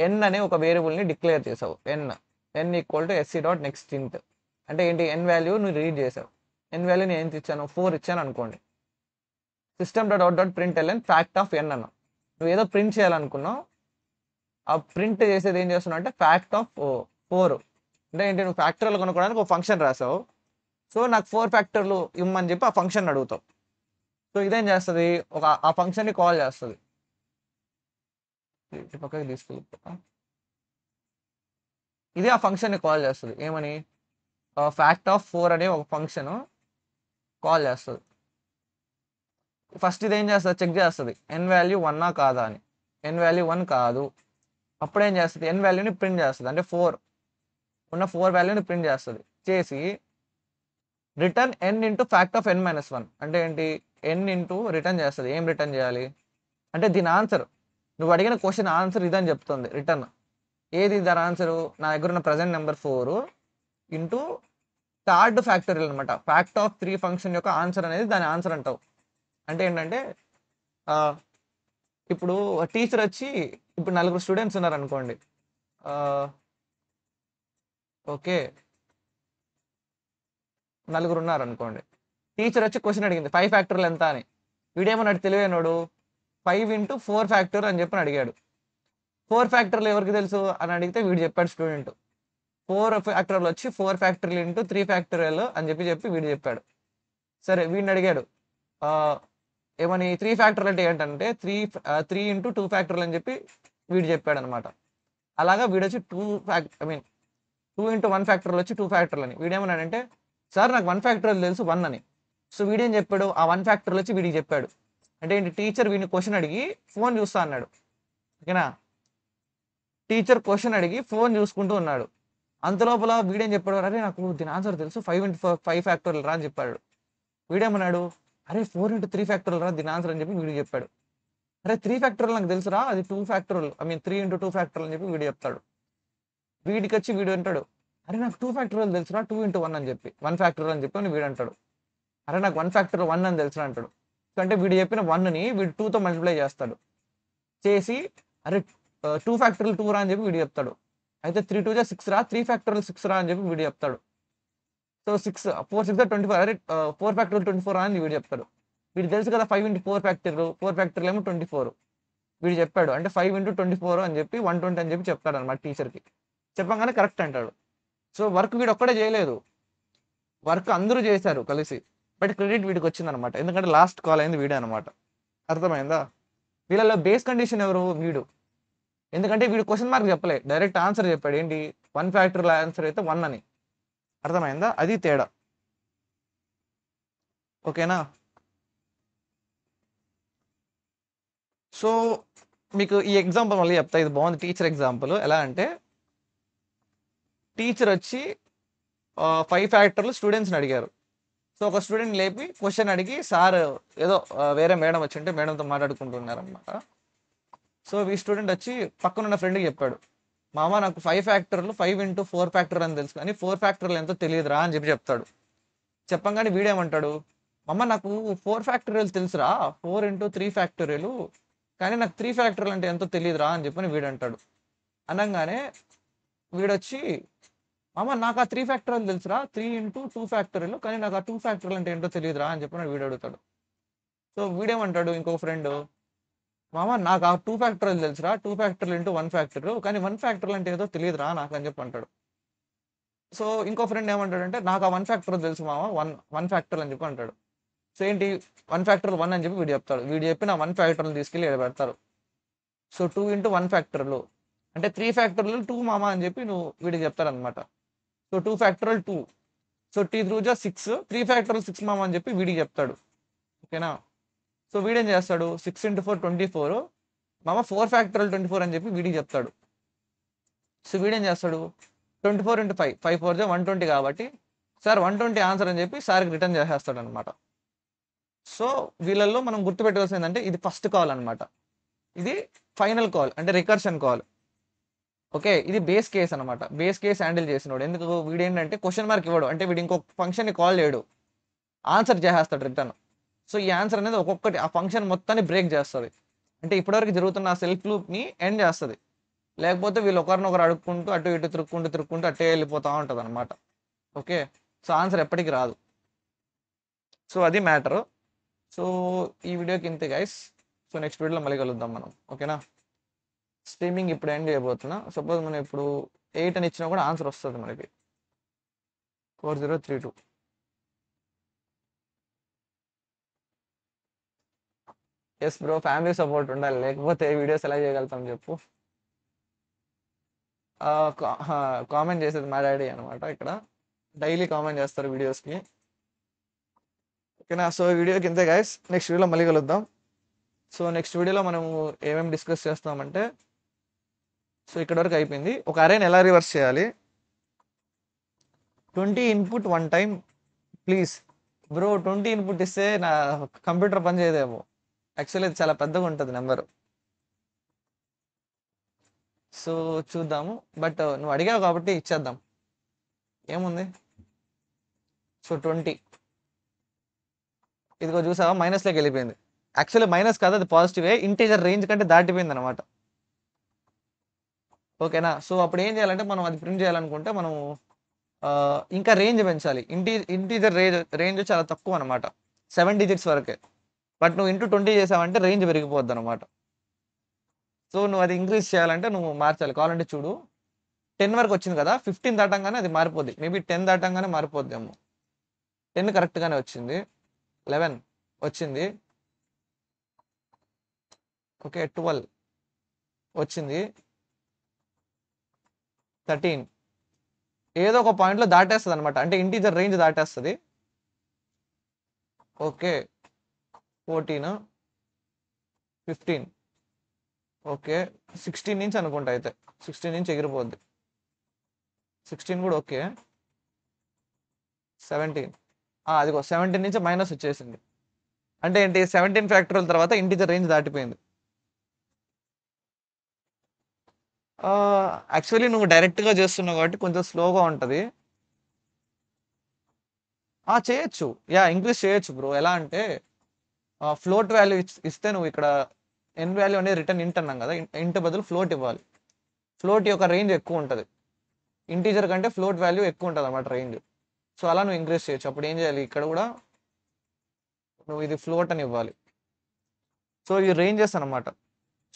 ఎన్ అనే ఒక వేరియబుల్ని డిక్లేర్ చేసావు, N equal to SC dot next int. అంటే ఏంటి, ఎన్ వాల్యూ నువ్వు రీడ్ చేసావు, ఎన్ వాల్యూ నేను ఎంత ఇచ్చాను, 4 ఇచ్చాను అనుకోండి. System dot out dot print LN fact of N అన్న, నువ్వు ఏదో ప్రింట్ చేయాలనుకున్నావు, ఆ ప్రింట్ చేసేది ఏం చేస్తున్నావు అంటే ఫ్యాక్ట్ ఆఫ్ 4. అంటే ఏంటి, నువ్వు ఫ్యాక్టర్లు కొనుక్కోవడానికి ఒక ఫంక్షన్ రాసావు, సో నాకు 4 ఫ్యాక్టర్లు ఇమ్మని చెప్పి ఆ ఫంక్షన్ అడుగుతావు. సో ఇదేం చేస్తుంది, ఆ ఫంక్షన్ని కాల్ చేస్తుంది. ఇటు పక్కకి తీసుకెళ్ళిపోతా, ఇది ఆ ఫంక్షన్ని కాల్ చేస్తుంది, ఏమని, ఫ్యాక్ట్ ఆఫ్ 4 అనే ఒక ఫంక్షన్ కాల్ చేస్తుంది. ఫస్ట్ ఇది ఏం చేస్తుంది, చెక్ చేస్తుంది ఎన్ వాల్యూ 1 కాదా అని, ఎన్ వాల్యూ 1 కాదు. అప్పుడు ఏం చేస్తుంది, ఎన్ వాల్యూని ప్రింట్ చేస్తుంది, అంటే 4 ఉన్న 4 వాల్యూని ప్రింట్ చేస్తుంది. చేసి return n into fact of n-1, అంటే ఏంటి, ఎన్ ఇంటూ రిటర్న్ చేస్తుంది. ఏం రిటర్న్ చేయాలి అంటే దీని ఆన్సర్, నువ్వు అడిగిన క్వశ్చన్ ఆన్సర్ ఇదని చెప్తుంది రిటర్న్. ఏది దాని ఆన్సరు, నా దగ్గర ఉన్న present number 4 into third factorial అనమాట, ఫ్యాక్ట్ ఆఫ్ 3 ఫంక్షన్ యొక్క ఆన్సర్ అనేది దాని ఆన్సర్ అంటావు. అంటే ఏంటంటే ఇప్పుడు టీచర్ వచ్చి, ఇప్పుడు 4 స్టూడెంట్స్ ఉన్నారు అనుకోండి, ఓకే నలుగురు ఉన్నారు అనుకోండి. టీచర్ వచ్చి క్వశ్చన్ అడిగింది 5 ఫ్యాక్టర్లు ఎంత అని. వీడేమన్నాడు తెలివైనోడు 5 ఇంటూ 4 ఫ్యాక్టర్ అని చెప్పి అడిగాడు. 4 ఫ్యాక్టర్లు ఎవరికి తెలుసు అని అడిగితే వీడు చెప్పాడు స్టూడెంట్. 4 ఫ్యాక్టర్లు వచ్చి 4 ఫ్యాక్టర్లు ఇంటూ 3 ఫ్యాక్టరియల్ అని చెప్పి వీడు చెప్పాడు. సరే వీడిని అడిగాడు ఏమని 3 ఫ్యాక్టర్లు అంటే ఏంటంటే 3 ఇంటూ 2 ఫ్యాక్టర్లు అని చెప్పి వీడు చెప్పాడు అనమాట. అలాగా వీడు వచ్చి 2 ఇంటూ 1 ఫ్యాక్టర్లు వచ్చి 2 ఫ్యాక్టర్లు అని. వీడేమన్నాడంటే సార్ నాకు 1 ఫ్యాక్టర్లు తెలుసు 1 అని. సో వీడేం చెప్పాడు ఆ 1 ఫ్యాక్టర్లు వచ్చి వీడికి చెప్పాడు. అంటే ఏంటి టీచర్ వీడిని క్వశ్చన్ అడిగి ఫోన్ చూస్తా అన్నాడు. ఓకేనా, టీచర్ క్వశ్చన్ అడిగి ఫోన్ చూసుకుంటూ ఉన్నాడు. అంతలోపల వీడేం చెప్పాడు అరే నాకు దీని ఆన్సర్ తెలుసు 5 ఇంటూ 5 ఫ్యాక్టర్లు రా అని చెప్పాడు. వీడేమన్నాడు అరే 4 ఇంటూ 3 ఫ్యాక్టర్లు రా దీని ఆన్సర్ అని చెప్పి వీడు చెప్పాడు. అరే 3 ఫ్యాక్టర్లు నాకు తెలుసురా అది 2 ఫ్యాక్టర్లు 3 ఇంటూ 2 ఫ్యాక్టర్లు అని చెప్పి వీడు చెప్తాడు. వీడికి వచ్చి వీడు అంటాడు అరే నాకు 2 ఫ్యాక్టర్లు తెలుసురా 2 ఇంటూ 1 అని చెప్పి 1 ఫ్యాక్టర్లు అని చెప్పి వీడు అంటాడు. అరే నాకు 1 ఫ్యాక్టర్ 1 అని తెలుసురా అంటాడు. అంటే వీడు చెప్పిన 1ని వీడు 2తో మల్టిప్లై చేస్తాడు. చేసి అరే 2 ఫ్యాక్టర్లు 2 రా అని చెప్పి వీడు చెప్తాడు. అయితే 3 2 6 రా 3 ఫ్యాక్టర్లు 6 రా అని చెప్పి వీడు చెప్తాడు. సో 6 4 6 24 అరే 4 ఫ్యాక్టర్లు 24 అని వీడు చెప్తాడు. వీడు తెలుసు కదా 5 ఇంటూ 4 ఫ్యాక్టర్లు ఏమో 24 వీడు చెప్పాడు. అంటే 5 ఇంటూ 24 అని చెప్పి 120 అని చెప్పి చెప్తాడు అనమాట టీచర్కి. చెప్పగానే కరెక్ట్ అంటాడు. సో వర్క్ వీడు ఒక్కడే చేయలేదు, వర్క్ అందరూ చేశారు కలిసి. బట్ క్రెడిట్ వీడికి వచ్చిందనమాట, ఎందుకంటే లాస్ట్ కాల్ అయింది వీడే అనమాట. అర్థమైందా? వీళ్ళలో బేస్ కండిషన్ ఎవరు? వీడు. ఎందుకంటే వీడు క్వశ్చన్ మార్క్ చెప్పలే, డైరెక్ట్ ఆన్సర్ చెప్పాడు. ఏంటి 1 ఫ్యాక్టర్ల ఆన్సర్ అయితే 1 అని. అర్థమైందా? అది తేడా. ఓకేనా? సో మీకు ఈ ఎగ్జాంపుల్ మళ్ళీ చెప్తా, ఇది బాగుంది టీచర్ ఎగ్జాంపుల్. ఎలా అంటే టీచర్ వచ్చి 5 ఫ్యాక్టర్లు స్టూడెంట్స్ని అడిగారు. సో ఒక స్టూడెంట్ లేపి క్వశ్చన్ అడిగి సార్ ఏదో వేరే మేడం వచ్చి ఉంటే మేడంతో మాట్లాడుకుంటున్నారు అనమాట. సో ఈ స్టూడెంట్ వచ్చి పక్కనున్న ఫ్రెండ్కి చెప్పాడు మామ నాకు 5 ఫ్యాక్టర్లు 5 ఇంటూ 4 ఫ్యాక్టర్ అని తెలుసు కానీ 4 ఫ్యాక్టర్లు ఎంతో తెలియదురా అని చెప్పి చెప్తాడు. చెప్పంగానే వీడేమంటాడు మామ నాకు 4 ఫ్యాక్టరీలు తెలుసురా 4 ఇంటూ 3 ఫ్యాక్టరీలు, కానీ నాకు 3 ఫ్యాక్టరీలు అంటే ఎంతో తెలియదురా అని చెప్పని వీడంటాడు. అనగానే వీడొచ్చి మామ నాకు ఆ 3 ఫ్యాక్టరీలు తెలుసురా 3 ఇంటూ 2 ఫ్యాక్టరీలు, కానీ నాకు ఆ 2 ఫ్యాక్టరీలు అంటే ఏంటో తెలియదురా అని చెప్పని వీడు అడుగుతాడు. సో వీడేమంటాడు ఇంకో ఫ్రెండ్ మామ నాకు ఆ 2 ఫ్యాక్టరీలు తెలుసురా 2 ఫ్యాక్టరీలు ఇంటూ 1 ఫ్యాక్టరీ, కానీ 1 ఫ్యాక్టరీలు అంటే ఏదో తెలియదురా నాకు అని చెప్పి అంటాడు. సో ఇంకో ఫ్రెండ్ ఏమంటాడంటే నాకు ఆ 1 ఫ్యాక్టర్ తెలుసు మామ 1 ఫ్యాక్టర్ అని చెప్పి అంటాడు. సో ఏంటి 1 ఫ్యాక్టర్ 1 అని చెప్పి వీడు చెప్తాడు. వీడు చెప్పిన 1 ఫ్యాక్టర్లు తీసుకెళ్ళి ఇక్కడ పెడతారు. సో 2 ఇంటూ 1 ఫ్యాక్టర్లు అంటే 3 ఫ్యాక్టర్లు 2 మామ అని చెప్పి నువ్వు వీడికి చెప్తారనమాట. సో 2 ఫ్యాక్టరల్ 2, సో టీ 3 6, 3 ఫ్యాక్టరల్ 6 మామ అని చెప్పి వీడికి చెప్తాడు. ఓకేనా? సో వీడేం చేస్తాడు 6 ఇంటూ 4 24 మామ 4 ఫ్యాక్టరల్ 24 అని చెప్పి వీడికి చెప్తాడు. సో వీడేం చేస్తాడు 24 ఇంటూ 5 5 4 120 కాబట్టి సార్ 120 ఆన్సర్ అని చెప్పి సార్కి రిటర్న్ చేసేస్తాడు అనమాట. సో వీళ్ళల్లో మనం గుర్తుపెట్టుకోవాల్సింది ఏంటంటే ఇది ఫస్ట్ కాల్ అనమాట, ఇది ఫైనల్ కాల్ అంటే రికర్షన్ కాల్. ఓకే, ఇది బేస్ కేస్ అనమాట. బేస్ కేస్ హ్యాండిల్ చేసినోడు. ఎందుకు వీడు ఏంటంటే క్వశ్చన్ మార్క్ ఇవ్వడు, అంటే వీడు ఇంకొక ఫంక్షన్ని కాల్ చేయడు, ఆన్సర్ చేసేస్తాడు రిటర్న్. సో ఈ ఆన్సర్ అనేది ఒక్కొక్కటి ఆ ఫంక్షన్ మొత్తాన్ని బ్రేక్ చేస్తుంది. అంటే ఇప్పటివరకు జరుగుతున్న ఆ సెల్ఫ్ లూప్ని ఎండ్ చేస్తుంది. లేకపోతే వీళ్ళు ఒకరినొకరు అడుక్కుంటూ అటు ఇటు తిరుక్కుంటూ అట్టే వెళ్ళిపోతూ ఉంటుంది అనమాట. ఓకే, సో ఆన్సర్ ఎప్పటికి రాదు. సో అది మ్యాటరు. సో ఈ వీడియోకి ఇంతే గైస్. సో నెక్స్ట్ వీడియోలో మళ్ళీ కలుద్దాం మనం. ఓకేనా? స్ట్రీమింగ్ ఇప్పుడు ఎండ్ చేయబోతున్నా. సపోజ్ మనం ఇప్పుడు 8 అని ఇచ్చినా కూడా ఆన్సర్ వస్తుంది మనకి 4032. ఎస్ బ్రో, ఫ్యామిలీ సపోర్ట్ ఉండాలి, లేకపోతే వీడియోస్ ఎలా చేయగలుగుతాం చెప్పు. కామెంట్ చేసేది మా డాడీ అనమాట, ఇక్కడ డైలీ కామెంట్ చేస్తారు వీడియోస్కి. ఓకేనా? సో వీడియోకి ఇంతే గైస్, నెక్స్ట్ వీడియోలో మళ్ళీ కలుద్దాం. సో నెక్స్ట్ వీడియోలో మనము ఏమేమి డిస్కస్ చేస్తామంటే, సో ఇక్కడ వరకు అయిపోయింది. ఒక అరేని ఎలా రివర్స్ చేయాలి, 20 input 1 time please. Bro 20 input ఇస్తే నా కంప్యూటర్ పని చేయదేమో, యాక్చువల్లీ ఇది చాలా పెద్దగా ఉంటుంది నెంబరు. సో చూద్దాము, బట్ నువ్వు అడిగావు కాబట్టి ఇచ్చేద్దాం, ఏముంది. సో 20 ఇదిగో చూసావా మైనస్లోకి వెళ్ళిపోయింది. యాక్చువల్లీ మైనస్ కాదు, అది పాజిటివే, ఇంటీజర్ రేంజ్ కంటే దాటిపోయింది అనమాట. ఓకేనా? సో అప్పుడు ఏం చేయాలంటే మనం అది ప్రింట్ చేయాలనుకుంటే మనం ఇంకా రేంజ్ పెంచాలి. ఇంటీజర్ రేంజ్ చాలా తక్కువ అనమాట, 7 డిజిట్స్ వరకే. బట్ నువ్వు ఇంటూ 20 చేసావంటే రేంజ్ పెరిగిపోద్ది అనమాట. సో నువ్వు అది ఇంక్రీజ్ చేయాలంటే నువ్వు మార్చాలి. కావాలంటే చూడు, 10 వరకు వచ్చింది కదా, 15 దాటంగానే అది మారిపోద్ది. మేబీ 10 దాటంగానే మారిపోద్దేమో. 10 కరెక్ట్గానే వచ్చింది, 11 వచ్చింది, ఓకే 12 వచ్చింది, 13 ఏదో ఒక పాయింట్లో దాటేస్తుంది అనమాట, అంటే ఇంటీజర్ రేంజ్ దాటేస్తుంది. ఓకే 14 15 ఓకే 16 నుంచి అనుకుంటా, అయితే 16 నుంచి ఎగిరిపోద్ది. 16 కూడా ఓకే. 17 అదిగో 17 నుంచి మైనస్ వచ్చేసింది. అంటే ఏంటి, 17 ఫ్యాక్టోరియల్ తర్వాత ఇంటీజర్ రేంజ్ దాటిపోయింది. యాక్చువల్లీ నువ్వు డైరెక్ట్గా చేస్తున్నావు కాబట్టి కొంచెం స్లోగా ఉంటుంది. చేయొచ్చు, ఇంక్రీజ్ చేయొచ్చు బ్రో. ఎలా అంటే ఫ్లోట్ వాల్యూ ఇస్తే నువ్వు ఇక్కడ ఎన్ వాల్యూ అనేది రిటర్న్ ఇంట్ అన్నాం కదా, ఇంట్ బదులు ఫ్లోట్ ఇవ్వాలి. ఫ్లోట్ యొక్క రేంజ్ ఎక్కువ ఉంటుంది, ఇంటీజర్ కంటే ఫ్లోట్ వాల్యూ ఎక్కువ ఉంటుంది అన్నమాట రేంజ్. సో అలా నువ్వు ఇంక్రీజ్ చేయొచ్చు. అప్పుడు ఏం చేయాలి, ఇక్కడ కూడా నువ్వు ఇది ఫ్లోట్ అని ఇవ్వాలి. సో ఇది రేంజెస్ అనమాట.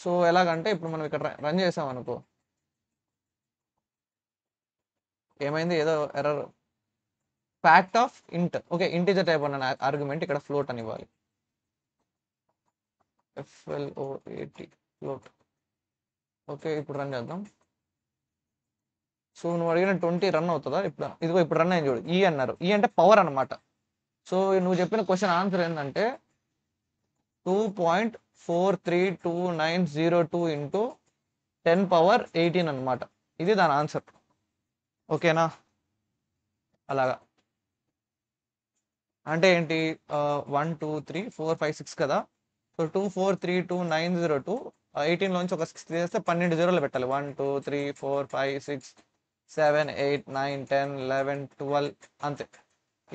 సో ఎలాగంటే ఇప్పుడు మనం ఇక్కడ రన్ చేసాం అనుకో, ఏమైంది, ఏదో ఎర్రర్, ఫ్యాక్ట్ ఆఫ్ ఇంట్, ఓకే ఇంటీజర్ టైప్ అన్న ఆర్గ్యుమెంట్ ఇక్కడ ఫ్లోట్ అని ఇవ్వాలి. FLOAT float. ఓకే ఇప్పుడు రన్ చేద్దాం. సో నువ్వు అడిగిన 20 రన్ అవుతుందా ఇప్పుడు? ఇదిగో ఇప్పుడు రన్ అయింది చూడు, అన్నారు. అంటే పవర్ అనమాట. సో నువ్వు చెప్పిన క్వశ్చన్ ఆన్సర్ ఏంటంటే 2.43292 ఇంటూ 10^18 అనమాట. ఇది దాని ఆన్సర్. ఓకేనా? అలాగా అంటే ఏంటి, 1 2 3 4 5 6 కదా. సో 2.43292 18లోంచి ఒక 6 చేస్తే 12 జీరోలు పెట్టాలి. 1 2 3 4 5 6 7 8 9 10 11 12 అంతే.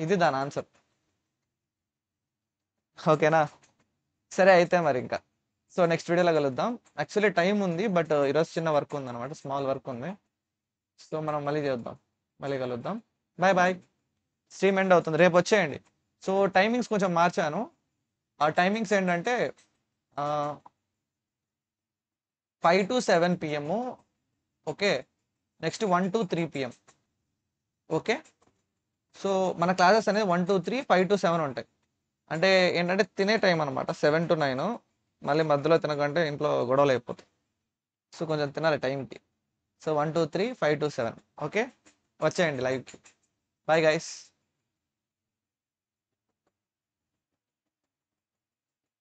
ఇది దాని ఆన్సర్. ఓకేనా? సరే అయితే మరి ఇంకా సో నెక్స్ట్ వీడియోలో కలుద్దాం. యాక్చువల్లీ టైం ఉంది, బట్ ఈరోజు చిన్న వర్క్ ఉంది అనమాట, స్మాల్ వర్క్ ఉంది. సో మనం మళ్ళీ చేద్దాం, మళ్ళీ కలుద్దాం. Bye bye. స్ట్రీమ్ ఎండ్ అవుతుంది, రేపు వచ్చేయండి. సో టైమింగ్స్ కొంచెం మార్చాను. ఆ టైమింగ్స్ ఏంటంటే 5 to 7 PM, okay, next 1 to 3 PM. Okay, so మన క్లాసెస్ అనేది 1 to 3 5 to 7 ఉంటాయి. అంటే ఏంటంటే తినే టైం అనమాట, 7 to 9. మళ్ళీ మధ్యలో తినకంటే ఇంట్లో గొడవలు అయిపోతాయి. సో కొంచెం తినాలి టైంకి. So 1 to 3 5 to 7. ఓకే, వచ్చేయండి లైవ్కి. Bye guys.